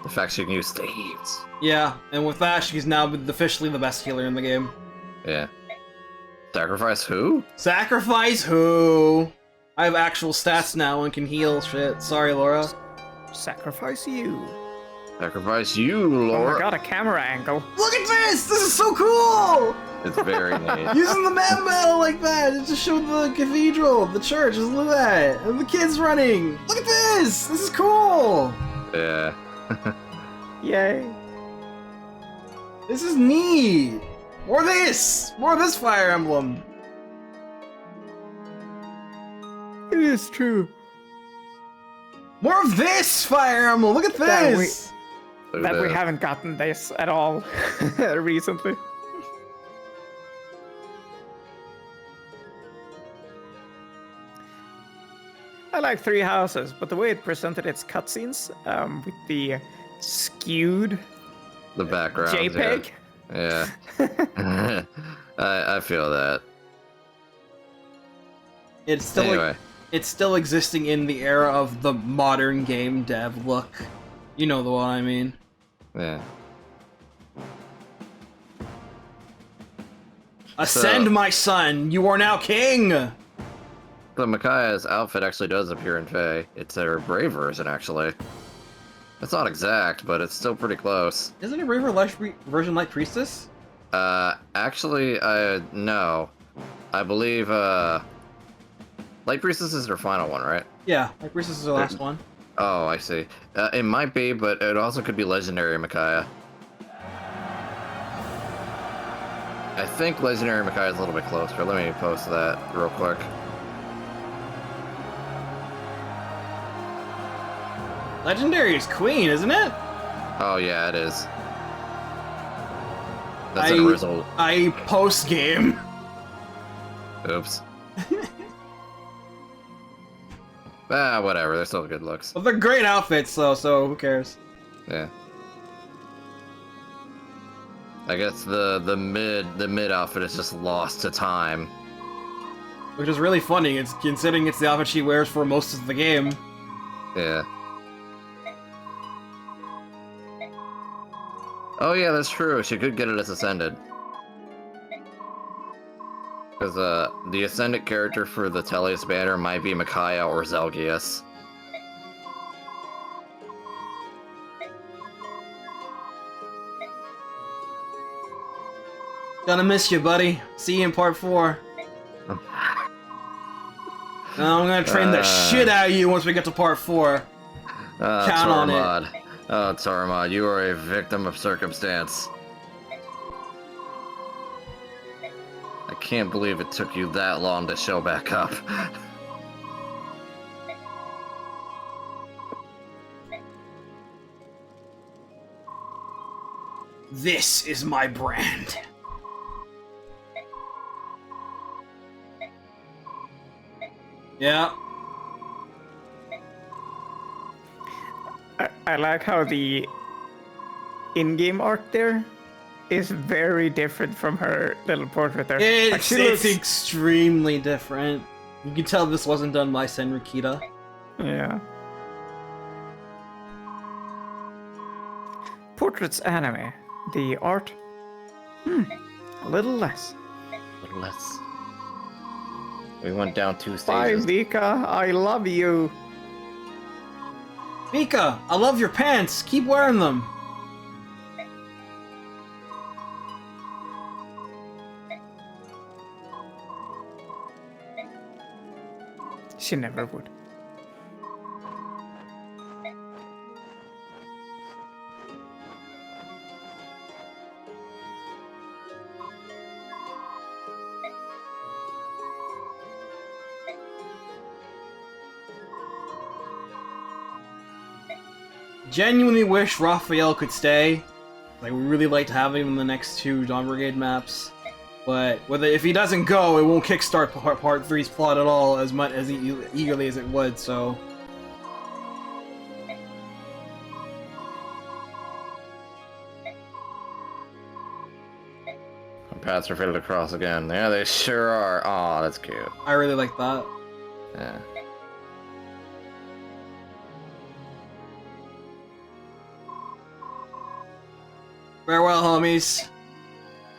The fact she can use staves. Yeah, and with that, she's now officially the best healer in the game. Yeah. Sacrifice who? Sacrifice who? I have actual stats now and can heal shit. Sorry, Laura. Sacrifice you. Sacrifice you, Oh Laura. my god, a camera angle. Look at this! This is so cool! It's very neat. Using the man battle like that, it just showed the cathedral, the church, just look at that, and the kids running. Look at this! This is cool! Yeah. Yay. This is neat! More of this! More of this Fire Emblem! It is true. More of this Fire Emblem! Look at That this! That we haven't gotten this at all recently. I like Three Houses, but the way it presented its cutscenes, with the skewed The background. JPEG. Yeah. I feel that. It's still Anyway. it's still existing in the era of the modern game dev look. You know the one I mean. Yeah. Ascend, my son! You are now king! So Micaiah's outfit actually does appear in Fae. It's her Brave version, actually. It's not exact, but it's still pretty close. Isn't it Braver version like Priestess? Actually, no. I believe, like, Light Priestess is their final one, right? Yeah, like Priestess is the last one. Oh, I see. It might be, but it also could be Legendary Micaiah. I think Legendary Micaiah is a little bit closer. Let me post that real quick. Legendary is Queen, isn't it? Oh yeah, it is. That's an original. I post game. Oops. Whatever. They're still good looks. Well, they're great outfits, though, so who cares? Yeah. I guess the mid outfit is just lost to time. Which is really funny. It's considering it's the outfit she wears for most of the game. Yeah. Oh yeah, that's true. She could get it as Ascended. Because the Ascended character for the Pelleas banner might be Micaiah or Zelgius. Gonna miss you, buddy. See you in part 4. Now I'm gonna train the shit out of you once we get to part 4. Count on it. Oh, Tormod, you are a victim of circumstance. I can't believe it took you that long to show back up. This is my brand. Yeah. I like how the in-game art there is very different from her little portrait there. It's extremely different. You can tell this wasn't done by Senrikita. Yeah. Portraits anime. The art? A little less. A little less. We went down 2 Bye, stages. Vika. I love you. Mika, I love your pants. Keep wearing them. She never would. Genuinely wish Raphael could stay. Like, we really like to have him in the next 2 Dawn Brigade maps. But if he doesn't go, it won't kickstart part 3's plot at all as much as eagerly as it would, so... Paths are fitted across again. Yeah, they sure are. Aw, that's cute. I really like that. Yeah. Farewell, homies.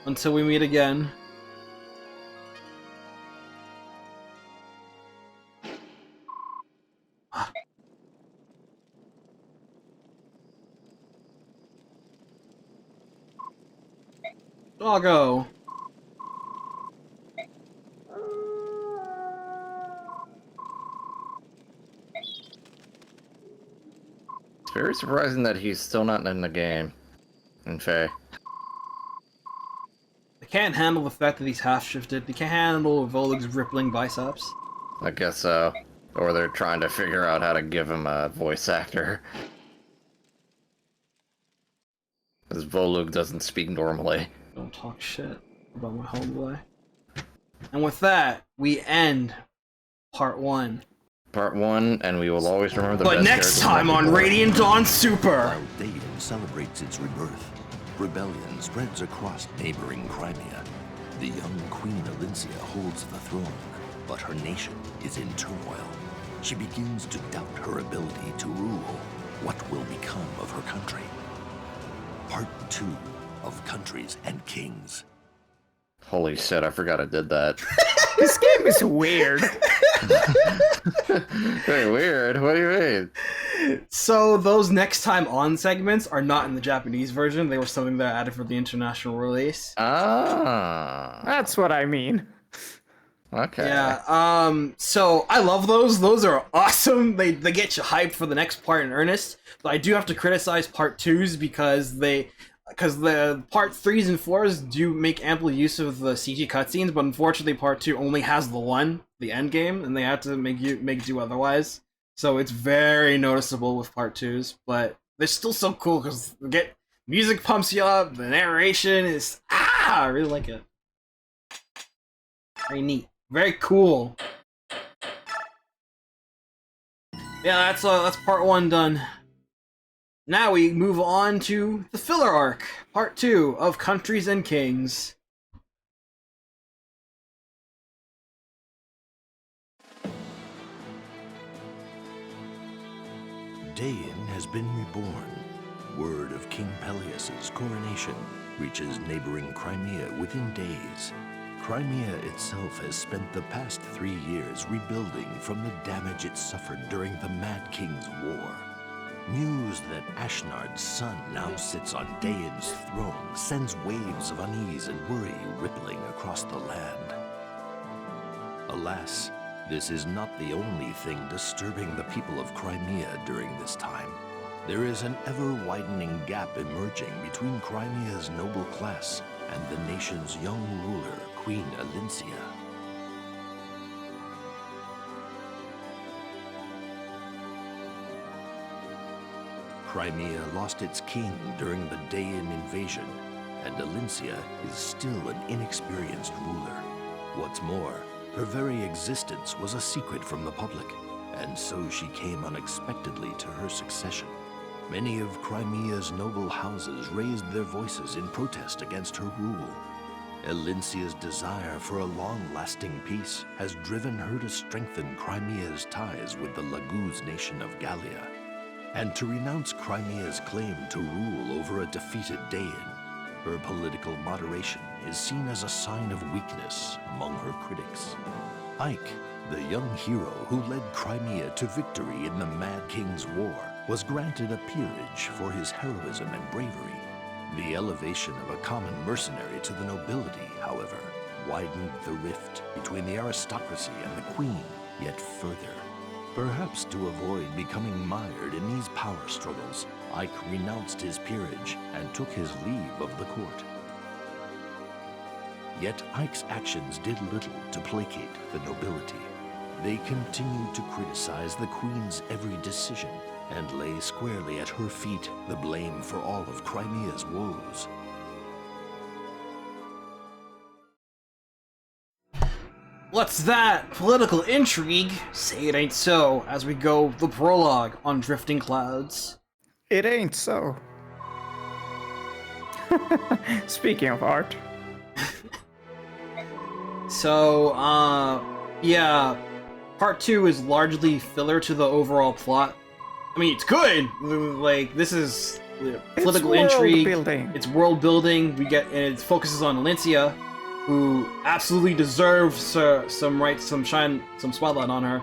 Until we meet again. Doggo. It's very surprising that he's still not in the game. In Faye. They can't handle the fact that he's half-shifted. They can't handle Volug's rippling biceps. I guess so. Or they're trying to figure out how to give him a voice actor. Because Volug doesn't speak normally. Don't talk shit about my homeboy. And with that, we end part 1. Part 1, and we will always remember the But best next characters time on Radiant Dawn Super! While Daein celebrates its rebirth, rebellion spreads across neighboring Crimea. The young Queen Alincia holds the throne, but her nation is in turmoil. She begins to doubt her ability to rule. What will become of her country? Part 2 of Countries and Kings. Holy shit, I forgot I did that. This game is weird. Very weird. What do you mean? So those next time on segments are not in the Japanese version. They were something that I added for the international release. Ah. That's what I mean. Okay. Yeah, so I love those. Those are awesome. They get you hyped for the next part in earnest. But I do have to criticize part 2s because the part 3s and 4s do make ample use of the CG cutscenes, but unfortunately part 2 only has the end game, and they have to make do otherwise. So it's very noticeable with part 2s, but they're still so cool because music pumps you up, the narration is I really like it. Very neat. Very cool. Yeah, that's part 1 done. Now we move on to the filler arc, part 2 of Countries and Kings. Daein has been reborn. Word of King Pelleas' coronation reaches neighboring Crimea within days. Crimea itself has spent the past 3 years rebuilding from the damage it suffered during the Mad King's War. News that Ashnard's son now sits on Daein's throne sends waves of unease and worry rippling across the land. Alas, this is not the only thing disturbing the people of Crimea during this time. There is an ever-widening gap emerging between Crimea's noble class and the nation's young ruler, Queen Alincia. Crimea lost its king during the Daein invasion, and Alincia is still an inexperienced ruler. What's more, her very existence was a secret from the public, and so she came unexpectedly to her succession. Many of Crimea's noble houses raised their voices in protest against her rule. Alincia's desire for a long-lasting peace has driven her to strengthen Crimea's ties with the Laguz nation of Gallia, and to renounce Crimea's claim to rule over a defeated Daein. Her political moderation is seen as a sign of weakness among her critics. Ike, the young hero who led Crimea to victory in the Mad King's War, was granted a peerage for his heroism and bravery. The elevation of a common mercenary to the nobility, however, widened the rift between the aristocracy and the queen yet further. Perhaps to avoid becoming mired in these power struggles, Ike renounced his peerage and took his leave of the court. Yet Ike's actions did little to placate the nobility. They continued to criticize the queen's every decision and lay squarely at her feet the blame for all of Crimea's woes. What's that? Political intrigue? Say it ain't so, as we go the prologue on Drifting Clouds. It ain't so. Speaking of art. So, yeah, part 2 is largely filler to the overall plot. I mean, it's good. Like, this is political intrigue. It's world building. It focuses on Alincia, who absolutely deserves some spotlight on her,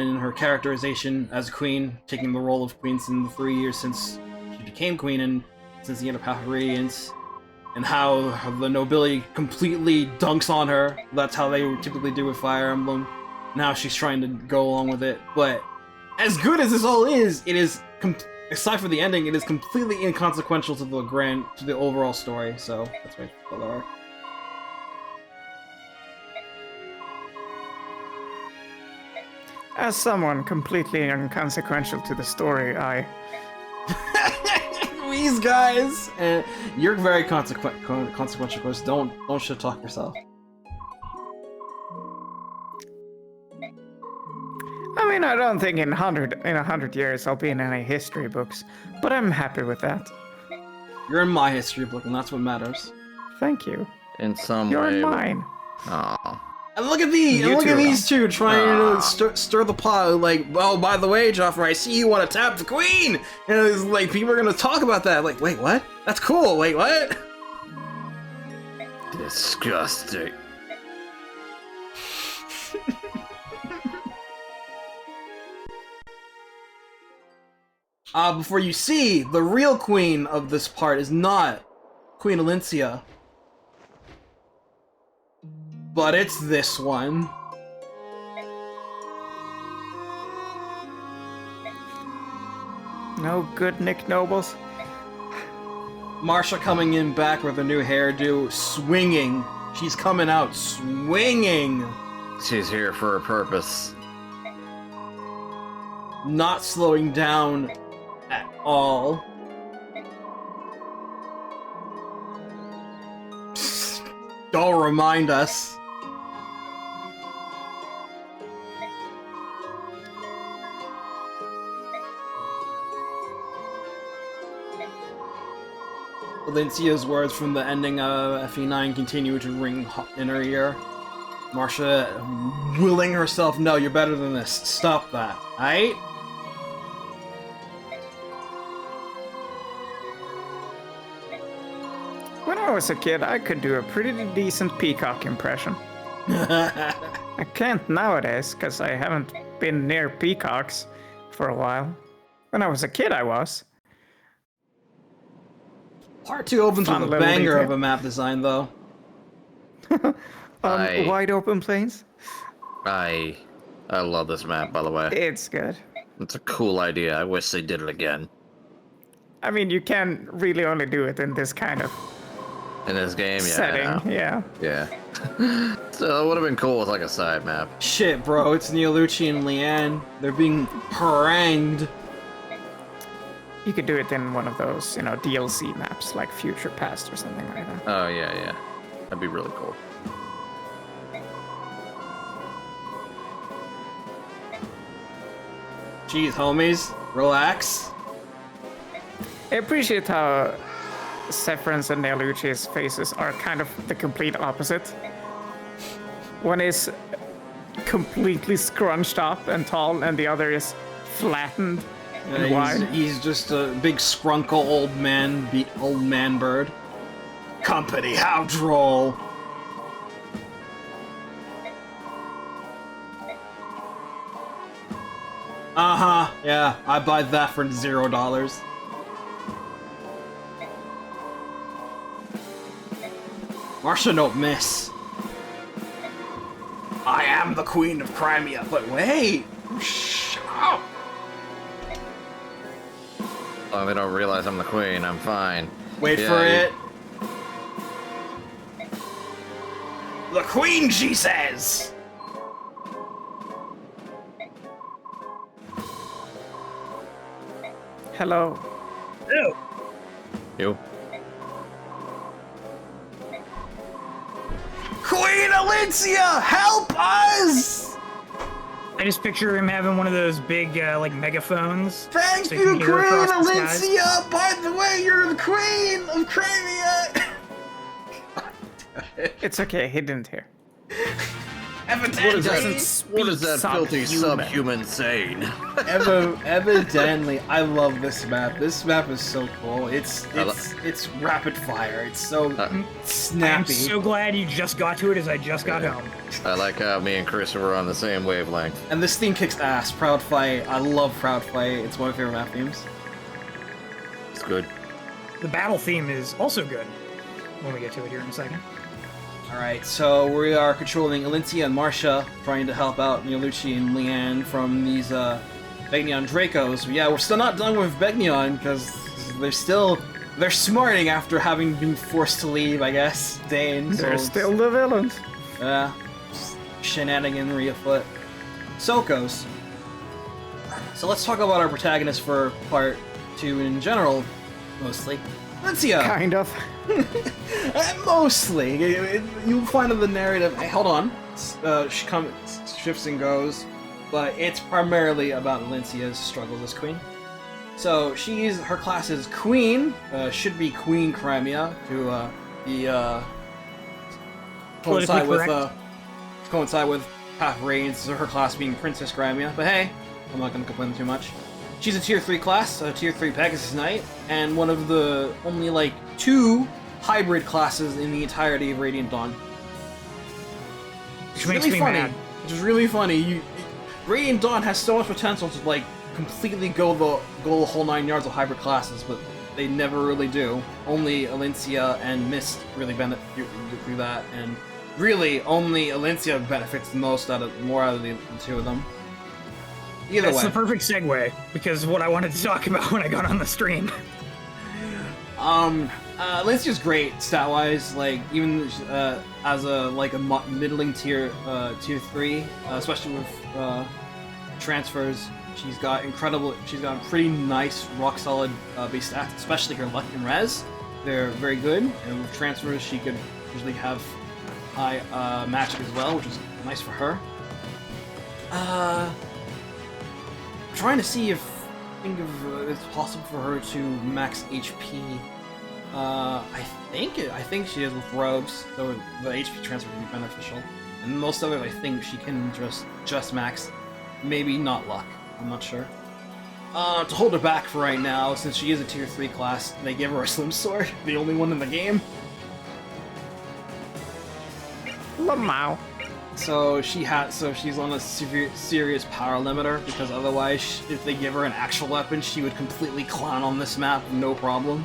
in her characterization as queen, taking the role of queen in the 3 years since she became queen and since the end of Path of Radiance, and how the nobility completely dunks on her. That's how they typically do with Fire Emblem. Now she's trying to go along with it, but as good as this all is, it is, aside from the ending, it is completely inconsequential to the overall story. So that's my filler arc. As someone completely inconsequential to the story, These guys, and you're very consequential, Chris. Don't shit talk yourself. I mean, I don't think in 100 years I'll be in any history books, but I'm happy with that. You're in my history book, and that's what matters. Thank you. In some You're way. in mine. Aw. And look at these two trying to stir the pot. Like, oh, by the way, Joffrey, I see you want to tap the queen. And it's like, people are gonna talk about that. Like, wait, what? That's cool. Wait, what? Disgusting. Before you see, the real queen of this part is not Queen Alincia. But it's this one. No good Nick Nobles. Marsha coming in back with a new hairdo, swinging. She's coming out swinging. She's here for a purpose. Not slowing down at all. Don't remind us. Valencia's words from the ending of FE9 continue to ring in her ear. Marsha willing herself, no, you're better than this. Stop that, alright? When I was a kid, I could do a pretty decent peacock impression. I can't nowadays, because I haven't been near peacocks for a while. When I was a kid, I was. Part 2 opens Fun with a little banger detail. of a map design, though. Wide open plains. I love this map, by the way. It's good. It's a cool idea. I wish they did it again. I mean, you can really only do it in this kind of In this game, yeah. I setting. know. Yeah. Yeah. So it would have been cool with like a side map. Shit, bro, it's Neolucci and Leanne. They're being harangued. You could do it in one of those, DLC maps, like Future Past or something like that. Oh, yeah, yeah. That'd be really cool. Jeez, homies, relax. I appreciate how Sephron's and Neolucci's faces are kind of the complete opposite. One is completely scrunched up and tall, and the other is flattened and wide. He's just a big scrunkle old man bird. Company, how droll. Uh-huh, yeah, I buy that for $0. Marsha don't miss. I am the Queen of Crimea, but wait! Shut up! Oh, they don't realize I'm the queen. I'm fine. Wait Yeah, for you- it. The Queen, she says! Hello. You? Queen Alicia, help us! I just picture him having one of those big, like, megaphones. Thank so you, can hear Queen across the skies. Alicia! By the way, you're the Queen of Crimea! It's okay, he didn't hear. What is that filthy subhuman. subhuman saying? Evidently, I love this map. This map is so cool. It's rapid fire. It's so I'm snappy. so glad you just got to it as I just got home. I like how me and Chris were on the same wavelength. And this theme kicks ass. Proud Fight. I love Proud Fight. It's one of my favorite map themes. It's good. The battle theme is also good when we get to it here in a second. Alright, so we are controlling Alincia and Marsha, trying to help out Neolucci and Leanne from these Begnion Dracos. But yeah, we're still not done with Begnion, because they're smarting after having been forced to leave, I guess. Daein. They're still the villains. Shenaniganry afoot. So it goes. So let's talk about our protagonist for part 2 in general, mostly. Alicia! Kind of. Mostly. You'll find in the narrative. Hey, hold on. She shifts and goes, but it's primarily about Alincia's struggles as queen. So her class is Queen. Should be Queen Crimea to coincide with Path Raids. Her class being Princess Crimea. But hey, I'm not going to complain too much. She's a Tier 3 class, a Tier 3 Pegasus Knight, and one of the only, 2 hybrid classes in the entirety of Radiant Dawn. Which makes me funny. mad. Which is really funny. Radiant Dawn has so much potential to, completely go the whole 9 yards of hybrid classes, but they never really do. Only Alincia and Mist really benefit through that, and really, only Alencia benefits the most out of the two of them. Either That's way. the perfect segue, because what I wanted to talk about when I got on the stream. Alencia's great stat-wise, like, even as a middling tier 3, especially with transfers. She's got pretty nice, rock-solid base stats, especially her luck and res. They're very good, and with transfers she could usually have high magic as well, which is nice for her. Trying to see if it's possible for her to max HP. I think she is with rogues, so the HP transfer would be beneficial. And most of it, I think she can just max. Maybe not luck. I'm not sure. To hold her back for right now, since she is a tier 3 class, they give her a slim sword, the only one in the game. Lamau. So she's on a serious power limiter, because otherwise, if they give her an actual weapon, she would completely clown on this map, no problem.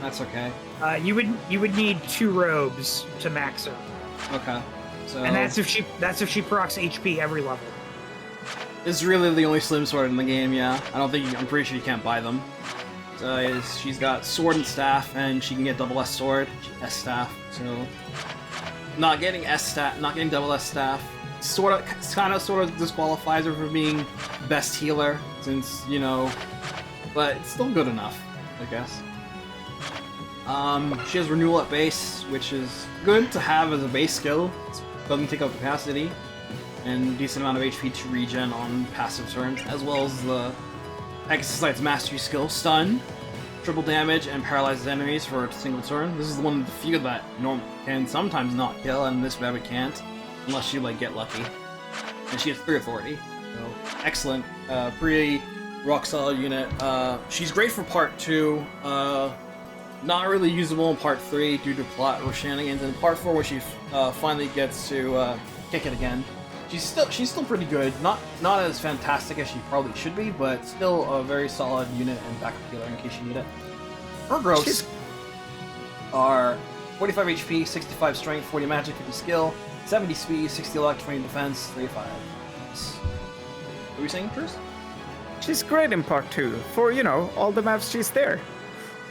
That's okay. You would need 2 robes to max her. Okay. So And that's if she procs HP every level. It's really the only slim sword in the game, yeah. I'm pretty sure you can't buy them. So she's got sword and staff, and she can get double S sword, S staff. So not getting double S staff, kind of disqualifies her from being best healer, since but it's still good enough, I guess. She has renewal at base, which is good to have as a base skill. It doesn't take up capacity, and decent amount of HP to regen on passive turns, as well as the Exercise Mastery skill, Stun, triple damage, and paralyzes enemies for a single turn. This is the one of the few that can sometimes not kill, and this Rabbit can't, unless you get lucky. And she has 3 authority, so excellent, pretty rock solid unit. She's great for part 2. Not really usable in part 3 due to plot or shenanigans. In part 4, where she finally gets to kick it again, she's still pretty good. Not as fantastic as she probably should be, but still a very solid unit and backup healer in case you need it. Her growths are 45 HP, 65 strength, 40 magic, 50 skill, 70 speed, 60 luck, 20 defense, 35. What are we saying, Kris? She's great in part 2 for all the maps she's there.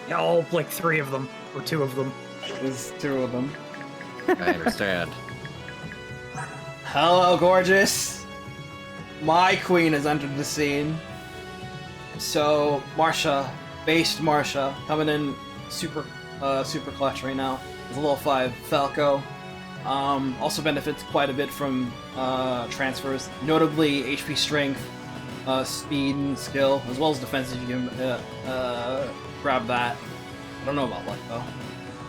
Yeah, all 3 of them, or 2 of them. There's 2 of them. I understand. Hello, gorgeous! My queen has entered the scene. So, based Marsha, coming in super clutch right now. Is a level 5 Falco. Also benefits quite a bit from transfers, notably HP strength, speed and skill, as well as defense if you can grab that. I don't know about luck though,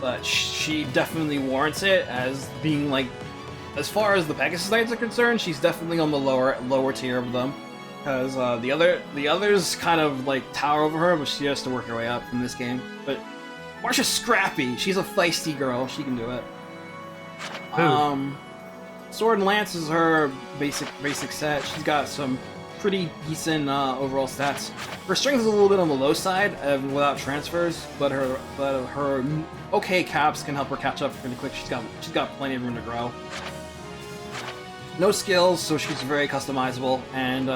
but she definitely warrants it as being as far as the Pegasus Knights are concerned, she's definitely on the lower tier of them, because the others kind of tower over her, but she has to work her way up in this game. But Marsha's scrappy. She's a feisty girl. She can do it. Sword and Lance is her basic set. She's got some pretty decent overall stats. Her strength is a little bit on the low side without transfers, but her okay caps can help her catch up pretty quick. She's got plenty of room to grow. No skills, so she's very customizable, and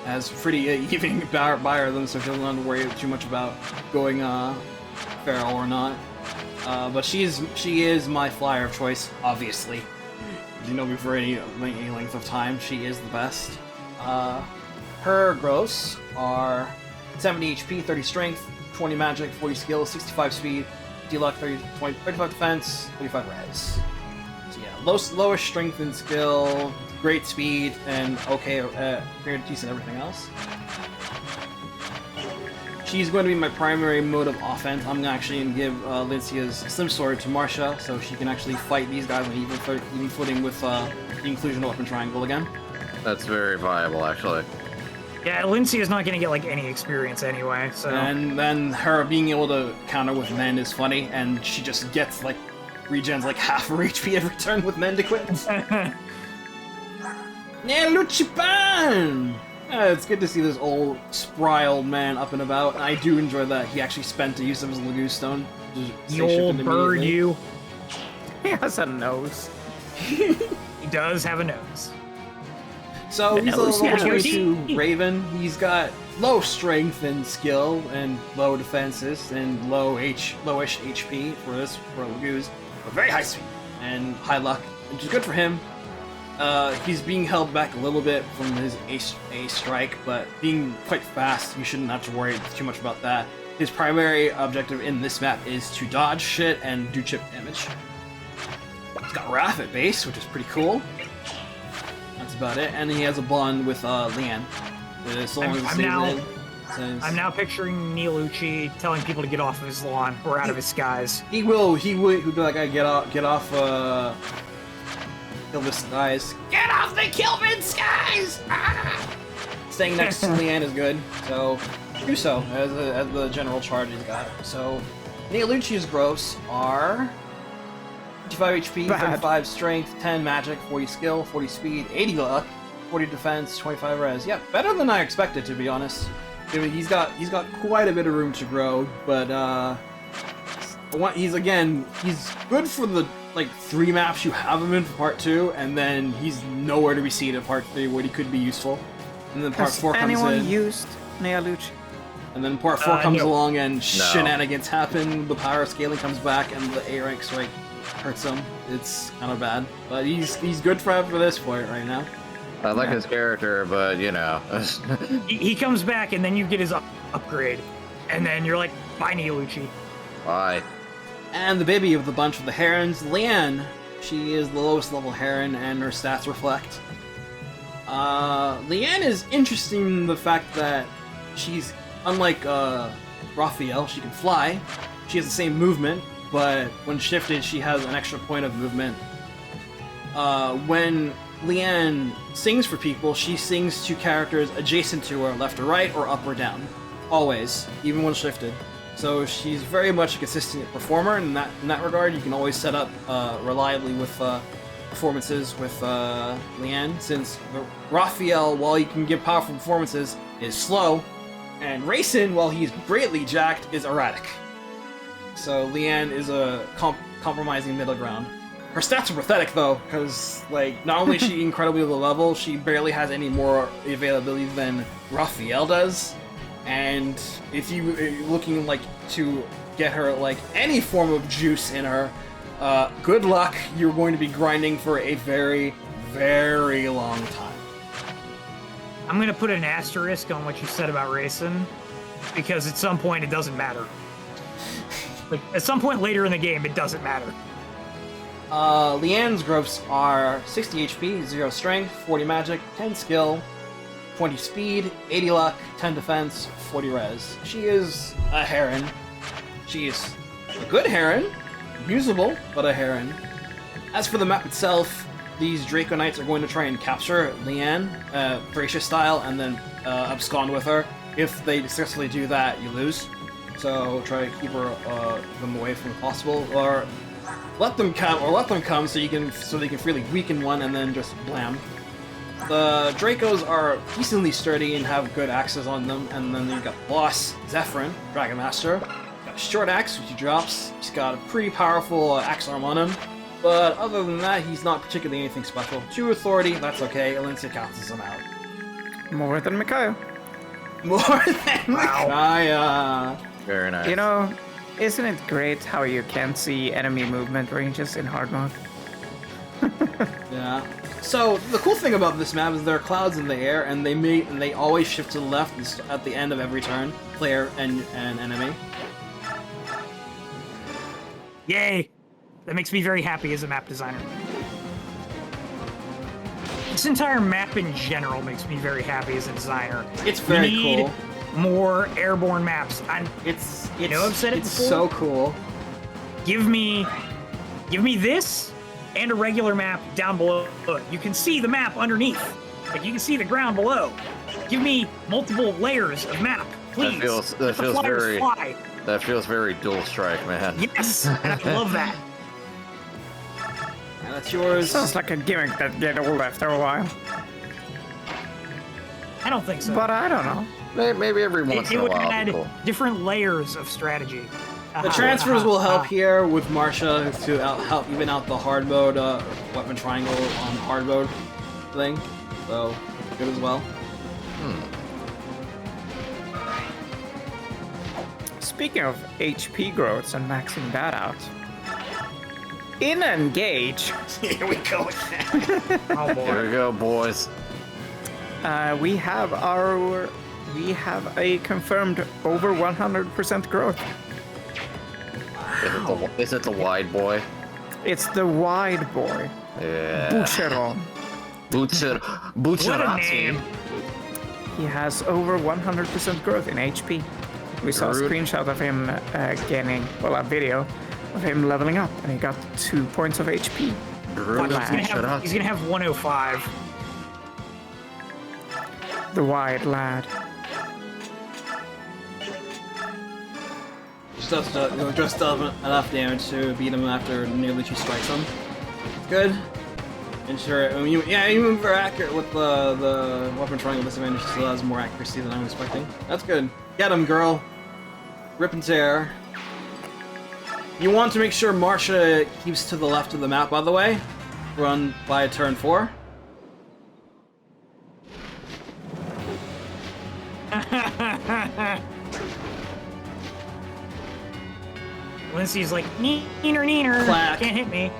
has pretty even buyer them, so she doesn't have to worry too much about going feral or not. But she is my flyer of choice, obviously. As you know me for any length of time, she is the best. Her gross are 70 HP, 30 strength, 20 magic, 40 skill, 65 speed, D-luck, 35 defense, 35 res. So yeah, lowest strength and skill, great speed, and pretty decent everything else. She's going to be my primary mode of offense. I'm actually going to give Lincia's Slim Sword to Marsha, so she can actually fight these guys on even footing with the inclusion of Weapon Triangle again. That's very viable, actually. Yeah, Lincia's not gonna get any experience anyway, so... And then her being able to counter with Mend is funny, and she just gets, regens half her HP every turn with Mend equipped. Yeah, Luchipan! It's good to see this old, spry old man up and about, and I do enjoy that he actually spent the use of his Lagoon Stone. The old bird, you. He has a nose. He does have a nose. So he's a nose level has 22 Raven. He's got low strength and skill, and low defenses, and lowish HP for Lagoos, but very high speed and high luck, which is good for him. He's being held back a little bit from his A strike, but being quite fast, you shouldn't have to worry too much about that. His primary objective in this map is to dodge shit and do chip damage. He's got Wrath at base, which is pretty cool. That's about it, and he has a bond with Leanne. I'm now picturing Nielucci telling people to get off of his lawn or out of his skies. He would be like, I get off, Kilvin skies. Get off the Kilvin skies! Ah! Staying next to Leanne is good, so do so as the general charge he's got. So, Nielucci's gross are 55 HP, 35 strength, 10 magic, 40 skill, 40 speed, 80 luck, 40 defense, 25 res. Yeah, better than I expected, to be honest. I mean, he's got quite a bit of room to grow, but he's good for the 3 maps you have him in for part 2, and then he's nowhere to be seen in part 3 where he could be useful. And then part 4 comes in. Has anyone used Nielucci? And then part 4 comes along and shenanigans happen, the power scaling comes back, and the A rank strike hurts him. It's kind of bad. But he's good for this point right now. I like his character, but you know. he comes back and then you get his upgrade. And then you're like, bye Nielucci. Bye. And the baby of the bunch of the Herons, Leanne. She is the lowest level Heron, and her stats reflect. Leanne is interesting in the fact that she's, unlike Raphael, she can fly. She has the same movement, but when shifted, she has an extra point of movement. When Leanne sings for people, she sings to characters adjacent to her, left or right, or up or down. Always, even when shifted. So she's very much a consistent performer in that regard. You can always set up reliably with performances with Leanne, since Raphael, while he can give powerful performances, is slow, and Rayson, while he's greatly jacked, is erratic. So Leanne is a compromising middle ground. Her stats are pathetic though, because not only is she incredibly low level, she barely has any more availability than Raphael does. And if you're looking to get her any form of juice in her, good luck. You're going to be grinding for a very, very long time. I'm gonna put an asterisk on what you said about Rayson, because at some point it doesn't matter. At some point later in the game, it doesn't matter. Leanne's growths are 60 HP, 0 strength, 40 magic, 10 skill, 20 speed, 80 luck, 10 defense, 40 res. She is a Heron. She is a good Heron, usable, but a Heron. As for the map itself, these Draco Knights are going to try and capture Leanne, Thracia style, and then abscond with her. If they successfully do that, you lose. So try to keep them away from if possible, or let them come so they can freely weaken one and then just blam. The Dracos are decently sturdy and have good axes on them, and then you've got Boss Zephyrin, Dragon Master. Got a short axe which he drops. He's got a pretty powerful axe arm on him, but other than that, he's not particularly anything special. 2 authority, that's okay. Alencia cancels him out. More than Micaiah. More than Micaiah. Very nice. You know, isn't it great how you can't see enemy movement ranges in hard mode? Yeah. So the cool thing about this map is there are clouds in the air, and they always shift to the left at the end of every turn, player and enemy. Yay! That makes me very happy as a map designer. This entire map in general makes me very happy as a designer. It's very we need cool. More airborne maps. I've said it before. So cool. Give me this and a regular map down below. You can see the map underneath. You can see the ground below. Give me multiple layers of map, please. That feels very dual strike, man. Yes, and I love that. And that's yours. Sounds like a gimmick that get old after a while. I don't think so. But I don't know. Maybe every once in a while. It would add Cool. different layers of strategy. The transfers will help here with Marsha to help even out the hard mode weapon triangle on hard mode thing. So good as well. Speaking of HP growths and maxing that out, in Engage, Here we go again. Oh Here boy. we go, boys. we have a confirmed over 100% growth. Is it the wide boy? It's the wide boy, Yeah. Boucheron. What a Bucciarati. name. He has over 100% growth in HP. We saw a Jarod. screenshot of him gaining, well, a video of him leveling up, and he got 2 points of HP. He's gonna have 105. The wide lad. Just enough damage to beat him after nearly 2 strikes him. Good. And sure, you move very accurate with the weapon triangle disadvantage, still has more accuracy than I'm expecting. That's good. Get him, girl. Rip and tear. You want to make sure Marsha keeps to the left of the map, by the way. Run by turn 4. Lindsay's like, neener, Clack. can't hit me.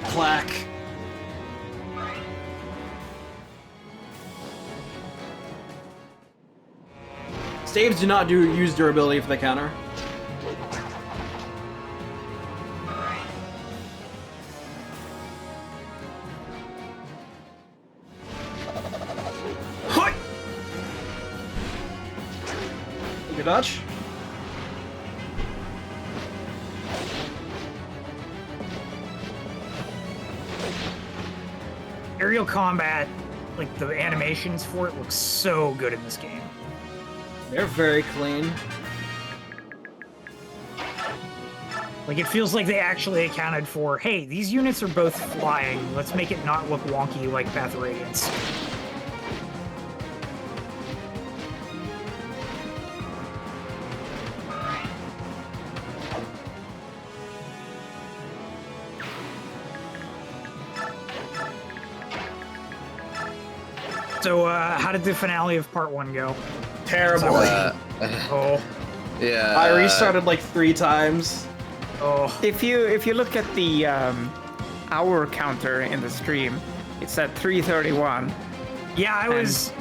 Clack. Staves do not use durability for the counter. Hoi! Good dodge. Aerial combat, like the animations for it, looks so good in this game. They're very clean. Like, it feels like they actually accounted for, hey, these units are both flying. Let's make it not look wonky like Path of Radiance. So, how did the finale of Part 1 go? Terrible. Oh, Yeah. I restarted like 3 times. oh. If you look at the hour counter in the stream, it's at 3:31. Yeah, I was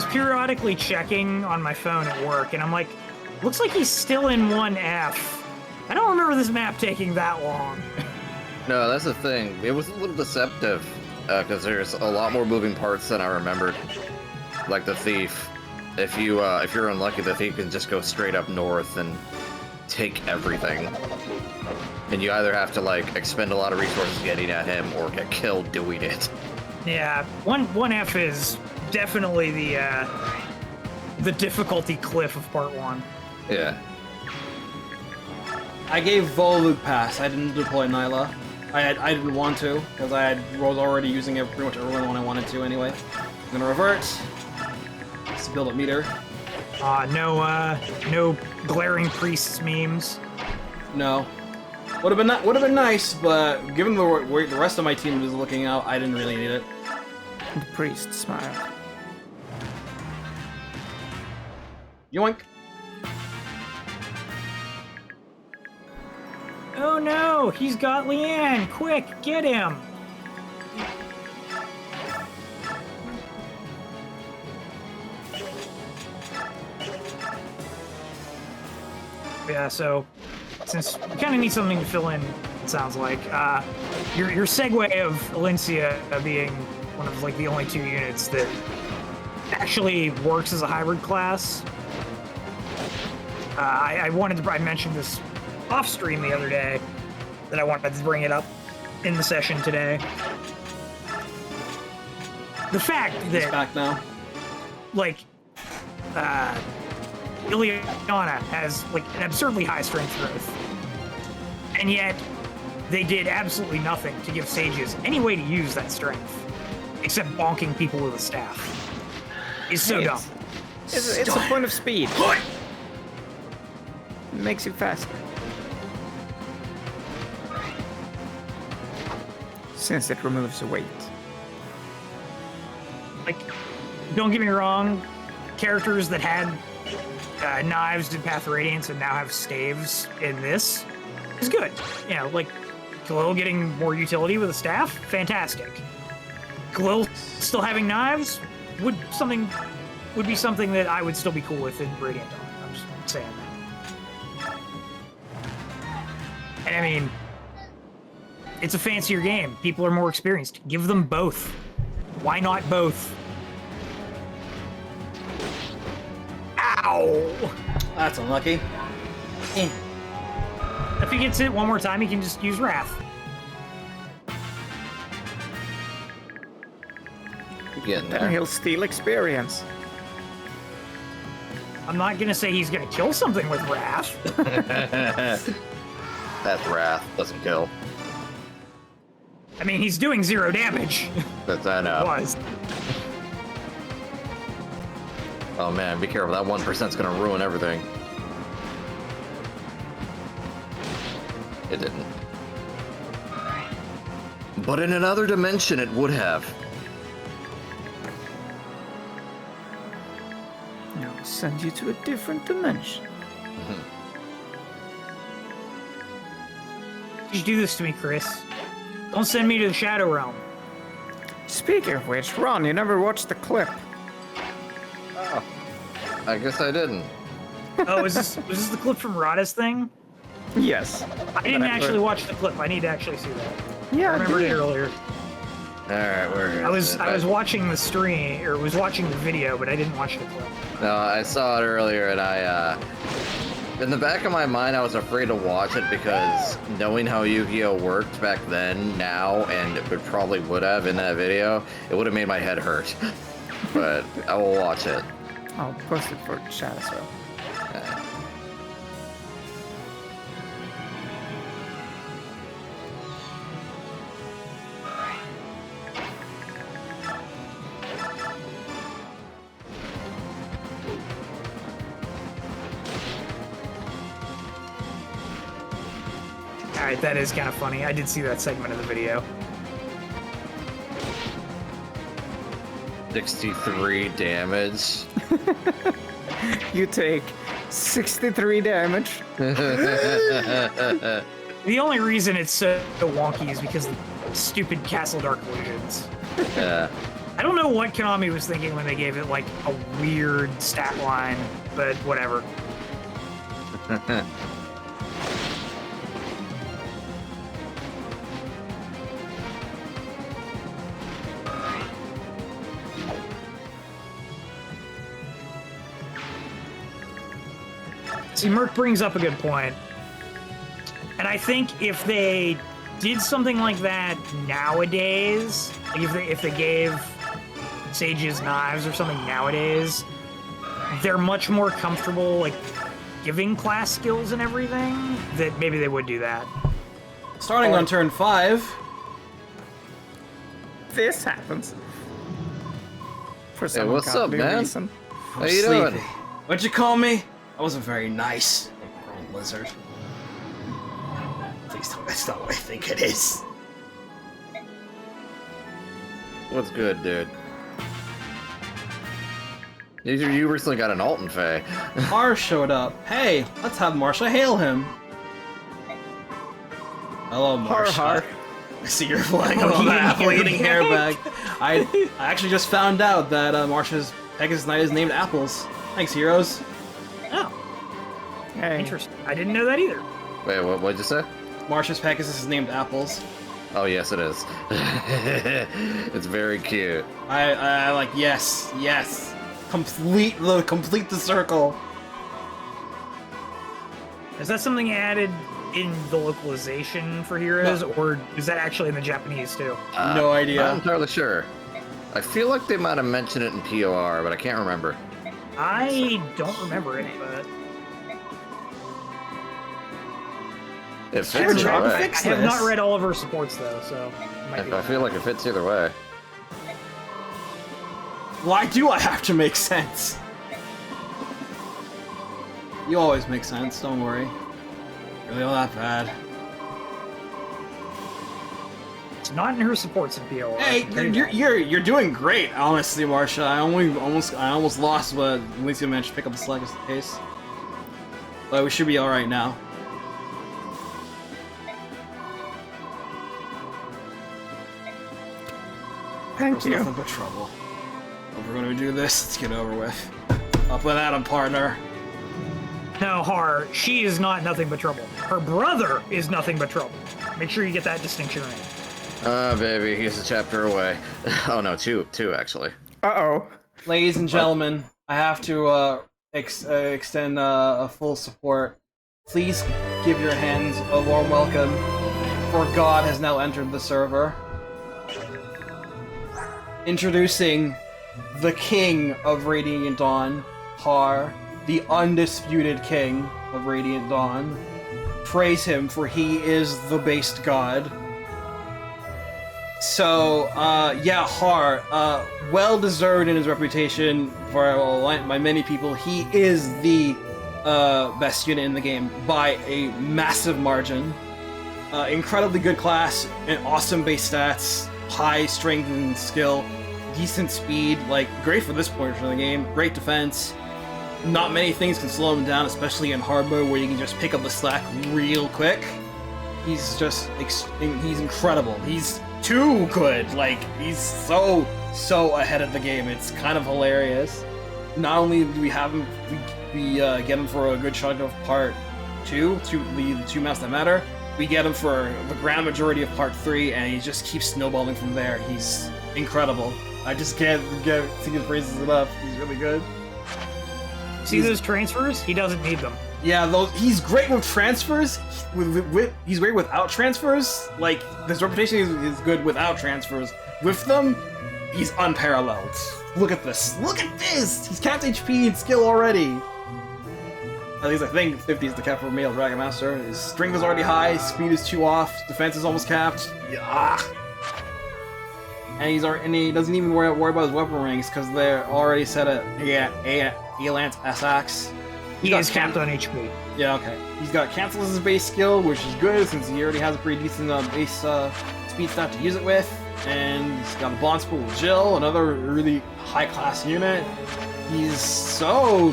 periodically checking on my phone at work, and I'm like, looks like he's still in 1F. I don't remember this map taking that long. No, that's the thing. It was a little deceptive because there's a lot more moving parts than I remembered. Like the thief. If you're unlucky, the thief can just go straight up north and take everything. And you either have to like expend a lot of resources getting at him or get killed doing it. Yeah, 1F is definitely the difficulty cliff of Part 1. Yeah. I gave Volug pass. I didn't deploy Nyla. I didn't want to because was already using it pretty much everyone when I wanted to anyway. I'm gonna revert. Just to build up meter. No glaring priests memes. No. Would have been nice, but given the way the rest of my team was looking out, I didn't really need it. The priest smiled. Yoink. Oh no, he's got Leanne! Quick, get him! Yeah, so since we kind of need something to fill in, it sounds like your segue of Alencia being one of like the only 2 units that actually works as a hybrid class. I mentioned this off stream the other day that I wanted to bring it up in the session today. The fact He's that back now. like Ileana has like an absurdly high strength growth, and yet they did absolutely nothing to give sages any way to use that strength except bonking people with a staff. Is so dumb. It's a point of speed. makes you faster. Since it removes the weight. Like, don't get me wrong, characters that had knives did Path of Radiance and now have staves in this is good. You know, like Khalil getting more utility with a staff, fantastic. Khalil still having knives would be something that I would still be cool with in Radiant Dawn. I'm just saying that. And I mean, it's a fancier game. People are more experienced. Give them both. Why not both? Ow! That's unlucky. If he gets hit one more time, he can just use Wrath. You're getting Then there. he'll steal experience. I'm not gonna say he's gonna kill something with Wrath. That's Wrath. Doesn't kill. I mean, he's doing 0 damage. That's I know. Was. Oh man, be careful. That 1%'s gonna ruin everything. It didn't. But in another dimension, it would have. Now I'll send you to a different dimension. You do this to me, Kris. Don't send me to the Shadow Realm. Speaking of which, Ron, you never watched the clip. Oh, I guess I didn't. Oh, was this the clip from Rada's thing? Yes. I didn't actually watch the clip. I need to actually see that. Yeah, I remembered it earlier. Alright, where is it? I was watching the stream, or was watching the video, but I didn't watch the clip. No, I saw it earlier, and I, in the back of my mind, I was afraid to watch it because knowing how Yu-Gi-Oh! Worked back then, now, and it probably would have in that video, it would have made my head hurt. But I will watch it. I'll post it for chat as well. Alright, that is kind of funny. I did see that segment of the video. 63 damage. You take 63 damage. The only reason it's so wonky is because of the stupid Castle Dark illusions. Yeah. I don't know what Konami was thinking when they gave it like a weird stat line, but whatever. See, Merc brings up a good point. And I think if they did something like that nowadays, like if they gave Sage's knives or something nowadays, they're much more comfortable like giving class skills and everything, that maybe they would do that. Starting on turn 5. This happens. For some what's up, ungodly man? reason. How you doing? What'd you call me? I wasn't very nice. Grown lizard. Please tell me that's not what I think it is. What's good, dude? You recently got an Alton Fae. Mar showed up. Hey, let's have Marsha hail him. Hello, Har Marsha. har. I see you're flying up on that apple-eating hairbag. I actually just found out that Marsha's Pegasus Knight is named Apples. Thanks, heroes. Oh, Hey. interesting. I didn't know that either. Wait, what'd you say? Marsha's Pegasus is named Apples. Oh, yes, it is. It's very cute. I like, yes. Complete the circle. Is that something added in the localization for heroes, or is that actually in the Japanese too? No idea. Not entirely sure. I feel like they might have mentioned it in POR, but I can't remember. I don't remember it, but It fits Sure, either John, way. fix I have this. not read all of her supports though, so it might be. I feel like it fits either way. Why do I have to make sense? You always make sense, don't worry. Really all that bad. It's not in her supports in POR. Hey, you're doing great, honestly, Marsha. I almost lost, but at least you managed to pick up the slack just in case. But we should be alright now. Thank you. Nothing but trouble. If we're gonna do this, let's get it over with. Up with Adam, partner. No, Har, she is not nothing but trouble. Her brother is nothing but trouble. Make sure you get that distinction right. Baby, he's a chapter away. Oh no, two actually. Uh-oh. Ladies and gentlemen, I have to extend a full support. Please give your hands a warm welcome, for God has now entered the server. Introducing the King of Radiant Dawn, Har, the undisputed King of Radiant Dawn. Praise him, for he is the based god. So, yeah, Har, well-deserved in his reputation by many people. He is the best unit in the game by a massive margin. Incredibly good class, and awesome base stats, high strength and skill, decent speed, like, great for this portion of the game, great defense. Not many things can slow him down, especially in hard mode where you can just pick up the slack real quick. He's just, he's incredible. He's too good. Like, he's so ahead of the game. It's kind of hilarious. Not only do we have him, we get him for a good chunk of part 2, the 2 maps that matter. We get him for the grand majority of part 3, and he just keeps snowballing from there. He's incredible. I just can't sing his praises enough. He's really good. See those transfers? He doesn't need them. Yeah, he's great with transfers. He's great without transfers. Like, his reputation is good without transfers. With them, he's unparalleled. Look at this. Look at this! He's capped HP and skill already. At least I think 50 is the cap for male Dragon Master. His strength is already high, speed is 2 off, defense is almost capped. Yeah. And he doesn't even worry about his weapon ranks because they're already set at Elance SX. He is capped on HP. Yeah, okay. He's got Cancel as his base skill, which is good since he already has a pretty decent base speed stat to use it with. And he's got a Bond Spool with Jill, another really high-class unit. He's so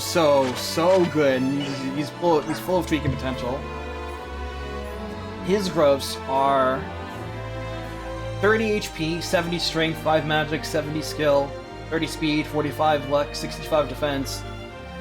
good. He's full of tweaking potential. His growths are 30 HP, 70 strength, 5 magic, 70 skill, 30 speed, 45 luck, 65 defense,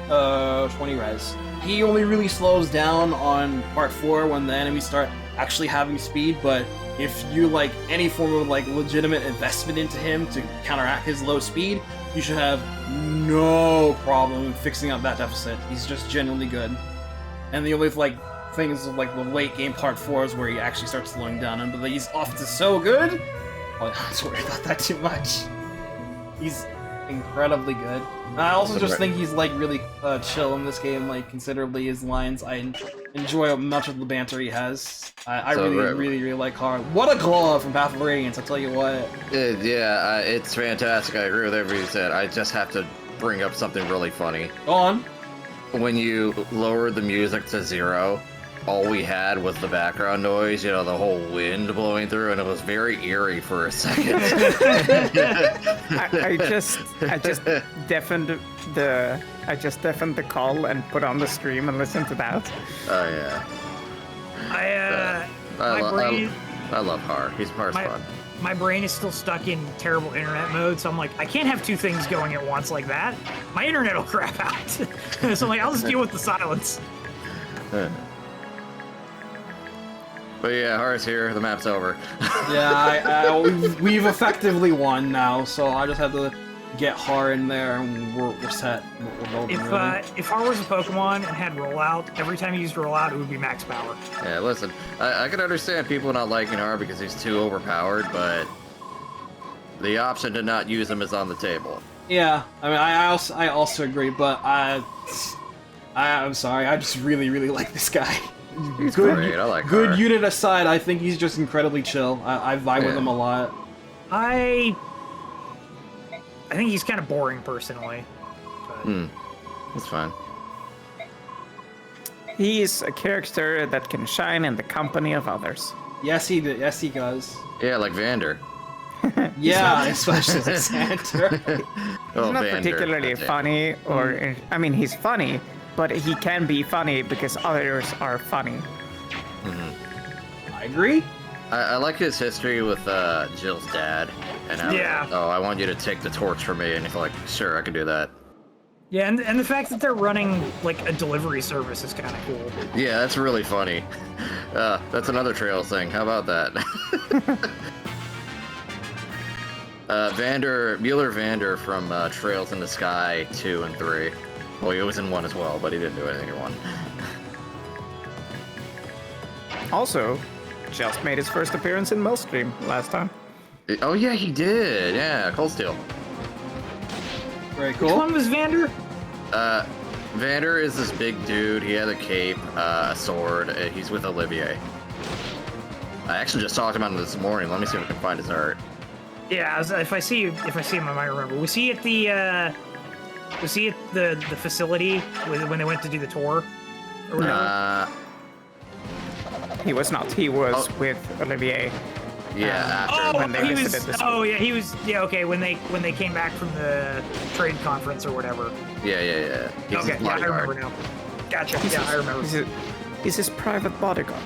20 res. He only really slows down on part 4 when the enemies start actually having speed, but if you like any form of like legitimate investment into him to counteract his low speed, you should have no problem fixing up that deficit. He's just genuinely good. And the only like things like the late game part 4 is where he actually starts slowing down him, but he's off to so good. I don't have to worry about that too much. He's incredibly good. And I also just think he's like really chill in this game, like considerably his lines. I enjoy much of the banter he has. I really like Har. What a glow up from Path of Radiance, I tell you what. It's fantastic. I agree with everything you said. I just have to bring up something really funny. Go on. When you lowered the music to 0, all we had was the background noise, you know, the whole wind blowing through, and it was very eerie for a second. I just deafened the call and put on the stream and listened to that. Oh yeah. I love Har. He's Har's fun. My brain is still stuck in terrible internet mode, so I'm like, I can't have 2 things going at once like that. My internet will crap out. So I'm like, I'll just deal with the silence. But yeah, Har's here. The map's over. Yeah, we've effectively won now, so I just have to get Har in there and we're set. If Har was a Pokemon and had rollout, every time he used rollout, it would be max power. Yeah, listen, I can understand people not liking Har because he's too overpowered, but the option to not use him is on the table. Yeah, I mean, I also agree, but I'm sorry, I just really like this guy. He's great. I like good Har. Unit aside, I think he's just incredibly chill. I vibe with him a lot. I think he's kind of boring personally. But... That's fine. he is a character that can shine in the company of others. Yes, he did. Yes, he does. Yeah, like Vander. Yeah, especially like Santa. Oh, He's not Vander, particularly that's it. funny, or I mean, he's funny, but he can be funny because others are funny. I agree. I like his history with Jill's dad. And how, Yeah. oh, I want you to take the torch from me. And he's like, sure, I can do that. Yeah, and the fact that they're running like a delivery service is kind of cool. Yeah, that's really funny. That's another Trails thing. How about that? Mueller Vander from Trails in the Sky 2 and 3. Well, he was in 1 as well, but he didn't do anything in 1. Also, just made his first appearance in Millstream last time. Oh yeah, he did. Yeah, Cold Steel. Very Which cool. one was Vander? Vander is this big dude. He has a cape, a sword. He's with Olivier. I actually just talked about him this morning. Let me see if I can find his art. Yeah, if I see him, I might remember. Was he at the facility when they went to do the tour? Or whatever? He was not. He was with Olivier. Yeah, after. when they he was. visited the school. Oh yeah, he was. Yeah, okay. When they came back from the trade conference or whatever. Yeah. He's Okay, his yeah, I bodyguard. remember now. Gotcha. Yeah, I remember. He's his private bodyguard.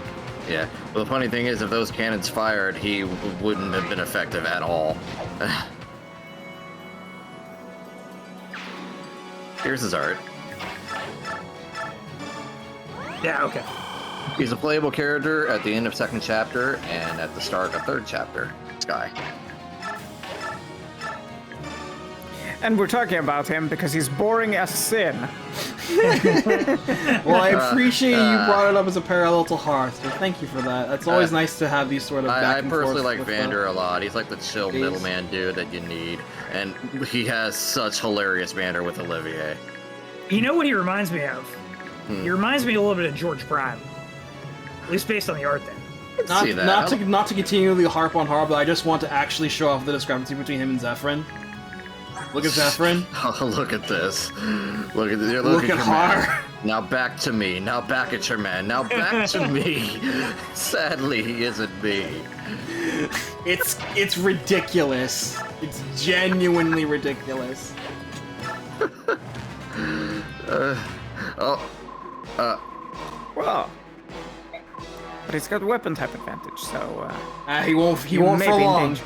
Yeah. Well, the funny thing is, if those cannons fired, he wouldn't have been effective at all. Here's his art. Yeah, okay. He's a playable character at the end of 2nd chapter and at the start of 3rd chapter. Sky. And we're talking about him because he's boring as sin. Well, I appreciate you brought it up as a parallel to Hearth, so thank you for that. It's always nice to have these sort of back I and personally forth like with Vander a lot. He's like the chill Please. middleman dude that you need. And he has such hilarious banter with Olivier. You know what he reminds me of? He reminds me a little bit of George Prime. At least based on the art there. See that. Not to continually harp on Har, but I just want to actually show off the discrepancy between him and Zephyrin. Look at Zephyrin. Oh, look at this. Look at Look at your Har. man. Now back to me. Now back at your man. Now back to me. Sadly, he isn't me. It's ridiculous. It's genuinely ridiculous. Well, but he's got weapon type advantage, so He won't you for may be in long. danger.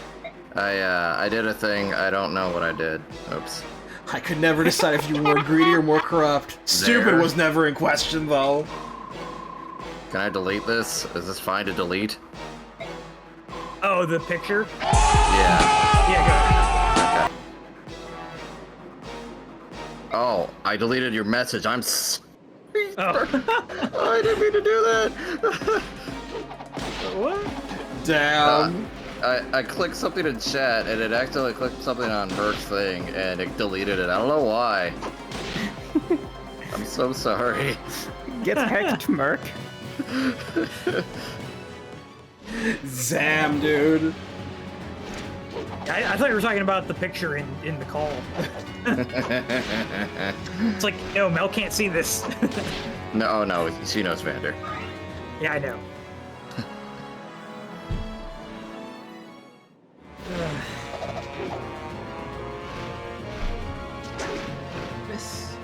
I did a thing. I don't know what I did. Oops. I could never decide if you were more greedy or more corrupt. Stupid There. was never in question, though. Can I delete this? Is this fine to delete? Oh, the picture? Yeah. Yeah, go ahead. Oh, I deleted your message. I'm. Oh. Oh, I didn't mean to do that. What? Damn. I clicked something in chat and it accidentally clicked something on Merc's thing and it deleted it. I don't know why. I'm so sorry. Get hacked, Merc. Zam, dude. I thought you were talking about the picture in the call. It's like, no, Mel can't see this. No, she knows Vander. Yeah, I know. This.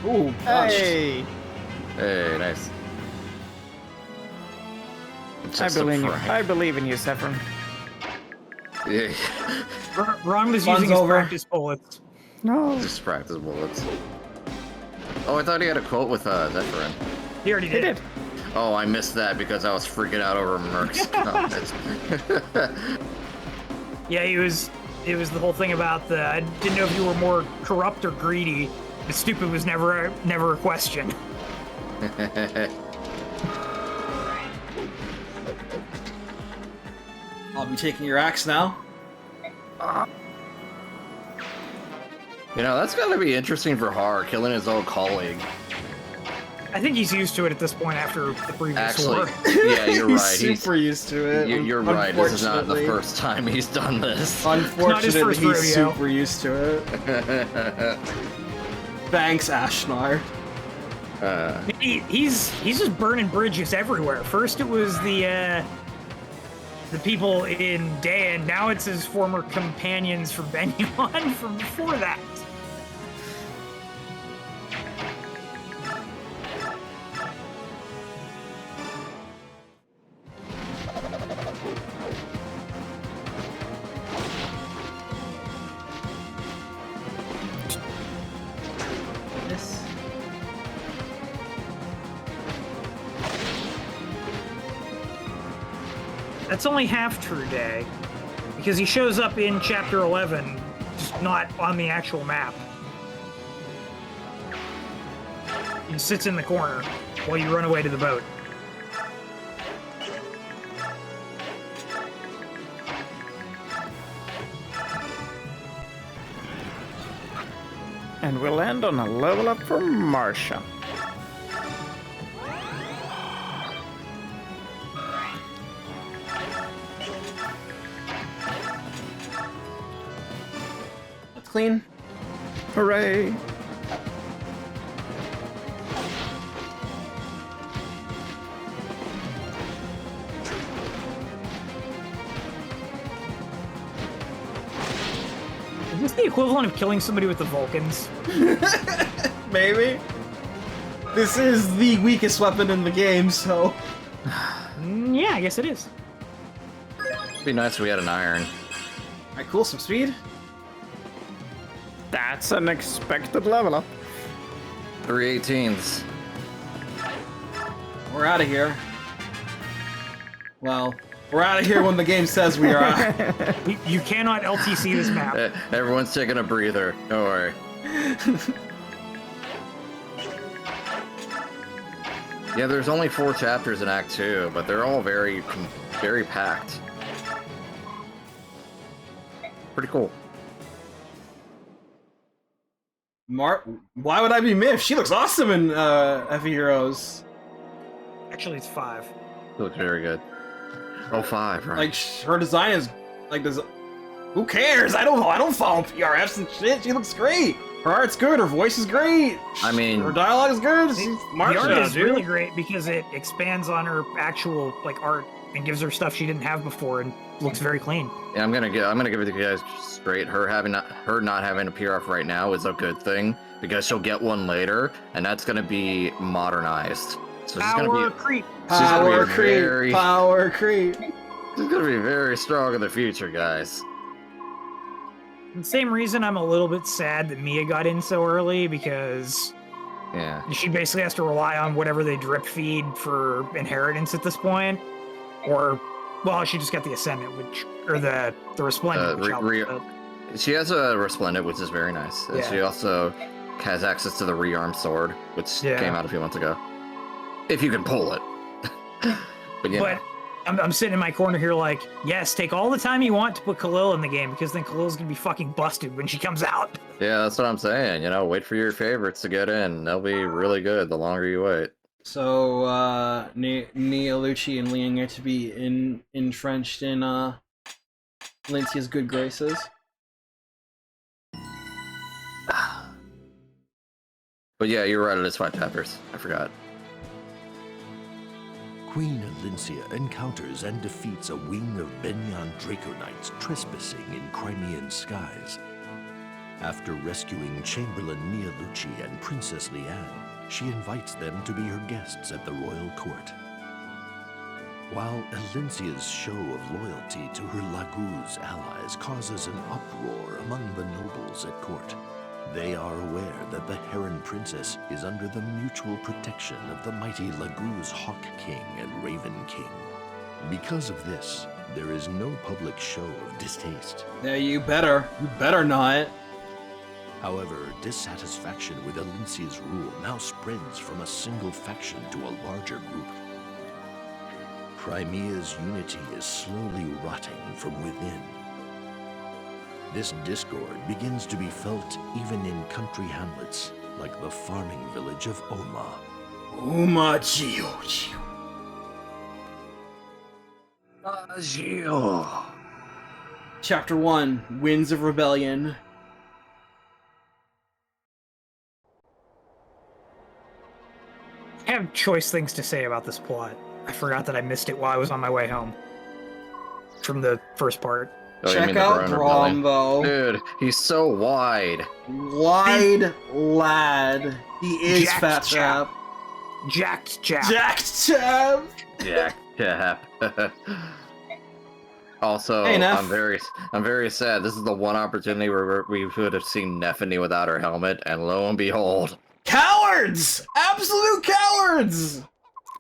Ooh, gosh. Hey, Hey, nice. I Just a believe in you. prank. I believe in you, Zephyrin. Yeah, Ron was Fun's using his over. practice bullets. No, just practice bullets. Oh, I thought he had a quote with Zephyrin. He already he did. did. Oh, I missed that because I was freaking out over Merc's comments. Yeah, it was the whole thing about the. I didn't know if you were more corrupt or greedy. But stupid was never a question. I'll be taking your axe now. You know, that's gotta be interesting for Har, killing his old colleague. I think he's used to it at this point after the previous Actually, war. yeah, you're He's right. super used to it. You're right. This is not the unfortunately. first time he's done this. Unfortunately, first he's rodeo. super used to it. Thanks, Ashnar. He's just burning bridges everywhere. First it was the people in Daein. Now it's his former companions from Begnion from before that. That's only half true, Day, because he shows up in Chapter 11, just not on the actual map. He sits in the corner while you run away to the boat. And we'll end on a level up for Marsha. That's clean. Hooray! Is this the equivalent of killing somebody with the Vulcans? Maybe. This is the weakest weapon in the game, so... Yeah, I guess it is. It'd be nice if we had an iron. Alright, cool, some speed. That's an expected level up. 318s. We're out of here. Well, we're out of here when the game says we are out. You cannot LTC this map. Everyone's taking a breather. Don't worry. Yeah, there's only 4 chapters in Act 2, but they're all very packed. Pretty cool. Why would I be miffed? She looks awesome in F Heroes. Actually, it's 5. It looks very good. Oh, 5, right? Like her design is like who cares? I don't follow PRFs and shit. She looks great. Her art's good. Her voice is great. I mean, her dialogue is good. The Marsha, art is dude. really great because it expands on her actual art and gives her stuff she didn't have before and looks very clean. Yeah, I'm gonna give it to you guys straight. Her not having a PRF right now is a good thing because she'll get one later, and that's gonna be modernized. So she's gonna be creep. Power creep. Power creep. She's gonna be very strong in the future, guys. The same reason I'm a little bit sad that Mia got in so early, because she basically has to rely on whatever they drip feed for inheritance at this point. Or, well, she just got the Ascendant, or the Resplendent, she has a Resplendent, which is very nice. Yeah. She also has access to the rearmed sword, which came out a few months ago. If you can pull it. But I'm sitting in my corner here like, yes, take all the time you want to put Khalil in the game, because then Khalil's gonna be fucking busted when she comes out. Yeah, that's what I'm saying. You know, wait for your favorites to get in. They'll be really good the longer you wait. So, Nia Lucci and Liang are to be entrenched in Lincia's good graces. But yeah, you're right, it is 5 chapters. I forgot. Queen Lincia encounters and defeats a wing of Begnion Draco Knights trespassing in Crimean skies. After rescuing Chamberlain Nia Lucci and Princess Liang, she invites them to be her guests at the royal court. While Elincia's show of loyalty to her Laguz allies causes an uproar among the nobles at court, they are aware that the Heron Princess is under the mutual protection of the mighty Laguz Hawk King and Raven King. Because of this, there is no public show of distaste. Yeah, you better not. However, dissatisfaction with Elincia's rule now spreads from a single faction to a larger group. Crimea's unity is slowly rotting from within. This discord begins to be felt even in country hamlets like the farming village of Oma, Umachio. Chapter 1, Winds of Rebellion. I have choice things to say about this plot. I forgot that I missed it while I was on my way home. From the first part. Oh, you Check mean the out Brown Brom, Rebellion? though. Dude, he's so wide. Wide lad. He is Jacked Fat chap. Chap. Jacked Chap. Jacked Chap! Yeah. Also, Hey, Neff. I'm very sad. This is the one opportunity where we could have seen Neffany without her helmet, and lo and behold, Cowards! Absolute cowards!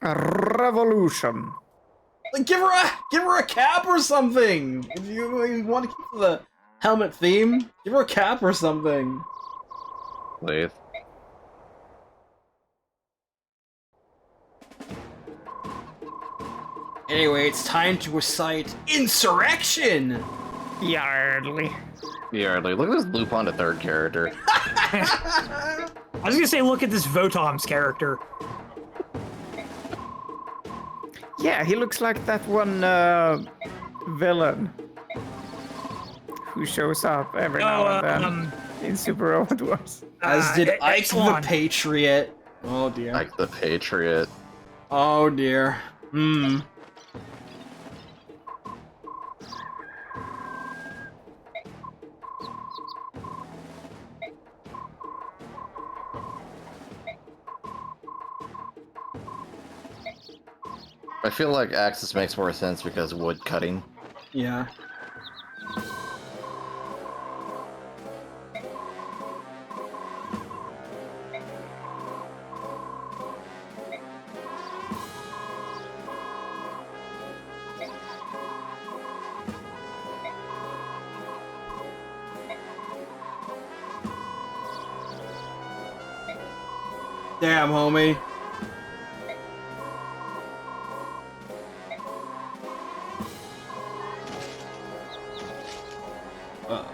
A revolution. Like, give her a cap or something! If you want to keep the helmet theme, give her a cap or something. please. Anyway, it's time to recite Insurrection! Yardly. Yeah, like, look at this Lupin the third character. I was gonna say, look at this Votom's character. Yeah, he looks like that one villain who shows up every now and then in Super Robot Wars. As did Ike the Epsilon. Patriot. Oh dear. Like the Patriot. Oh dear. I feel like Axis makes more sense because wood cutting. Yeah. Damn, homie. Uh-oh.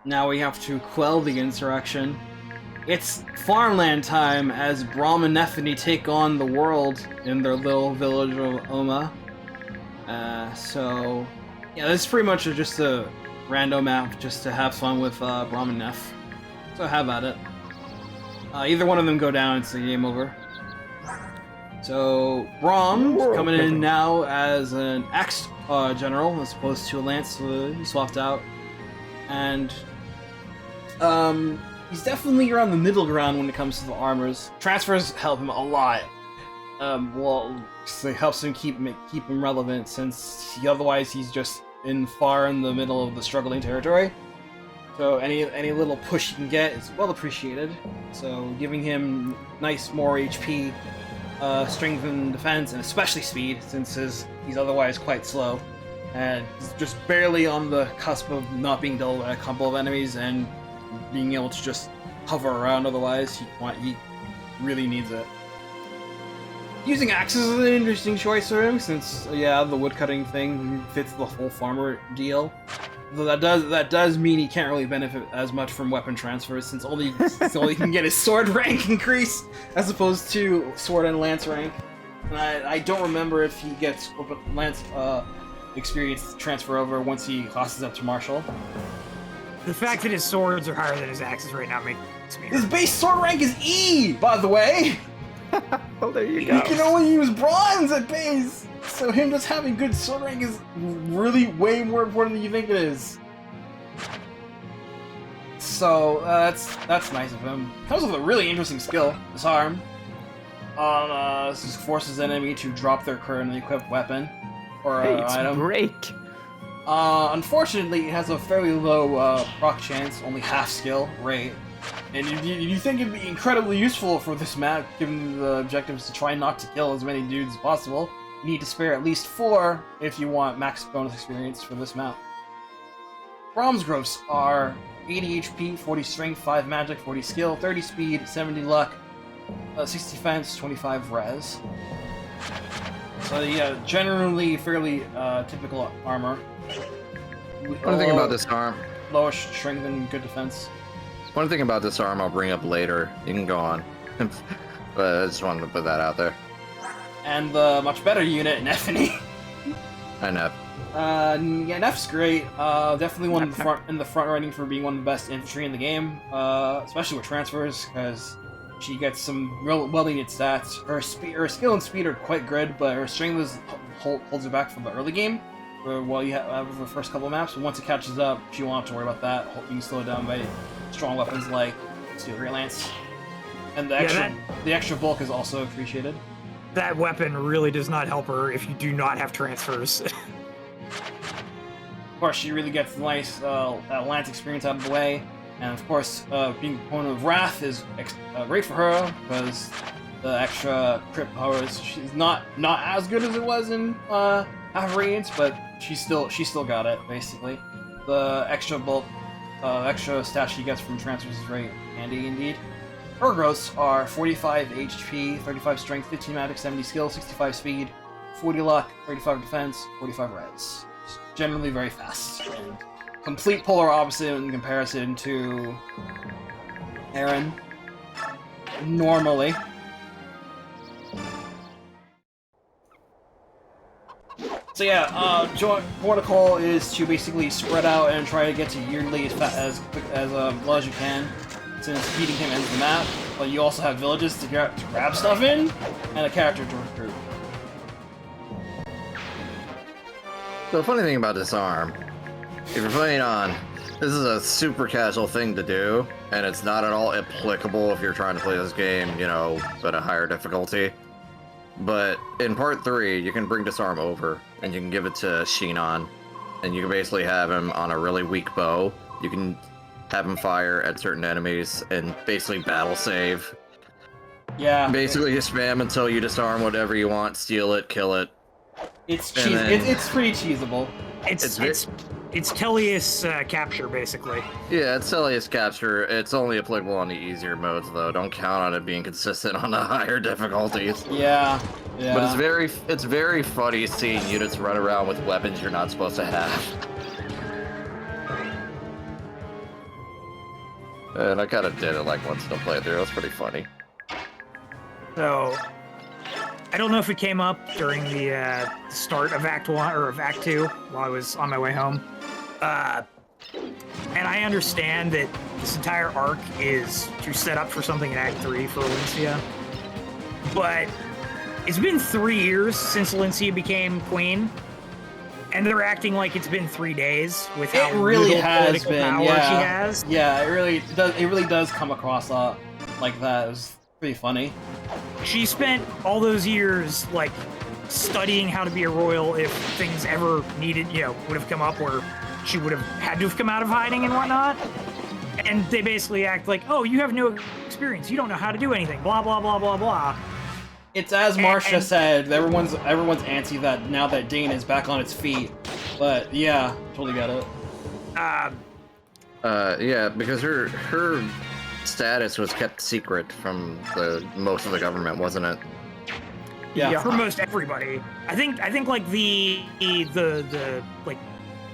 Now we have to quell the insurrection. It's farmland time as Brahm and Neffany take on the world in their little village of Oma. So, yeah, this is pretty much just a random map just to have fun with Brahm and Neff. So have at it. Either one of them go down, it's the game over. So, Brahm coming in now as an Axe general as opposed to a Lance, so he swapped out. And he's definitely around the middle ground when it comes to the armors. Transfers help him a lot. So it helps him keep him relevant since otherwise he's just far in the middle of the struggling territory. So any little push you can get is well appreciated. So giving him nice more HP, strength and defense, and especially speed since he's otherwise quite slow. And he's just barely on the cusp of not being dealt by a couple of enemies and being able to just hover around otherwise. He really needs it. Using axes is an interesting choice for him since, yeah, the woodcutting thing fits the whole farmer deal. Though that does mean he can't really benefit as much from weapon transfers since all he can get is sword rank increase as opposed to sword and lance rank. And I don't remember if he gets lance experience transfer over once he classes up to martial. The fact that his swords are higher than his axes right now makes me. His base sword rank is E, by the way. Well, there you go. He can only use bronze at base, so him just having good sword rank is really way more important than you think it is. So that's nice of him. Comes with a really interesting skill, Disarm. This forces enemy to drop their currently equipped weapon or Hey, it's item. break. Unfortunately, it has a fairly low proc chance, only half skill rate. And you think it'd be incredibly useful for this map, given the objectives to try not to kill as many dudes as possible. You need to spare at least 4 if you want max bonus experience for this map. Brahms growths are 80 HP, 40 strength, 5 magic, 40 skill, 30 speed, 70 luck, 60 defense, 25 res. So yeah, generally fairly typical armor. One thing about this arm. Lower strength and good defense. One thing about this arm I'll bring up later. You can go on. But I just wanted to put that out there. And the much better unit, Neffany. I know. Yeah, Neff's great. Definitely one in the front running for being one of the best infantry in the game, especially with transfers, because she gets some real well-needed stats. Her skill and speed are quite good, but her strength holds her back from the early game, while you have the first couple of maps. But once it catches up, she won't have to worry about that. You can slow it down by strong weapons like Steel Greatlance, and the extra bulk is also appreciated. That weapon really does not help her if you do not have transfers. Of course, she really gets the nice Lance experience out of the way, and of course, being a component of Wrath is great for her because the extra crit powers. She's not as good as it was in Half Radiance, but she still got it basically. The extra bulk, extra stat she gets from transfers is very handy indeed. Her growths are 45 HP, 35 strength, 15 magic, 70 skill, 65 speed, 40 luck, 35 defense, 45 res. Generally very fast, and complete polar opposite in comparison to Aaron. Normally. So yeah, protocol is to basically spread out and try to get to yearly as well as you can, since beating him ends the map. But you also have villages to grab stuff in, and a character to recruit. So the funny thing about this arm, if you're playing on, this is a super casual thing to do, and it's not at all applicable if you're trying to play this game, you know, at a higher difficulty. But in part 3, you can bring this arm over, and you can give it to Shinon, and you can basically have him on a really weak bow. You can have him fire at certain enemies, and basically battle save. Yeah. Basically, you spam until you disarm whatever you want, steal it, kill it. It's it's pretty cheesable. It's Pelleas capture, basically. Yeah, it's Pelleas capture. It's only applicable on the easier modes, though. Don't count on it being consistent on the higher difficulties. Yeah. But it's very funny seeing units run around with weapons you're not supposed to have. And I kind of did it like once in a playthrough. It was pretty funny. So, I don't know if it came up during the start of Act 1 or of Act 2 while I was on my way home. And I understand that this entire arc is to set up for something in Act 3 for Valencia. But it's been 3 years since Valencia became queen, and they're acting like it's been 3 days with how little political power she has. Yeah, it really does come across like that. It was pretty funny. She spent all those years, like, studying how to be a royal if things ever needed, would have come up where she would have had to have come out of hiding and whatnot. And they basically act like, oh, you have no experience, you don't know how to do anything, blah, blah, blah, blah, blah. It's as Marcia said, everyone's antsy that now that Daein is back on its feet. But yeah, totally got it. Yeah, because her status was kept secret from most of the government, wasn't it? Yeah, for most everybody. I think like the like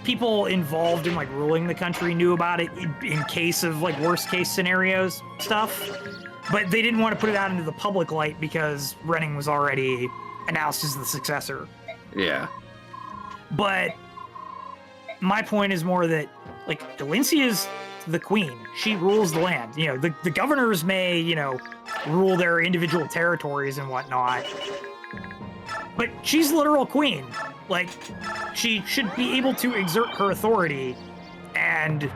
people involved in like ruling the country knew about it in case of like worst case scenarios stuff, but they didn't want to put it out into the public light because Renning was already announced as the successor. Yeah. But my point is more that like Valencia's the queen. She rules the land. The governors may, rule their individual territories and whatnot. But she's literal queen. Like, she should be able to exert her authority and,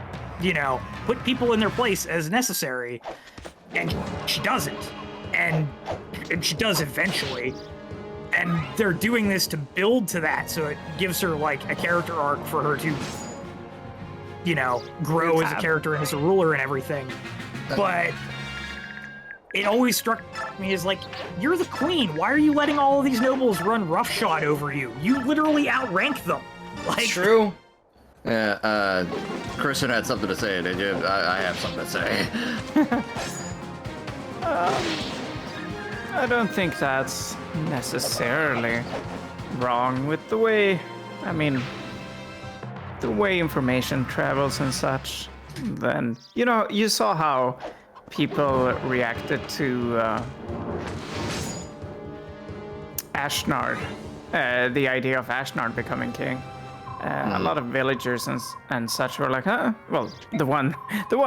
put people in their place as necessary. And she doesn't. And she does eventually. And they're doing this to build to that, so it gives her, like, a character arc for her to grow as a character and as a ruler and everything. But it always struck me as like, you're the queen. Why are you letting all of these nobles run roughshod over you? You literally outrank them. Like, true. Yeah, Christian had something to say, did you? I have something to say. I don't think that's necessarily wrong with the way, I mean, the way information travels and such. Then, you know, you saw how people reacted to Ashnard, the idea of Ashnard becoming king. A lot of villagers and such were like, huh? Well, the one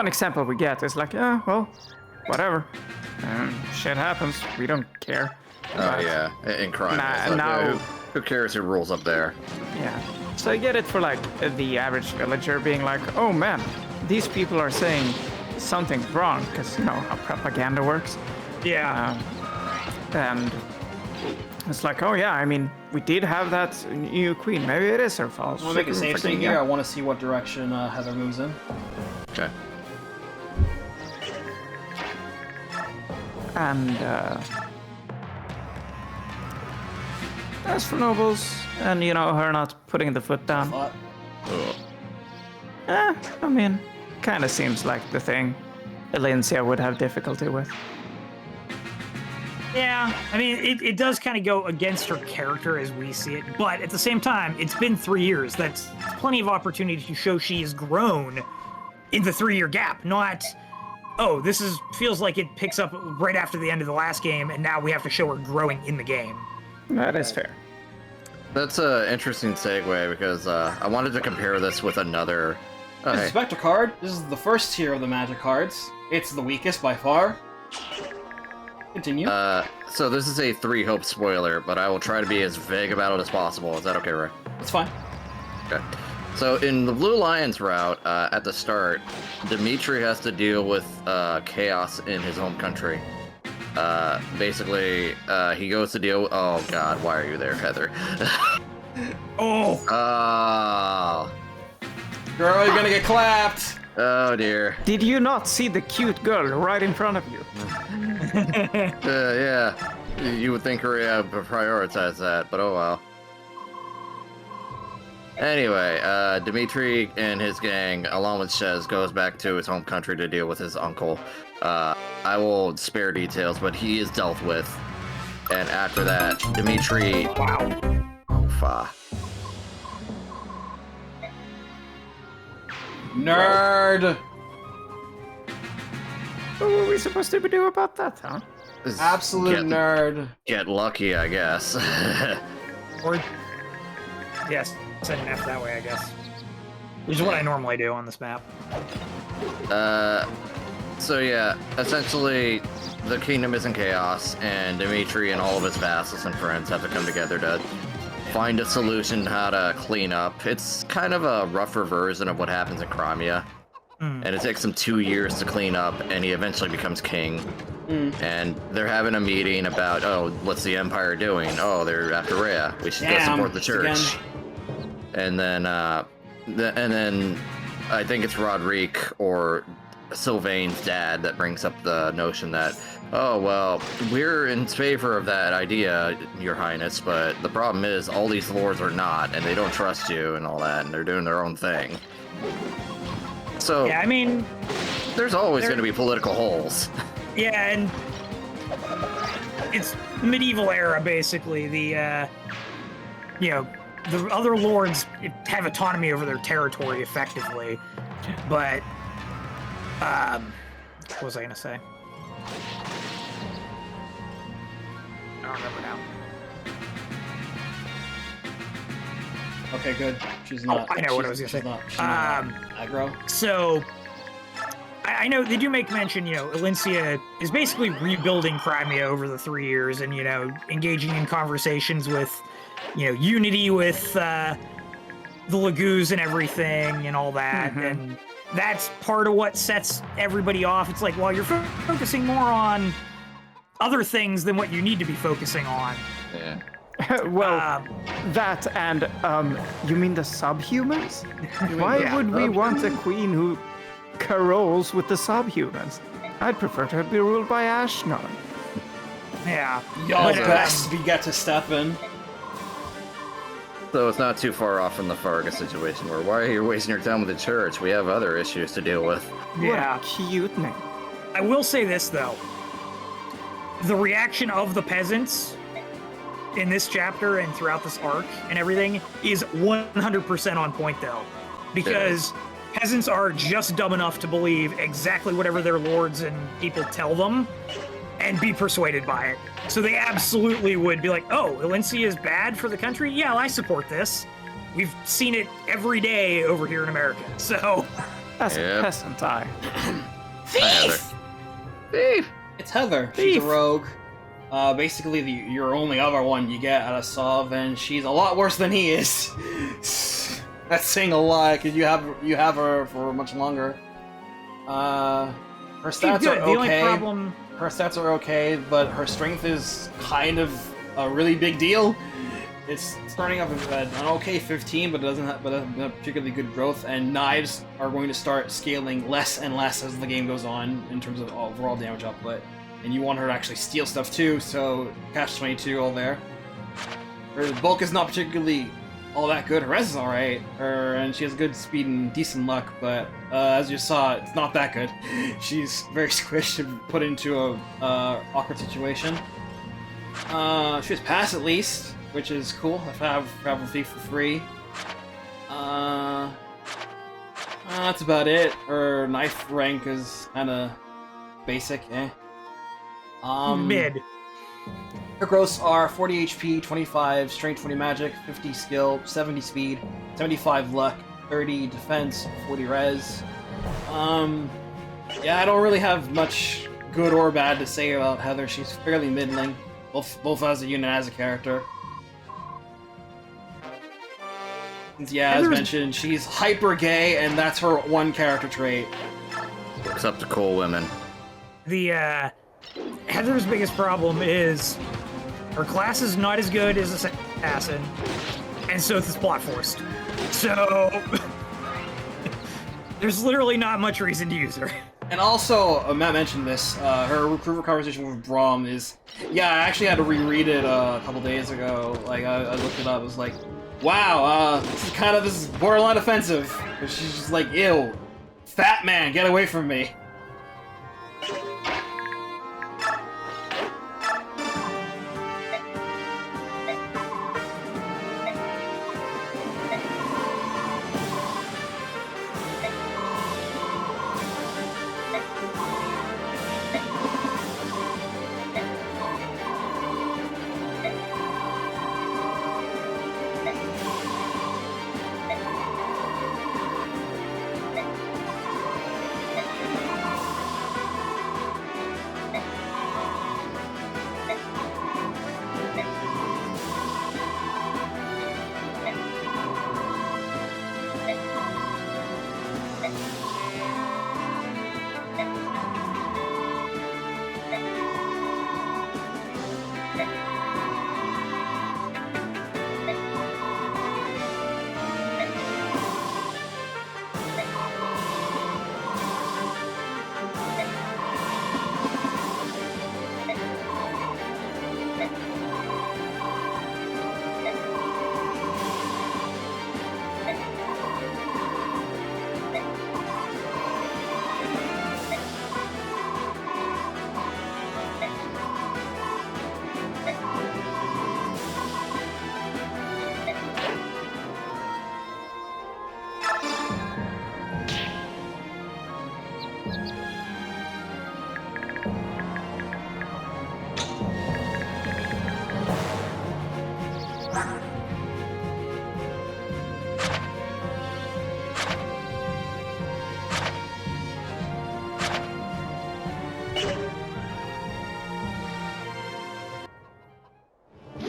example we get is like, yeah, well, whatever. Shit happens. We don't care. Oh yeah, in crime. Who cares who rules up there? Yeah. So I get it for like the average villager being like, oh man, these people are saying something's wrong, because you know how propaganda works. Yeah. And it's like, oh yeah, I mean, we did have that new queen. Maybe it is her fault. I want to make a safe thing here. I want to see what direction Heather moves in. Okay. And as for nobles, and you know, her not putting the foot down. I mean, kind of seems like the thing Elyncia would have difficulty with. Yeah, I mean, it does kind of go against her character as we see it, but at the same time, it's been 3 years. That's plenty of opportunity to show she has grown in the 3-year gap, not, oh, feels like it picks up right after the end of the last game, and now we have to show her growing in the game. That is fair. That's an interesting segue, because I wanted to compare this with another... This is Spectre card. This is the first tier of the magic cards. It's the weakest by far. Continue. So this is a 3-hope spoiler, but I will try to be as vague about it as possible. Is that okay, Ray? That's fine. Okay. So in the Blue Lions route, at the start, Dimitri has to deal with chaos in his home country. Basically, he goes to deal with... Oh god, why are you there, Heather? Oh! Oh. Girl, you're gonna get clapped! Oh dear. Did you not see the cute girl right in front of you? Yeah. You would think Korea would prioritize that, but oh well. Anyway, Dimitri and his gang, along with Shez, goes back to his home country to deal with his uncle. I will spare details, but he is dealt with. And after that, Dimitri... Wow. Oofa. Nerd! What were we supposed to do about that, huh? Absolute nerd. Get lucky, I guess. Or, yes, send an F that way, I guess. Which is what I normally do on this map. So yeah, essentially, the kingdom is in chaos, and Dimitri and all of his vassals and friends have to come together to find a solution how to clean up. It's kind of a rougher version of what happens in Crimea. And it takes him 2 years to clean up, and he eventually becomes king. And they're having a meeting about, oh, what's the Empire doing? Oh, they're after Rhea. We should go support the church. And then I think it's Roderick or Sylvain's dad that brings up the notion that, oh, well, we're in favor of that idea, Your Highness, but the problem is all these lords are not, and they don't trust you and all that, and they're doing their own thing. So, yeah, I mean, there's always going to be political holes. Yeah, and it's medieval era, basically. The, the other lords have autonomy over their territory, effectively. But, what was I going to say? I don't remember now. Okay, good. She's not. I know what I was going to say. She's not aggro. So, I know they do make mention, Elyncia is basically rebuilding Crimea over the 3 years and, engaging in conversations with, unity with the Laguz and everything and all that. And that's part of what sets everybody off. It's like, well, you're focusing more on other things than what you need to be focusing on. Yeah. Well, that and, you mean the subhumans? Why would we want a queen who carols with the subhumans? I'd prefer to be ruled by Ashnar. Yeah. Y'all best we get to step in. though, is not too far off from the Fargus situation, where why are you wasting your time with the church? We have other issues to deal with. What a cute name. I will say this, though. The reaction of the peasants in this chapter and throughout this arc and everything is 100% on point, though. Because peasants are just dumb enough to believe exactly whatever their lords and people tell them and be persuaded by it. So they absolutely would be like, oh, Valencia is bad for the country? Yeah, I support this. We've seen it every day over here in America, so... That's a peasant eye. Thief! It's Heather. She's a rogue. Basically, your only other one you get out of Sov, and she's a lot worse than he is. That's saying a lot, because you have her for much longer. Her stats are okay. The only problem... Her stats are okay, but her strength is kind of a really big deal. It's starting off at an okay 15, but it doesn't have particularly good growth, and knives are going to start scaling less and less as the game goes on in terms of overall damage output. And you want her to actually steal stuff too, so catch-22 all there. Her bulk is not particularly all that good. Her res is alright, and she has good speed and decent luck, but as you saw, it's not that good. She's very squished and put into a awkward situation. She has pass at least, which is cool. If I have Travel Thief for free. That's about it. Her knife rank is kind of basic, Mid. Her growths are 40 HP, 25 strength, 20 magic, 50 skill, 70 speed, 75 luck, 30 defense, 40 res. Yeah, I don't really have much good or bad to say about Heather. She's fairly middling, both as a unit and as a character. Yeah, as mentioned, she's hyper gay, and that's her one character trait. Looks up to cool women. The Heather's biggest problem is her class is not as good as assassin, and so is plot forced. So there's literally not much reason to use her. And also, Matt mentioned this, her recruiter conversation with Braum is... Yeah, I actually had to reread it a couple days ago. Like, I looked it up, it was like, wow, this is borderline offensive. But she's just like, ew, fat man, get away from me.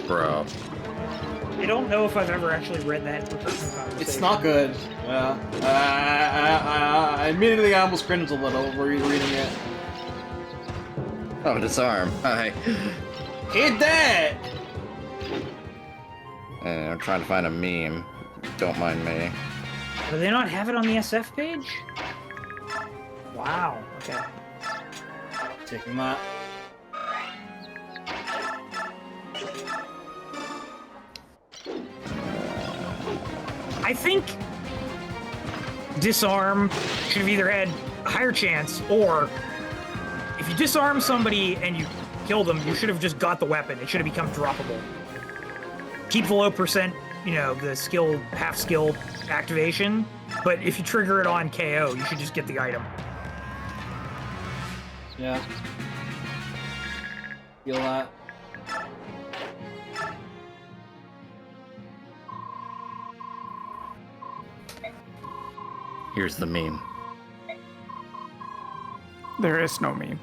Bro. I don't know if I've ever actually read that conversation. It's not good. Yeah. I immediately almost cringed a little reading it. Oh, disarm. Hi. Hit that! I'm trying to find a meme. Don't mind me. Do they not have it on the SF page? Wow. Okay. Take him out. I think disarm should have either had a higher chance, or if you disarm somebody and you kill them, you should have just got the weapon. It should have become droppable. Keep the low percent, you know, the skill, half skill activation, but if you trigger it on KO, you should just get the item. Yeah. Feel that. Here's the meme. There is no meme.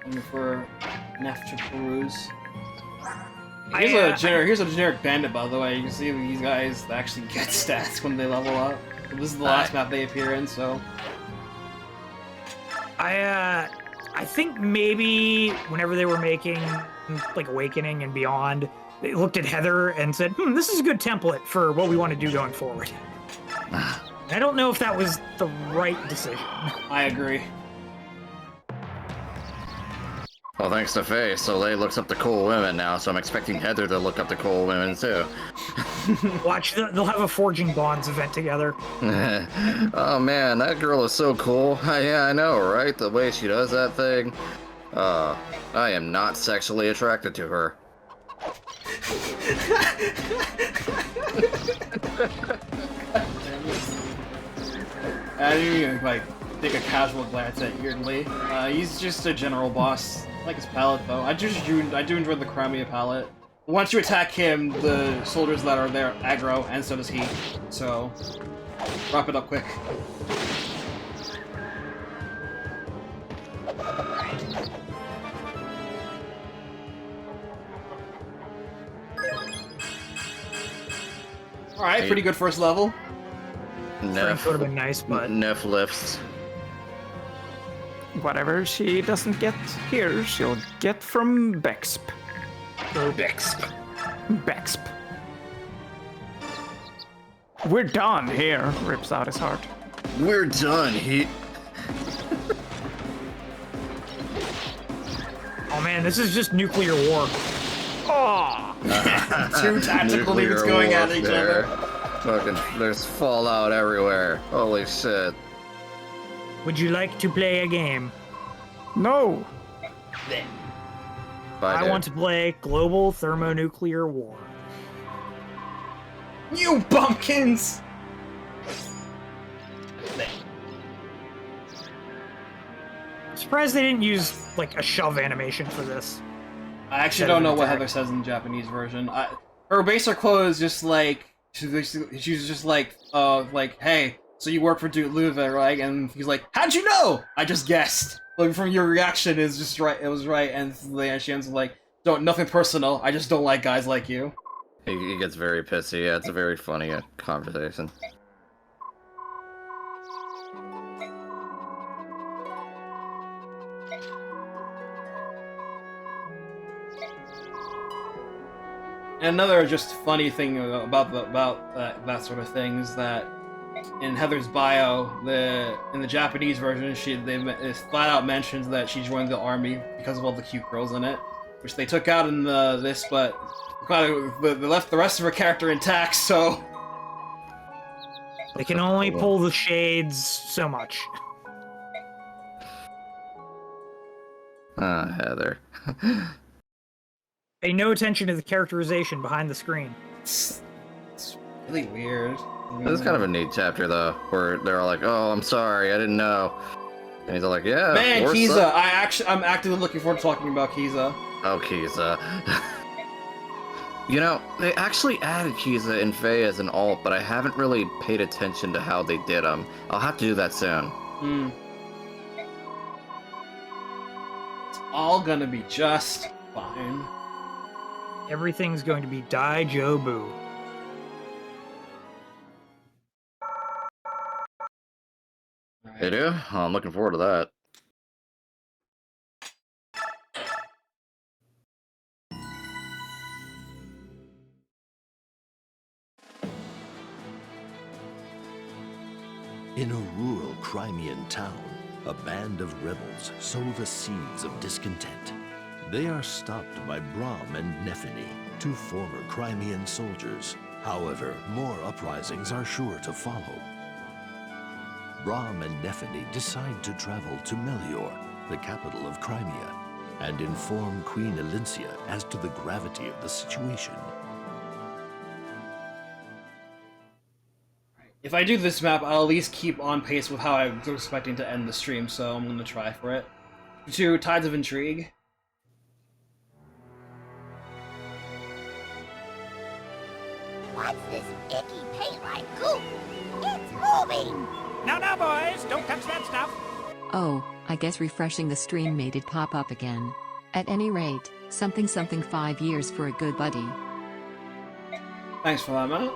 Looking for Nef to peruse. I, Here's a generic bandit, by the way. You can see these guys actually get stats when they level up. This is the last map they appear in, so. I think maybe whenever they were making like Awakening and Beyond, they looked at Heather and said, this is a good template for what we want to do going forward. I don't know if that was the right decision. I agree. Well, thanks to Faye, Soleil looks up to cool women now, so I'm expecting Heather to look up to cool women too. Watch, they'll have a Forging Bonds event together. Oh man, that girl is so cool. Yeah, I know, right? The way she does that thing. I am not sexually attracted to her. I didn't even like take a casual glance at Yeardley. He's just a general boss. I like his palette though. I do enjoy the Crimea palette. Once you attack him, the soldiers that are there aggro, and so does he. So wrap it up quick. Alright, pretty good first level. Frank would have been nice, but... Nef lifts. Whatever she doesn't get here, she'll get from Bexp. Go Bexp. Bexp. We're done here, rips out his heart. We're done. Oh man, this is just nuclear war. Oh! Two tactical units going at each other. Fucking, there's fallout everywhere. Holy shit. Would you like to play a game? No! I want to play Global Thermonuclear War. You bumpkins! I'm surprised they didn't use, like, a shove animation for this. I actually don't know what Heather says in the Japanese version. Her basic quote is just like, she's just like, hey, so you work for Duke Luva, right? And he's like, how'd you know? I just guessed. Like, from your reaction is just right, it was right, and she ends like, nothing personal, I just don't like guys like you. He gets very pissy, yeah, it's a very funny conversation. And another just funny thing about that sort of thing is that in Heather's bio, in the Japanese version, it flat out mentions that she joined the army because of all the cute girls in it, which they took out in this, but they left the rest of her character intact. So they can only pull the shades so much. Ah, Heather. Pay no attention to the characterization behind the screen. It's really weird. This is kind of a neat chapter, though, where they're all like, "Oh, I'm sorry, I didn't know," and he's all like, "Yeah, man, Kiza, I'm actively looking forward to talking about Kiza." Oh, Kiza. You know, they actually added Kiza in Faye as an alt, but I haven't really paid attention to how they did them. I'll have to do that soon. It's all gonna be just fine. Everything's going to be Daijobu. They do? Oh, I'm looking forward to that. In a rural Crimean town, a band of rebels sow the seeds of discontent. They are stopped by Brahm and Nephany, to former Crimean soldiers. However, more uprisings are sure to follow. Brahm and Nephany decide to travel to Melior, the capital of Crimea, and inform Queen Elincia as to the gravity of the situation. If I do this map, I'll at least keep on pace with how I was expecting to end the stream, so I'm gonna try for it. To Tides of Intrigue. What's this icky paint-like goop? It's moving! No, no, boys! Don't touch that stuff! Oh, I guess refreshing the stream made it pop up again. At any rate, something 5 years for a good buddy. Thanks for that, Matt.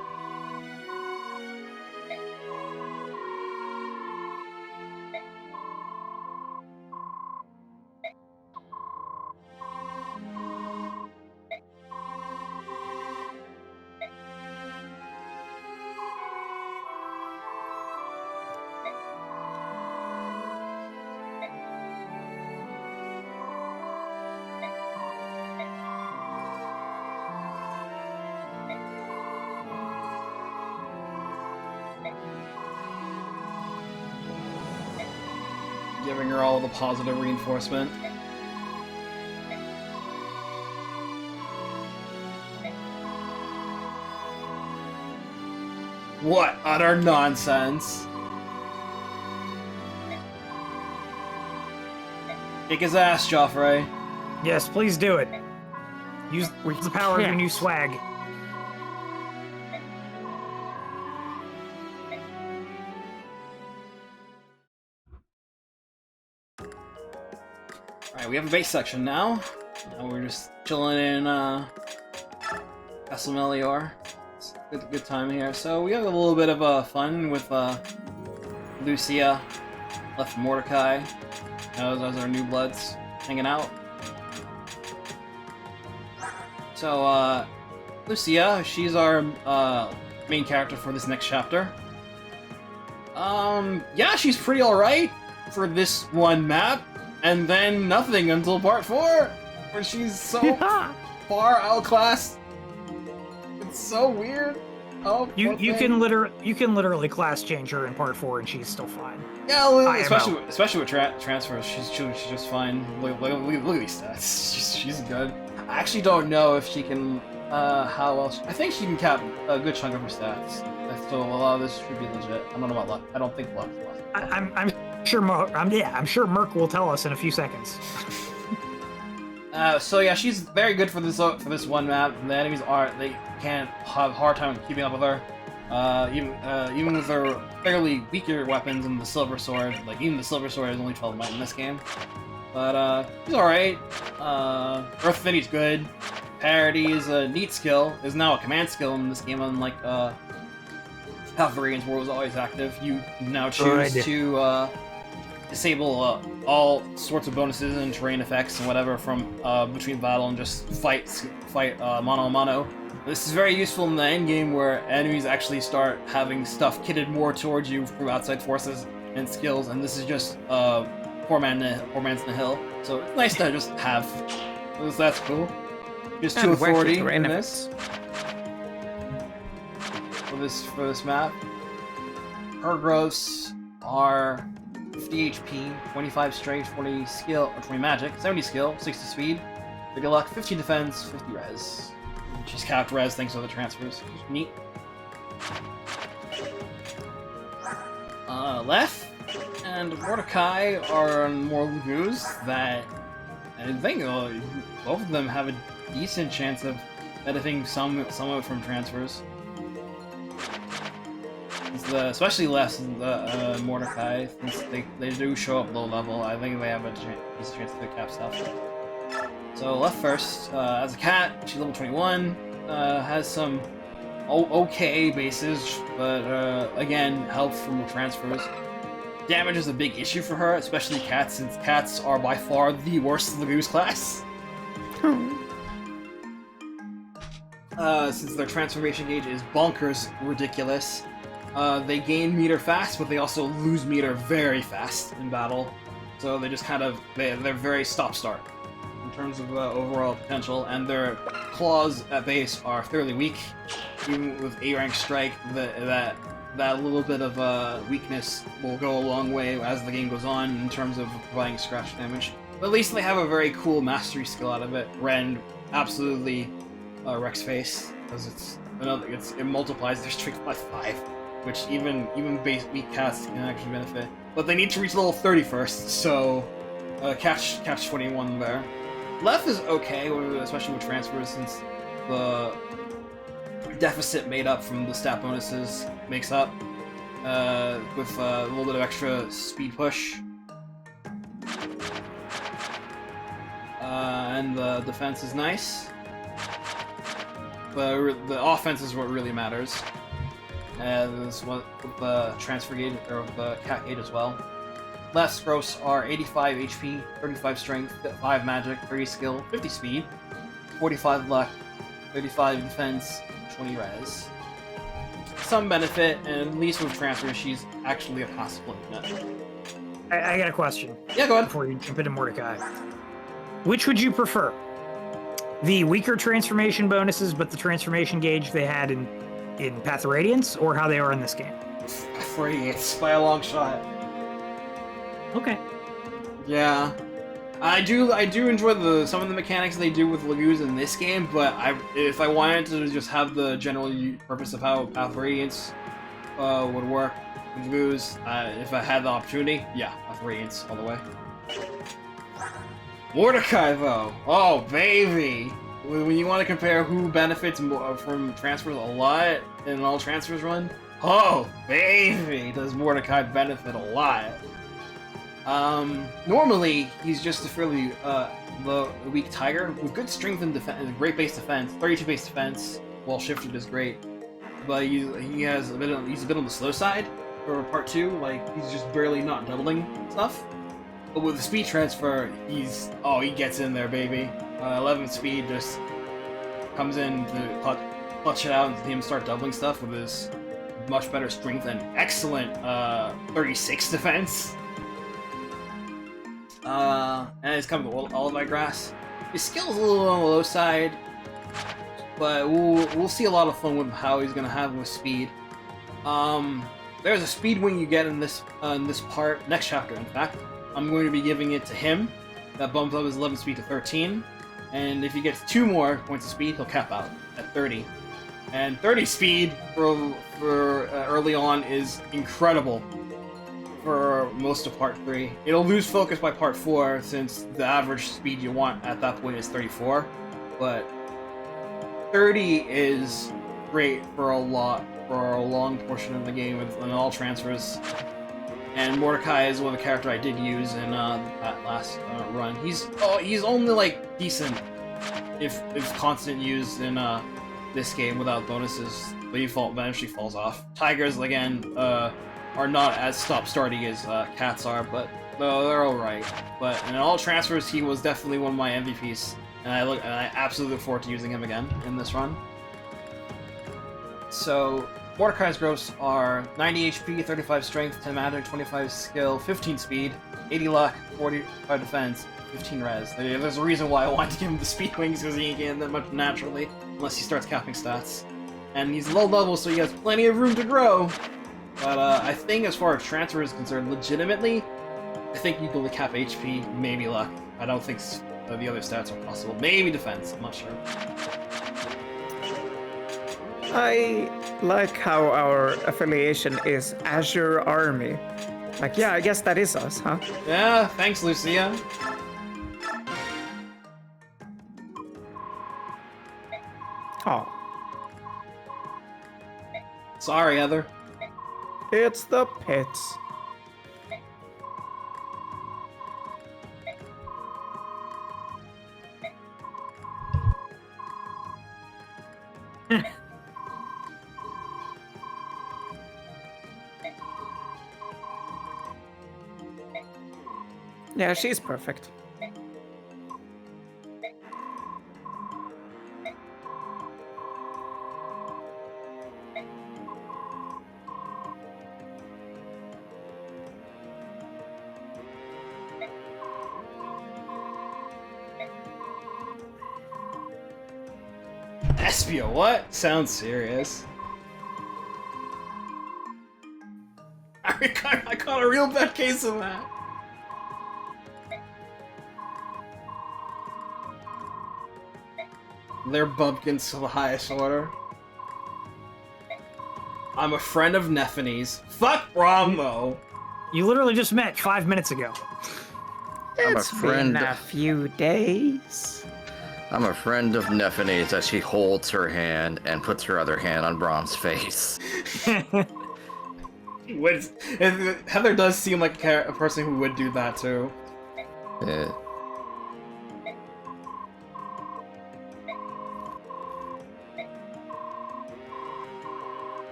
Giving her all the positive reinforcement. What utter nonsense! Kick his ass, Joffrey. Yes, please do it. Use the power of your new swag. Alright, we have a base section now. Now we're just chilling in Castle Melior. It's a good time here. So we have a little bit of fun with Lucia, left Mordecai. Those are our new bloods hanging out. So Lucia, she's our main character for this next chapter. Yeah, she's pretty alright for this one map. And then nothing until part 4, where she's so far outclassed. It's so weird. Oh, you can literally class change her in part 4 and she's still fine. Yeah, especially with transfers, she's just fine. Look at these stats. She's good. I actually don't know if she can. How else? I think she can cap a good chunk of her stats. So a lot of this should be legit. I don't know about luck. I don't think luck. I'm sure Merc will tell us in a few seconds. So yeah, she's very good for this one map. The enemies they can't have a hard time keeping up with her. Even with her fairly weaker weapons and the silver sword, like even the silver sword is only 12 might in this game. But she's alright. Earth Affinity's good. Parity is a neat skill. Is now a command skill in this game, unlike Path of Radiance, where it was always active. You now choose to disable all sorts of bonuses and terrain effects and whatever from between battle and just fight mano a mano. This is very useful in the end game where enemies actually start having stuff kitted more towards you through outside forces and skills, and this is just poor man's in the hill. So it's nice to just have. So that's cool. Just 2 authority in this. For this map. Her gross are 50 HP, 25 strength, 40 skill, or 20 magic, 70 skill, 60 speed, 30 luck, 15 defense, 50 res. She's capped res thanks to the transfers. Neat. Lef and Mordecai are on more Lagoos that I think both of them have a decent chance of benefiting somewhat from transfers. Especially less the Mordecai, since they do show up low level. I think they have a decent chance to cap stuff. So left first, as a cat, she's level 21, has some okay bases, but again, help from the transfers. Damage is a big issue for her, especially cats, since cats are by far the worst Lagoos class. Since their transformation gauge is bonkers ridiculous. They gain meter fast, but they also lose meter very fast in battle. So they just they're very stop-start. in terms of overall potential, and their claws at base are fairly weak. Even with A-rank strike, that little bit of weakness will go a long way as the game goes on in terms of providing scratch damage. But at least they have a very cool mastery skill out of it. Ren absolutely wrecks face because it multiplies their strength by 5, which even base weak cats can actually benefit. But they need to reach level 30 first, so catch 21 there. Left is okay, especially with transfers, since the deficit made up from the stat bonuses makes up with a little bit of extra speed push. And the defense is nice, but the offense is what really matters. This one with the transfer gauge, or with the cat gauge as well. Left's gross are 85 HP, 35 strength, 5 magic, 30 skill, 50 speed, 45 luck, 35 defense, 20 res. Some benefit, and at least with transfer, she's actually a possible unit. I got a question. Yeah, go ahead. Before you jump into Mordecai. Which would you prefer? The weaker transformation bonuses, but the transformation gauge they had in Path of Radiance, or how they are in this game? Path of Radiance, by a long shot. Okay. Yeah. I do enjoy some of the mechanics they do with Lagoos in this game, but if I wanted to just have the general purpose of how Path of Radiance would work with Lagoos, if I had the opportunity, yeah, Path of Radiance all the way. Mordecai, though, oh baby! When you want to compare who benefits from transfers a lot in an all transfers run, oh baby, does Mordecai benefit a lot. Normally, he's just a fairly weak tiger with good strength and defense, great base defense, 32 base defense, while shifted is great. But he's a bit on the slow side for part 2, like he's just barely not doubling stuff. But with the speed transfer, he gets in there, baby. 11 speed just comes in to clutch it out and him start doubling stuff with his much better strength and excellent 36 defense. And it's coming with Olive Grass. His skill's a little on the low side, but we'll see a lot of fun with how he's gonna have with speed. There's a speed wing you get in this part, next chapter in fact. I'm going to be giving it to him. That bumps up his 11 speed to 13, and if he gets 2 more points of speed, he'll cap out at 30. And 30 speed for early on is incredible. For most of part 3. It'll lose focus by part 4 since the average speed you want at that point is 34, but 30 is great for a long portion of the game with all transfers. And Mordecai is one of the characters I did use in that last run. He's only like decent if constant use in this game without bonuses, but he eventually falls off. Tigers again are not as stop-starty as cats are, but they're alright. But in all transfers, he was definitely one of my MVPs, and I absolutely look forward to using him again in this run. So Mordecai's gross are 90 HP, 35 strength, 10 magic, 25 skill, 15 speed, 80 luck, 45 defense, 15 res. There's a reason why I wanted to give him the speed wings, because he ain't getting that much naturally, unless he starts capping stats. And he's low level, so he has plenty of room to grow. But I think as far as transfer is concerned, legitimately, I think you can only cap HP, maybe luck. I don't think the other stats are possible. Maybe defense, I'm not sure. I like how our affiliation is Azure Army. Like, yeah, I guess that is us, huh? Yeah, thanks, Lucia. Oh. Sorry, Heather. It's the pits. Yeah, she's perfect. Espio, what? Sounds serious. I caught a real bad case of that. They're bumpkins to the highest order. I'm a friend of Nephine's. Fuck Rom, though. You literally just met 5 minutes ago. It's been a few days. I'm a friend of Nephine's as she holds her hand and puts her other hand on Brom's face. Heather does seem like a person who would do that too. Yeah.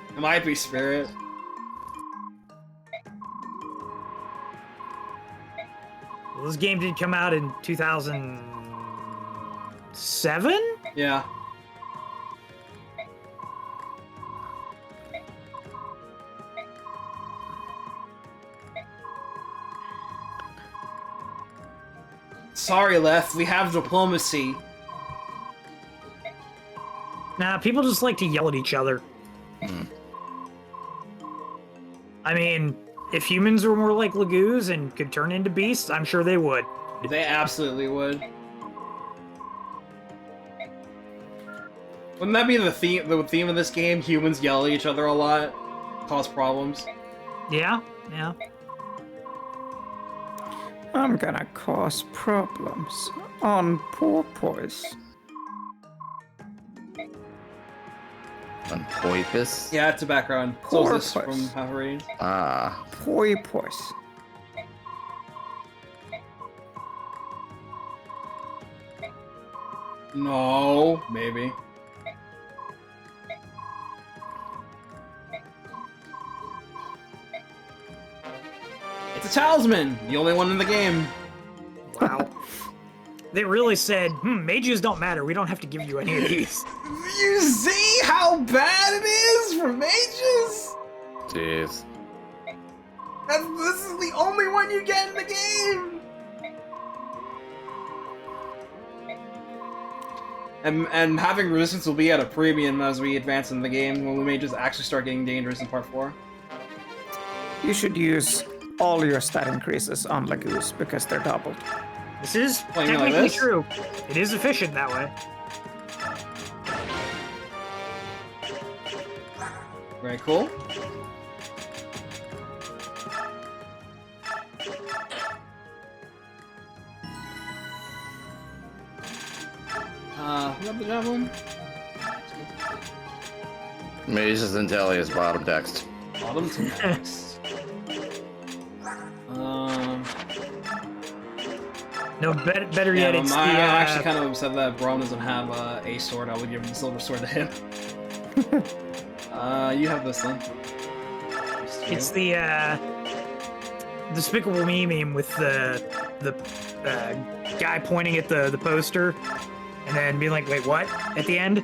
It might be Spirit. Well, this game did come out in 2007? Yeah. Sorry, Left, we have diplomacy. Nah, people just like to yell at each other. I mean, if humans were more like Lagoos and could turn into beasts, I'm sure they would. They absolutely would. Wouldn't that be the theme of this game? Humans yell at each other a lot, cause problems. Yeah, yeah. I'm gonna cause problems on porpoise. On Poipus? Yeah, it's a background. So is this from Havarine? Ah. Porpoise. No, maybe. It's a talisman! The only one in the game. Wow. They really said, mages don't matter, we don't have to give you any of these. You see how bad it is for mages? Jeez. This is the only one you get in the game! And having resistance will be at a premium as we advance in the game, when we may just actually start getting dangerous in part 4. You should use all your stat increases on Lagoos because they're doubled. This is Playing like technically this? true. It is efficient that way. Very cool. Who got the javelin? Mages and Tellius bottom text. Bottom text. No, better yet, it's the... I'm actually kind of upset that Braum doesn't have a sword. I would give the silver sword to him. You have this then. It's the Despicable Me meme with the guy pointing at the poster and then being like, wait, what? At the end?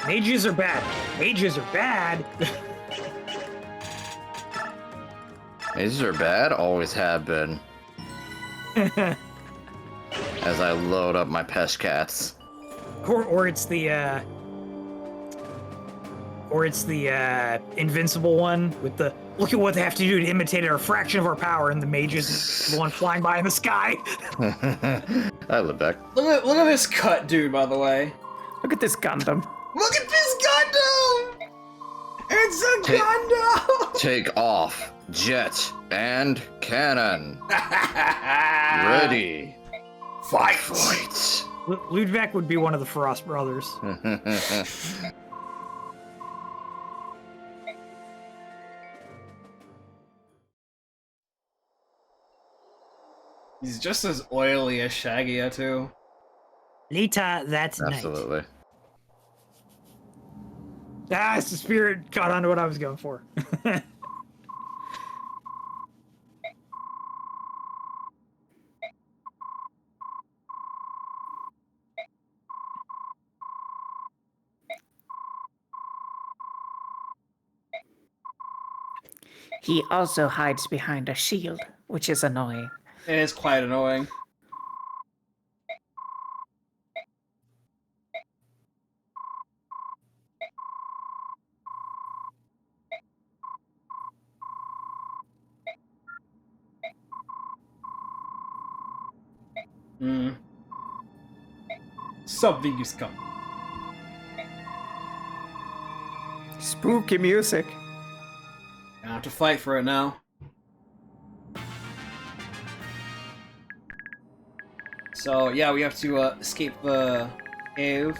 Mages are bad. Mages are bad. Mages are bad, always have been. As I load up my Pesh cats. Or it's the invincible one with the look at what they have to do to imitate a fraction of our power, and the mages is the one flying by in the sky. I live back. Look at this cut, dude. By the way, Look at this Gundam. look at this Gundam. It's a Gundam. Take off, jet, and cannon. Ready. Fight. Fight. Ludwig would be one of the Frost brothers. He's just as oily as Shaggy, too. Later that night. Absolutely. Ah, it's the spirit caught on to what I was going for. He also hides behind a shield, which is annoying. It is quite annoying. Something is coming. Spooky music. Gonna have to fight for it now. So yeah, we have to escape the cave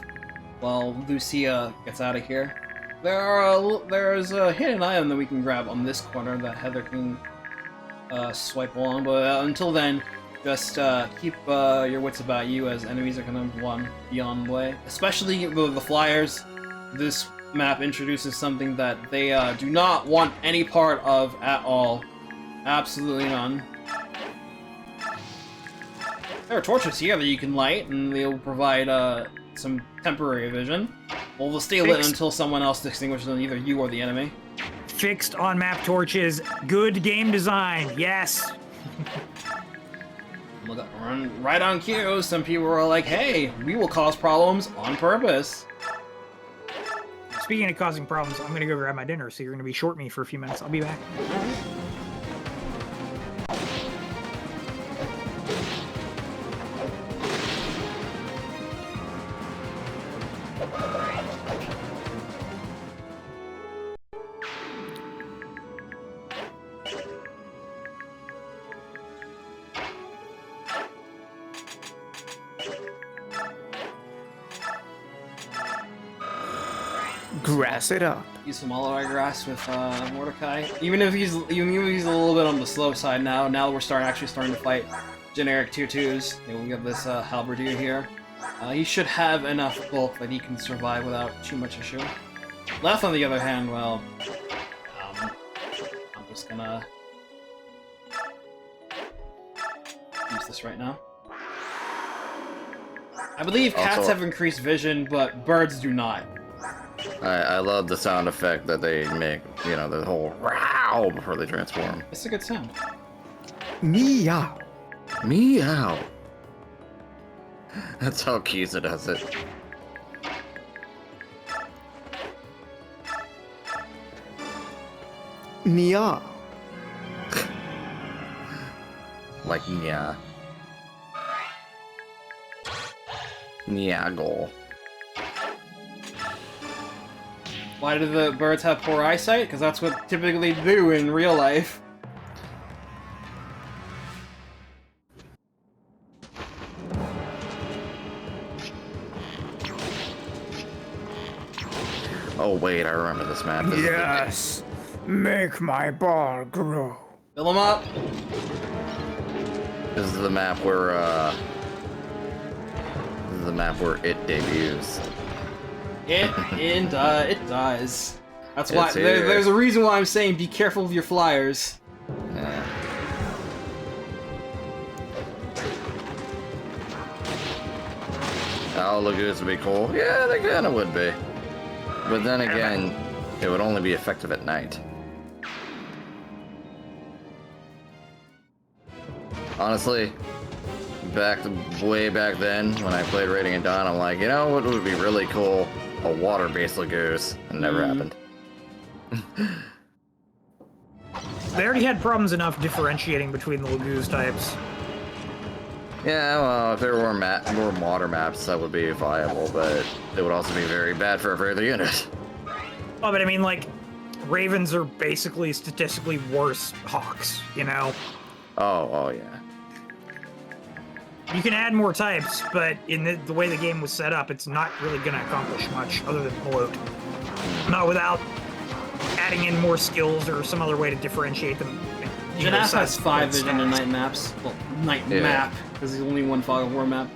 while Lucia gets out of here. There's a hidden item that we can grab on this corner that Heather can swipe along, but until then, just keep your wits about you as enemies are gonna run beyond the way. Especially the flyers. This map introduces something that they do not want any part of at all. Absolutely none. There are torches here that you can light, and they'll provide some temporary vision. Well, they'll stay lit until someone else extinguishes them, either you or the enemy. Fixed on-map torches. Good game design. Yes. Right on cue. Some people are like, hey, we will cause problems on purpose. Speaking of causing problems, I'm gonna go grab my dinner, so you're gonna be short me for a few minutes. I'll be back. Grass it up. Use some Alder grass with Mordecai. Even if he's a little bit on the slow side now. Now we're actually starting to fight generic tier 2s. And we'll get this halberdier here. He should have enough bulk that he can survive without too much issue. Left, on the other hand, well, I'm just gonna use this right now. I believe cats have increased vision, but birds do not. I love the sound effect that they make, you know, the whole row before they transform. It's a good sound. Meow. Meow. That's how Kiza does it. Meow. Like nya. Nyaggle. Why do the birds have poor eyesight? Because that's what typically they do in real life. Oh wait, I remember this map. Yes. Make my ball grow. Fill them up. This is the map where it debuts. It does. That's why It's here. there's a reason why I'm saying be careful with your flyers. Yeah. Oh, Lagoons would be cool. Yeah, they kind of would be. But then again, it would only be effective at night. Honestly, way back then, when I played Radiant Dawn, I'm like, you know what would be really cool? A water-based Lagoos. It never happened. They already had problems enough differentiating between the Lagoos types. Yeah, well, if there were more water maps, that would be viable, but it would also be very bad for every other unit. Oh, but I mean, like, Ravens are basically statistically worse Hawks, you know? Oh yeah. You can add more types, but in the way the game was set up, it's not really going to accomplish much other than bloat. Not without adding in more skills or some other way to differentiate them. Janaf has 5 vision in night maps. Well, night map, because there's only one Fog of War map.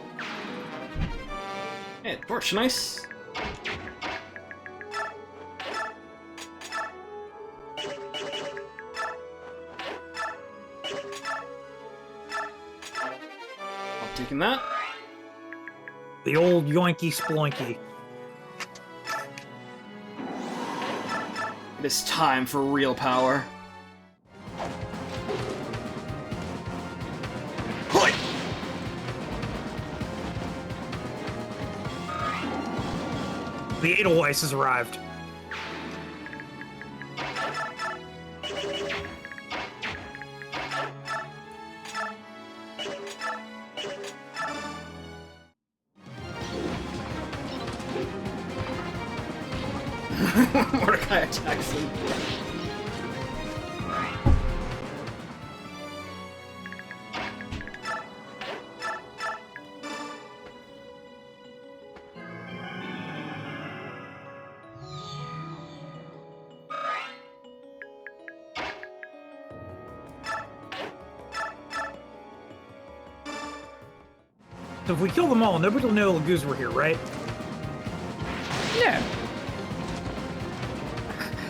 Hey, torch, nice. Taking that. The old yoinky sploinky. It is time for real power. The Edelweiss has arrived. Mordecai attacks him. So if we kill them all, nobody will know Lagoos were here, right? Yeah.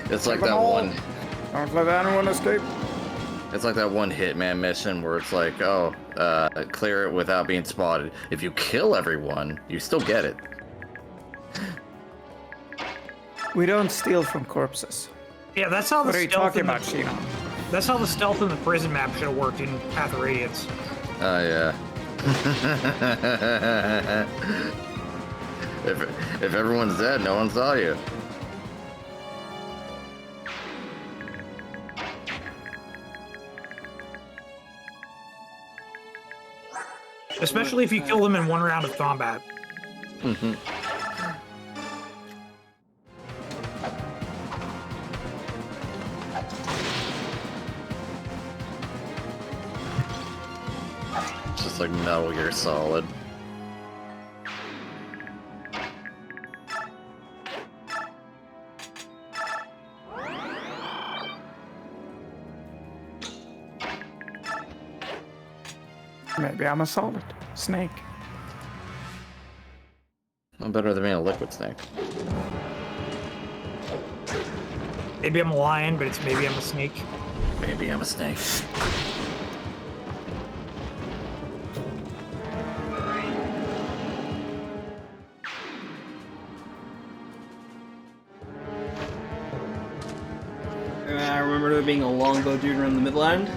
It's like Kill that them all. one. Don't let anyone escape. It's like that one Hitman mission where it's like, oh, clear it without being spotted. If you kill everyone, you still get it. We don't steal from corpses. Yeah, that's how the What are you stealth talking in the- about, Sheena? That's how the stealth in the prison map should have worked in Path of Radiance. Oh, yeah. if everyone's dead, no one saw you. Especially if you kill them in one round of combat. Mm-hmm. Just like Metal Gear Solid. Maybe I'm a solid snake. I'm better than being a liquid snake. Maybe I'm a lion, but it's maybe I'm a snake. Maybe I'm a snake. I remember there being a longbow dude around the Midland.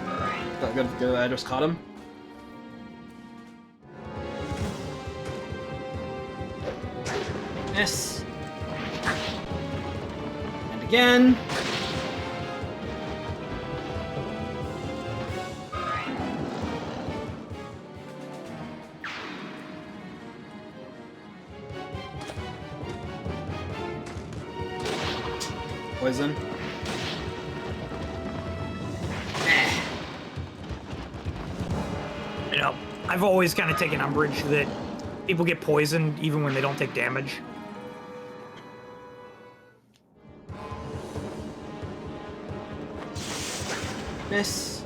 Good, I just caught him. Yes. And again. Poison. You know, I've always kind of taken umbrage that people get poisoned even when they don't take damage. Miss.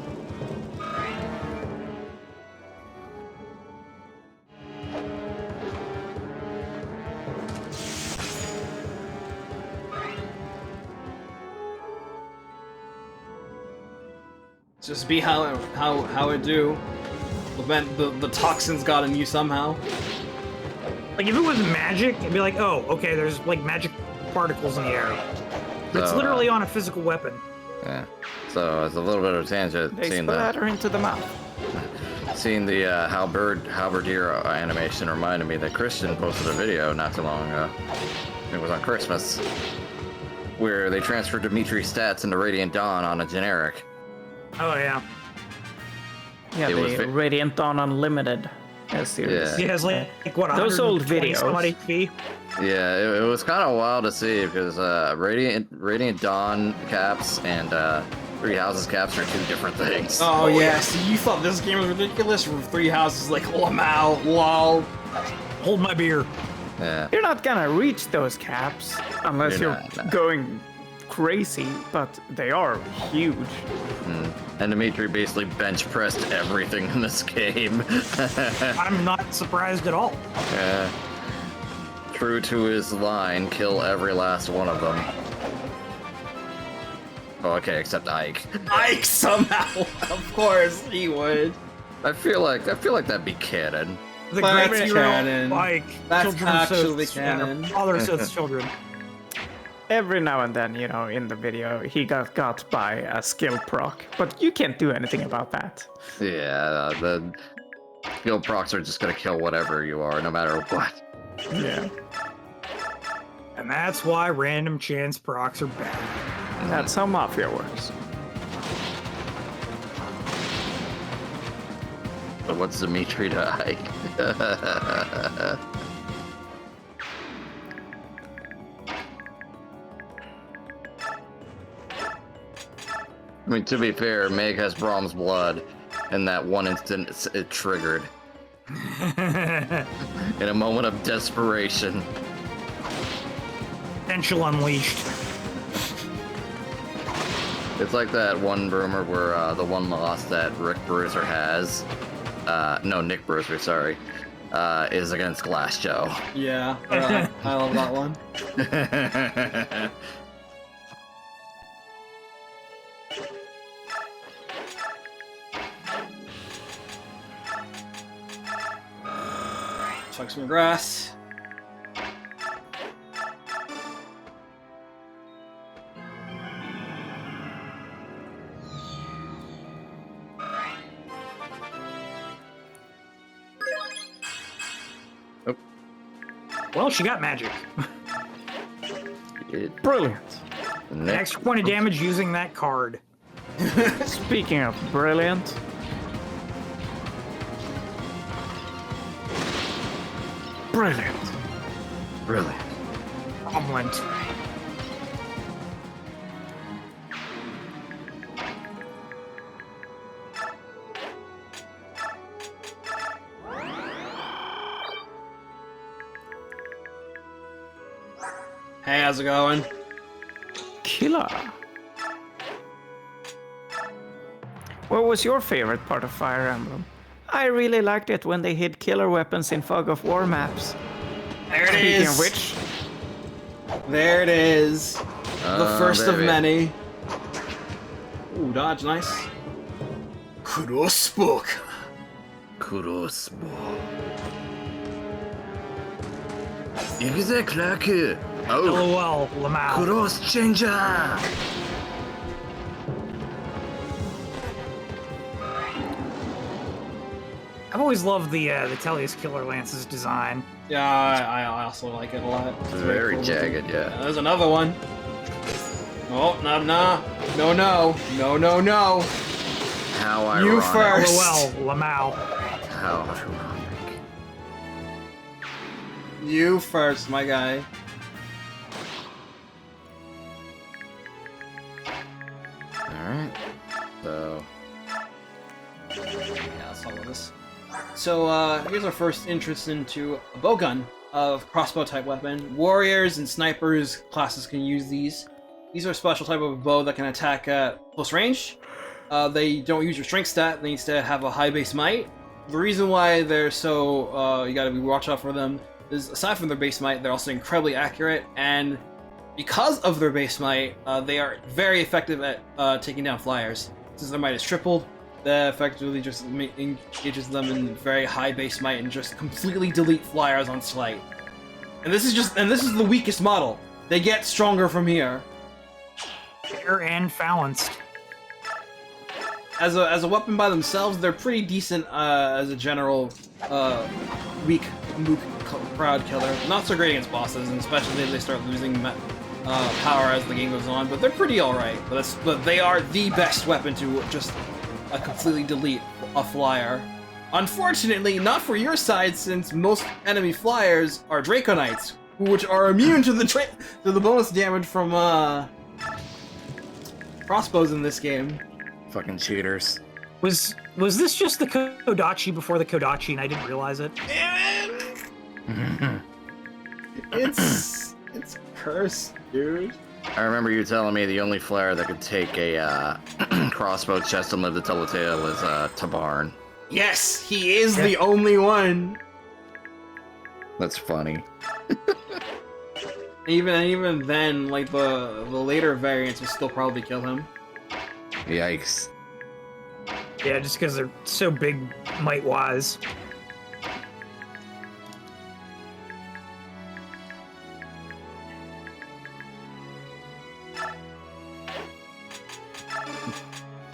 Just be how it do. The toxins got in you somehow. Like if it was magic, it'd be like, oh, okay, there's like magic particles in the air. It's So, literally on a physical weapon. Yeah. So it's a little bit of a tangent. They Seeing the splatter into the mouth. halberdier animation reminded me that Christian posted a video not too long ago. It was on Christmas, where they transferred Dimitri's stats into Radiant Dawn on a generic. Oh yeah. Yeah, It was the Radiant Dawn Unlimited series. Yeah. Yeah, it's like what, Those old 120 some odd videos. HP? Yeah, it was kind of wild to see because Radiant Dawn caps and Three Houses caps are two different things. Oh yeah, see, you thought this game was ridiculous from Three Houses, like, lol, lol. Hold my beer. Yeah. You're not gonna reach those caps unless You're you're not. going crazy, but they are huge. And Dimitri basically bench pressed everything in this game. I'm not surprised at all. Yeah. True to his line, kill every last one of them. Oh, okay, except Ike. Ike somehow, of course he would. I feel like that'd be canon. The That's great hero, canon. like That's children actually Sith's, canon. Father Sith's children. Every now and then, you know, in the video, he got by a skill proc, but you can't do anything about that. Yeah, the skill procs are just gonna kill whatever you are, no matter what. Yeah. And that's why random chance procs are bad. That's how Mafia works. But what's Dimitri like? I mean, to be fair, Meg has Brahm's blood. In that one instant, it triggered. In a moment of desperation. Potential unleashed. It's like that one rumor where the one loss that Rick Bruiser has, no, Nick Bruiser, sorry, is against Glass Joe. Yeah, I love that one. Chuck some grass. Well, she got magic. Brilliant. An Extra point of damage using that card. Speaking of brilliant, brilliant. Brilliant. Omelet. Hey, how's it going? Killer. What was your favorite part of Fire Emblem? I really liked it when they hid killer weapons in Fog of War maps. There it Speaking is. of which, There it is. The first of there it is. many. Ooh, dodge, nice. Spooked. Kurosbo. Exactly. Oh, LOL, Lamau. Kuros changer. I've always loved the Pelleas Killer Lance's design. Yeah, I also like it a lot. It's very cool. jagged, yeah. There's another one. Oh, no. How ironic. You first. LOL, Lamau. How ironic. You first, my guy. Alright. So, Yeah, let's follow this. So, here's our first entrance into a bowgun of crossbow type weapon. Warriors and snipers classes can use these. These are a special type of bow that can attack at close range. They don't use your strength stat, they instead have a high base might. The reason why they're so, you gotta be watch out for them, is aside from their base might, they're also incredibly accurate, and because of their base might, they are very effective at taking down flyers. Since their might is tripled, that effectively just engages them in very high base might and just completely delete flyers on sight. And this is the weakest model. They get stronger from here. Fair and balanced. As a weapon by themselves, they're pretty decent as a general weak mook crowd killer. Not so great against bosses, and especially if they start losing power as the game goes on. But they're pretty alright. But they are the best weapon to just completely delete a flyer. Unfortunately, not for your side, since most enemy flyers are Draconites, which are immune to the bonus damage from crossbows in this game. fucking cheaters. Was this just the Kodachi before the Kodachi and I didn't realize it? It's cursed, dude. I remember you telling me the only flyer that could take a crossbow chest and live to tell the tale was Tabarn. Yes, he is the only one. That's funny. Even then, like the later variants will still probably kill him. Yikes. Yeah, just because they're so big might-wise.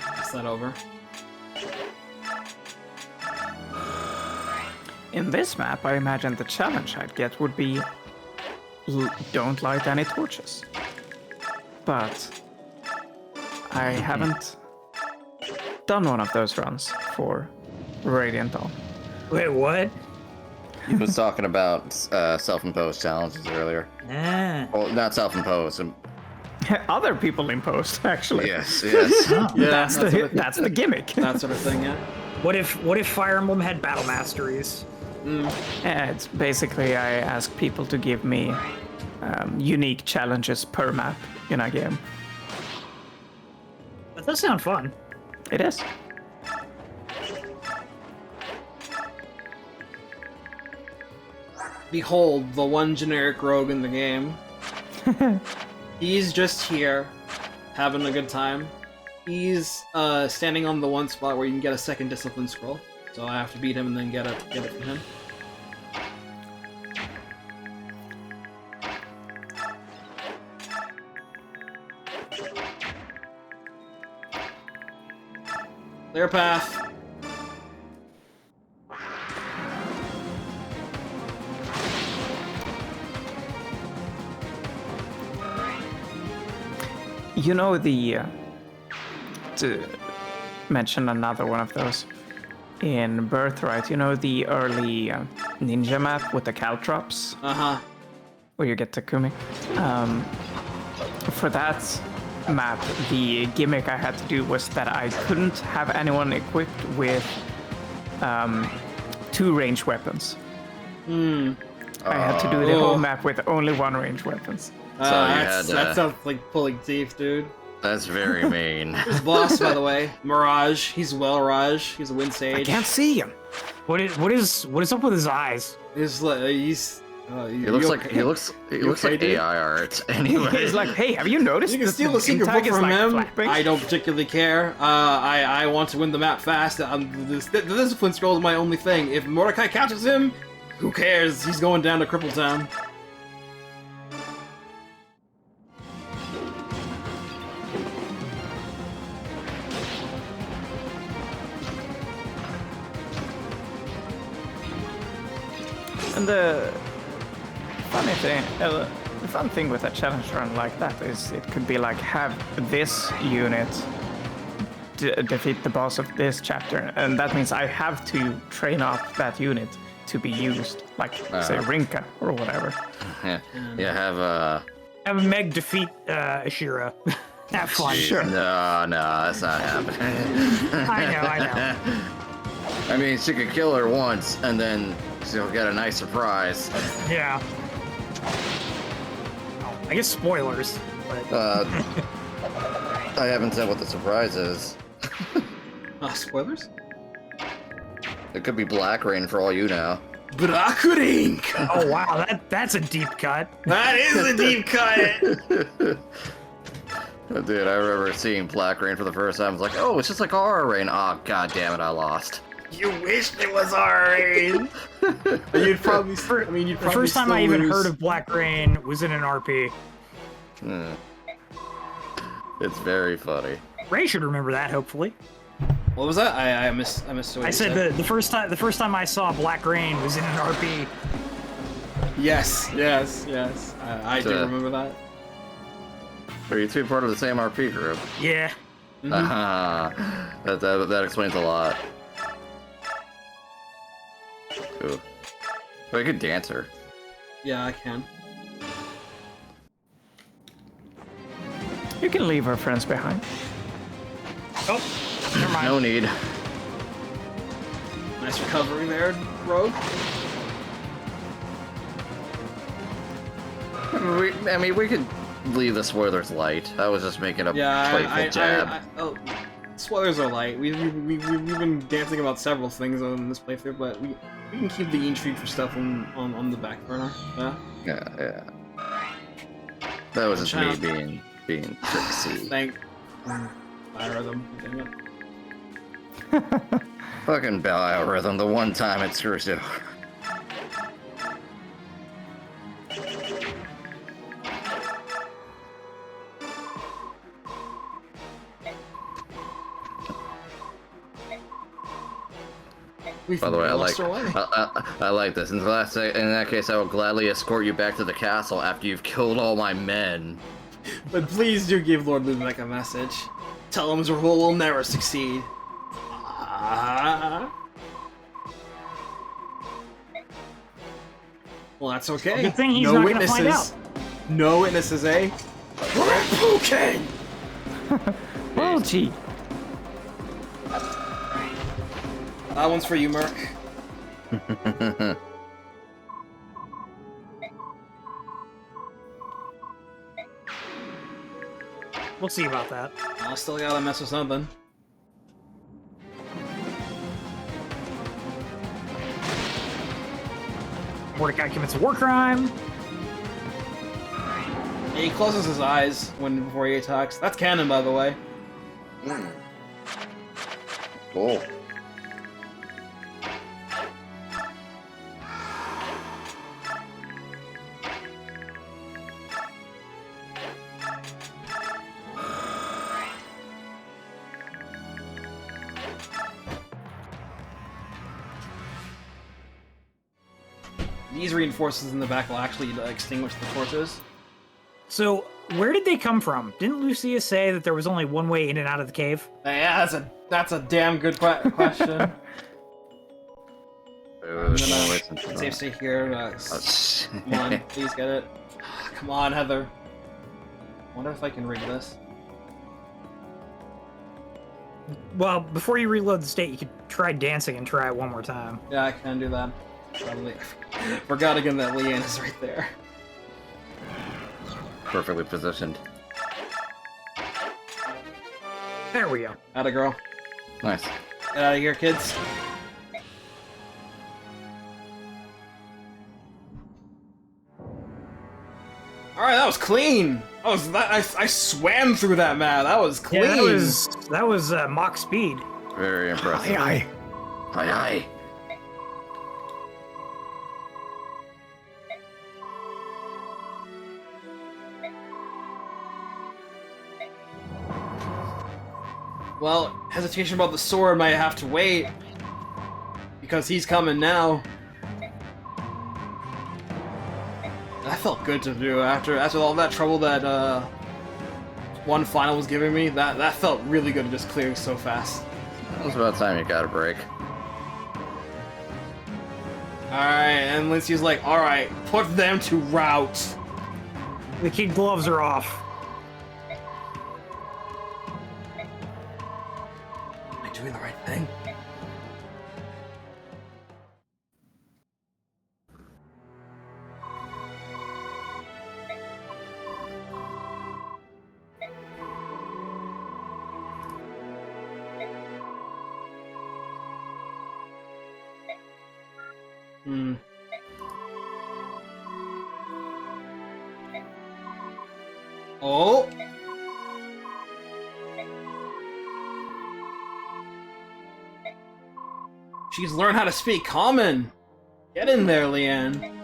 Pass that over. In this map, I imagine the challenge I'd get would be don't light any torches. But I haven't done one of those runs for Radiant Dawn. Wait, what? He was talking about self-imposed challenges earlier. Ah. Well, not self-imposed. Other people imposed, actually. Yes, yes. Yeah, That's the gimmick. that sort of thing. Yeah. What if Fire Emblem had battle masteries? It's basically I ask people to give me unique challenges per map in a game. That does sound fun. It is. Behold, the one generic rogue in the game. He's just here, having a good time. He's standing on the one spot where you can get a second discipline scroll. So I have to beat him and then get it from him. Clear path. You know to mention another one of those. In Birthright, you know the early ninja map with the caltrops? Uh-huh. Where you get Takumi? For that map, the gimmick I had to do was that I couldn't have anyone equipped with 2 ranged weapons. I had to do the whole map with only 1 ranged weapons. That sounds like pulling teeth, dude. That's very mean. His boss, by the way, Mirage. He's Raj. He's a Wind Sage. I can't see him. What is up with his eyes? He looks like AI art. Anyway, He's like, hey, have you noticed? You can that steal the secret tag book is, from like, him. flapping? I don't particularly care. I want to win the map fast. The discipline scroll is my only thing. If Mordecai catches him, who cares? He's going down to Cripple Town. And the fun thing with a challenge run like that is it could be like have this unit defeat the boss of this chapter, and that means I have to train up that unit to be used, like say Rinka or whatever. Have Meg defeat Ashira. Have fun. Sure. No, that's not happening. I know. I mean, she could kill her once, and then she'll get a nice surprise. Yeah. I guess spoilers. But... I haven't said what the surprise is. Spoilers? It could be Black Rain for all you know. Black Rain! Oh wow, that's a deep cut. That is a deep cut! Dude, I remember seeing Black Rain for the first time. I was like, oh, it's just like Aura Rain. Oh, god damn it, I lost. You wished it was Rain. You'd probably. The first time I even heard of Black Rain was in an RP. It's very funny. Ray should remember that, hopefully. What was that? I missed what you said. The first time I saw Black Rain was in an RP. Yes. I do remember that. Are you two part of the same RP group? Yeah. That explains a lot. Ooh. Oh, you could dance her. Yeah, I can. You can leave her friends behind. Oh, never mind. No need. Nice recovery there, Rogue. I mean, we could leave the spoilers light. I was just making a playful jab. Spoilers are light. We've been dancing about several things on this playthrough, but we can keep the intrigue for stuff on the back burner. Yeah. That was just me being tricksy. Thank Biorhythm. Dang it. Fucking Biorhythm, the one time it screws you. We've By the way, lost our way. I like this. In that case, I will gladly escort you back to the castle after you've killed all my men. But please do give Lord Ludwig a message. Tell him his rule will never succeed. Well, that's okay. Well, good thing he's no not witnesses. gonna find out. No witnesses, eh? Okay. Well, gee. That one's for you, Merc. We'll see about that. I still gotta mess with something. Mordecai commits a war crime. He closes his eyes before he attacks. That's canon, by the way. Cool. These reinforcements in the back will actually extinguish the torches. So, where did they come from? Didn't Lucia say that there was only one way in and out of the cave? Yeah, that's a damn good question. Safe stay here. Come on, please get it. Come on, Heather. Wonder if I can rig this. Well, before you reload the state, you could try dancing and try it one more time. Yeah, I can do that. Probably. Forgot again that Leanne is right there. Perfectly positioned. There we go. Atta girl. Nice. Get out of here, kids. Alright, that was clean! I swam through that map, that was clean! Yeah, that was Mach speed. Very impressive. Aye, aye. Aye, aye. Well, hesitation about the sword might have to wait. Because he's coming now. That felt good to do after all that trouble that one final was giving me. That felt really good to just clear so fast. It was about time you got a break. Alright, and Lindsay's like, alright, put them to rout. The kid gloves are off. Am I doing the right thing? Oh! She's learned how to speak common! Get in there, Leanne.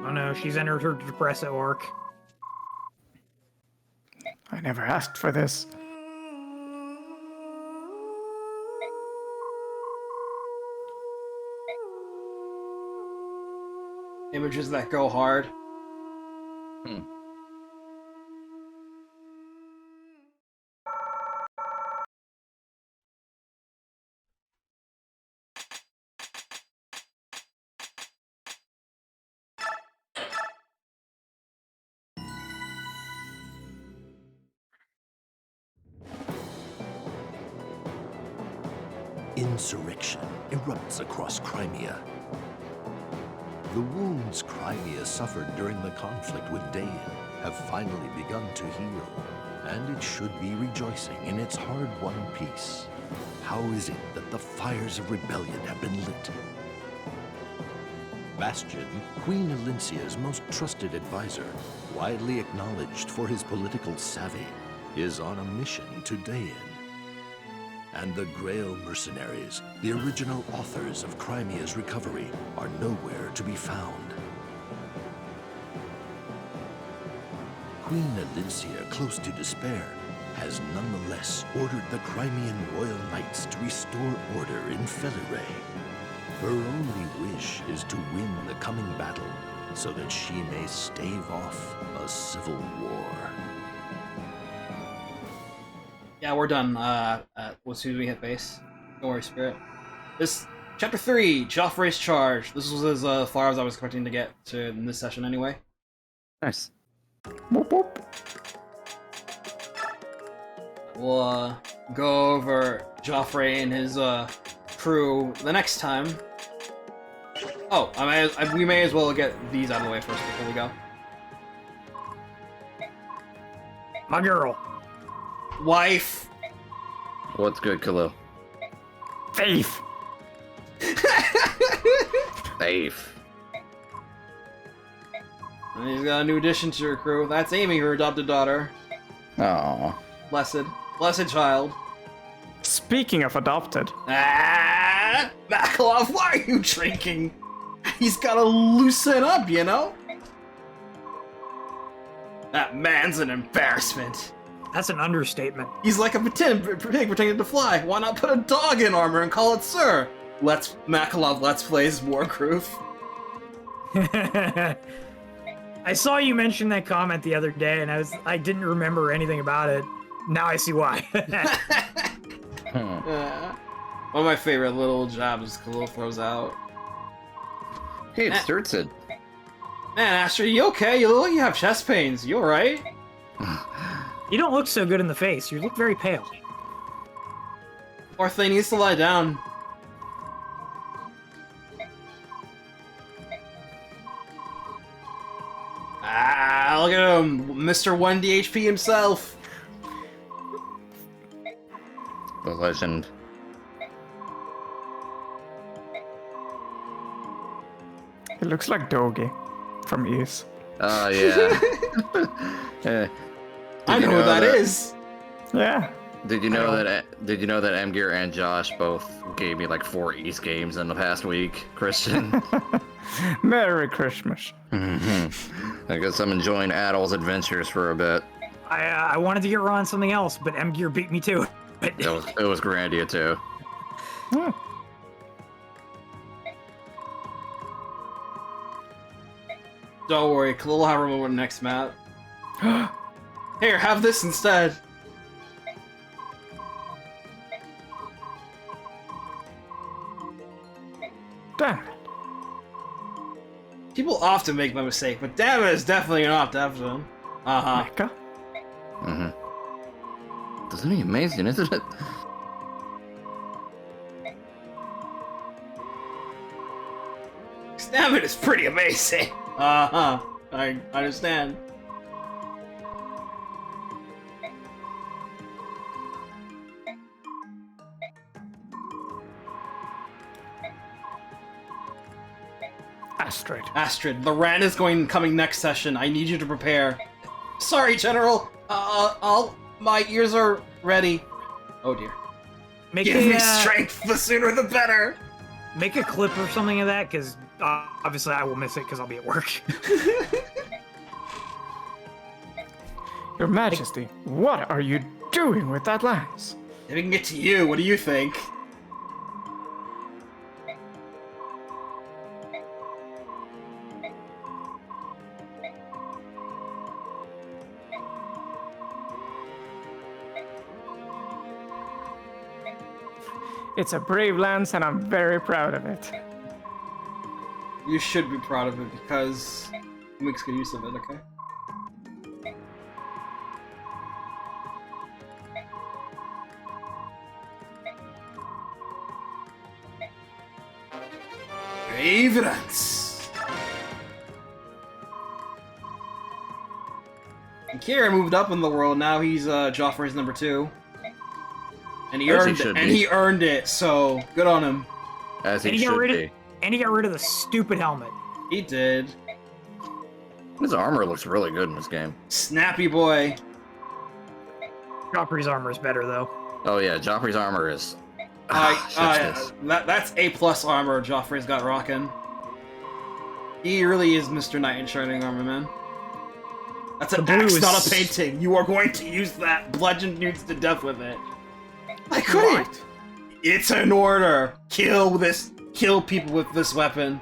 Oh no, she's entered her depressive arc. I never asked for this. Images that go hard. Insurrection erupts across Crimea. The wounds Crimea suffered during the conflict with Daein have finally begun to heal, and it should be rejoicing in its hard-won peace. How is it that the fires of rebellion have been lit? Bastion, Queen Elincia's most trusted advisor, widely acknowledged for his political savvy, is on a mission to Daein. And the Grail mercenaries, the original authors of Crimea's recovery, are nowhere to be found. Queen Alincia, close to despair, has nonetheless ordered the Crimean Royal Knights to restore order in Felirae. Her only wish is to win the coming battle so that she may stave off a civil war. Yeah, we're done. As soon as we hit base. Don't worry, Spirit. This Chapter 3, Joffrey's Charge. This was as far as I was expecting to get to in this session anyway. Nice. Whoop, whoop. We'll go over Joffrey and his crew the next time. Oh, we may as well get these out of the way first before we go. My girl. Wife. What's good, Khalil? Faith. Safe. And he's got a new addition to her crew. That's Amy, her adopted daughter. Aww. Blessed child. Speaking of adopted. Ah, Makalov, why are you drinking? He's gotta loosen up, you know? That man's an embarrassment. That's an understatement. He's like a pig pretending to fly. Why not put a dog in armor and call it Sir? Makalov Let's Plays Wargroove. I saw you mention that comment the other day, and I didn't remember anything about it. Now I see why. One of my favorite little jabs Khalil throws out. Hey, it's Sturtsid. Man, Astrid, you okay? You look like you have chest pains. You alright? You don't look so good in the face. You look very pale. Poor thing needs to lie down. Ah, look at him, Mr. 1DHP himself. The legend. It looks like Dogi from Ease. Oh, yeah. Yeah. I know who that is. Yeah. Did you know that Emgear and Josh both gave me like 4 East games in the past week, Christian? Merry Christmas. I guess I'm enjoying Adol's adventures for a bit. I wanted to get Ron something else, but M-Gear beat me to it. It was Grandia too. Hmm. Don't worry, Khalil will have her over the next map. Here, have this instead. Damn it. People often make my mistake, but damn it is definitely not Devon. Uh-huh. Mecca? Mm-hmm. Doesn't he amazing, isn't it? Damn it is pretty amazing. Uh-huh. I understand. Astrid, the Ran is coming next session. I need you to prepare. Sorry, General. My ears are ready. Oh dear. Give me strength. The sooner the better. Make a clip or something of that, because obviously I will miss it because I'll be at work. Your Majesty, what are you doing with that lance? If we can get to you, what do you think? It's a brave lance, and I'm very proud of it. You should be proud of it because it makes good use of it, okay? Evidence! And Kira moved up in the world, now he's Joffrey's number 2. And he earned it, so good on him. As he should be. And he got rid of the stupid helmet. He did. His armor looks really good in this game. Snappy boy. Joffrey's armor is better, though. Oh yeah, Joffrey's armor is. That's A+ armor Joffrey's got rocking. He really is Mr. Knight in Shining Armor, man. That's an axe, not a painting. You are going to use that, bludgeon dudes to death with it. I couldn't. It's an order. Kill people with this weapon.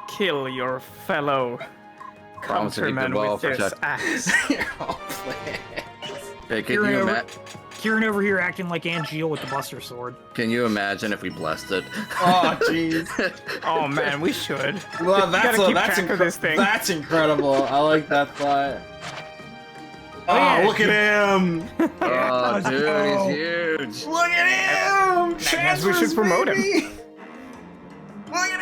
Kill your fellow countrymen with this axe. You're all playing. Hey, can you imagine? Kieran over here acting like Angeal with the Buster Sword. Can you imagine if we blessed it? Oh, jeez. Oh, man, we should. Well, that's incredible. I like that thought. Oh, yeah. Look at him! Oh, dude, he's huge. Look at him! Guess we should promote him. Look at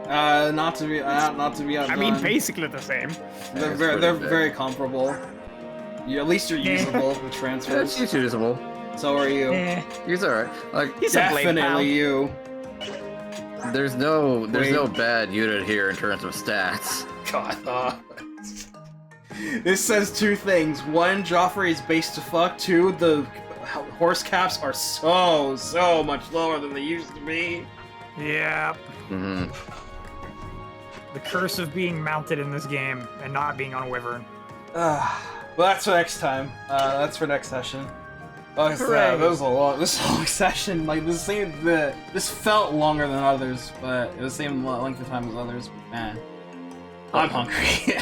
him! Not to be outdone. I mean, basically the same. They're very comparable. At least you're usable with transfers. He's usable. So are you. He's alright. Like, He's a blade pal. Definitely you. There's no bad unit here in terms of stats. God. This says two things. One, Joffrey is base to fuck. Two, the horse caps are so much lower than they used to be. Yeah. Mm-hmm. The curse of being mounted in this game and not being on a wyvern. Well, that's for next time. That's for next session. Oh, that was a lot. This whole session, like this felt longer than others, but it was the same length of time as others. But man, I'm hungry.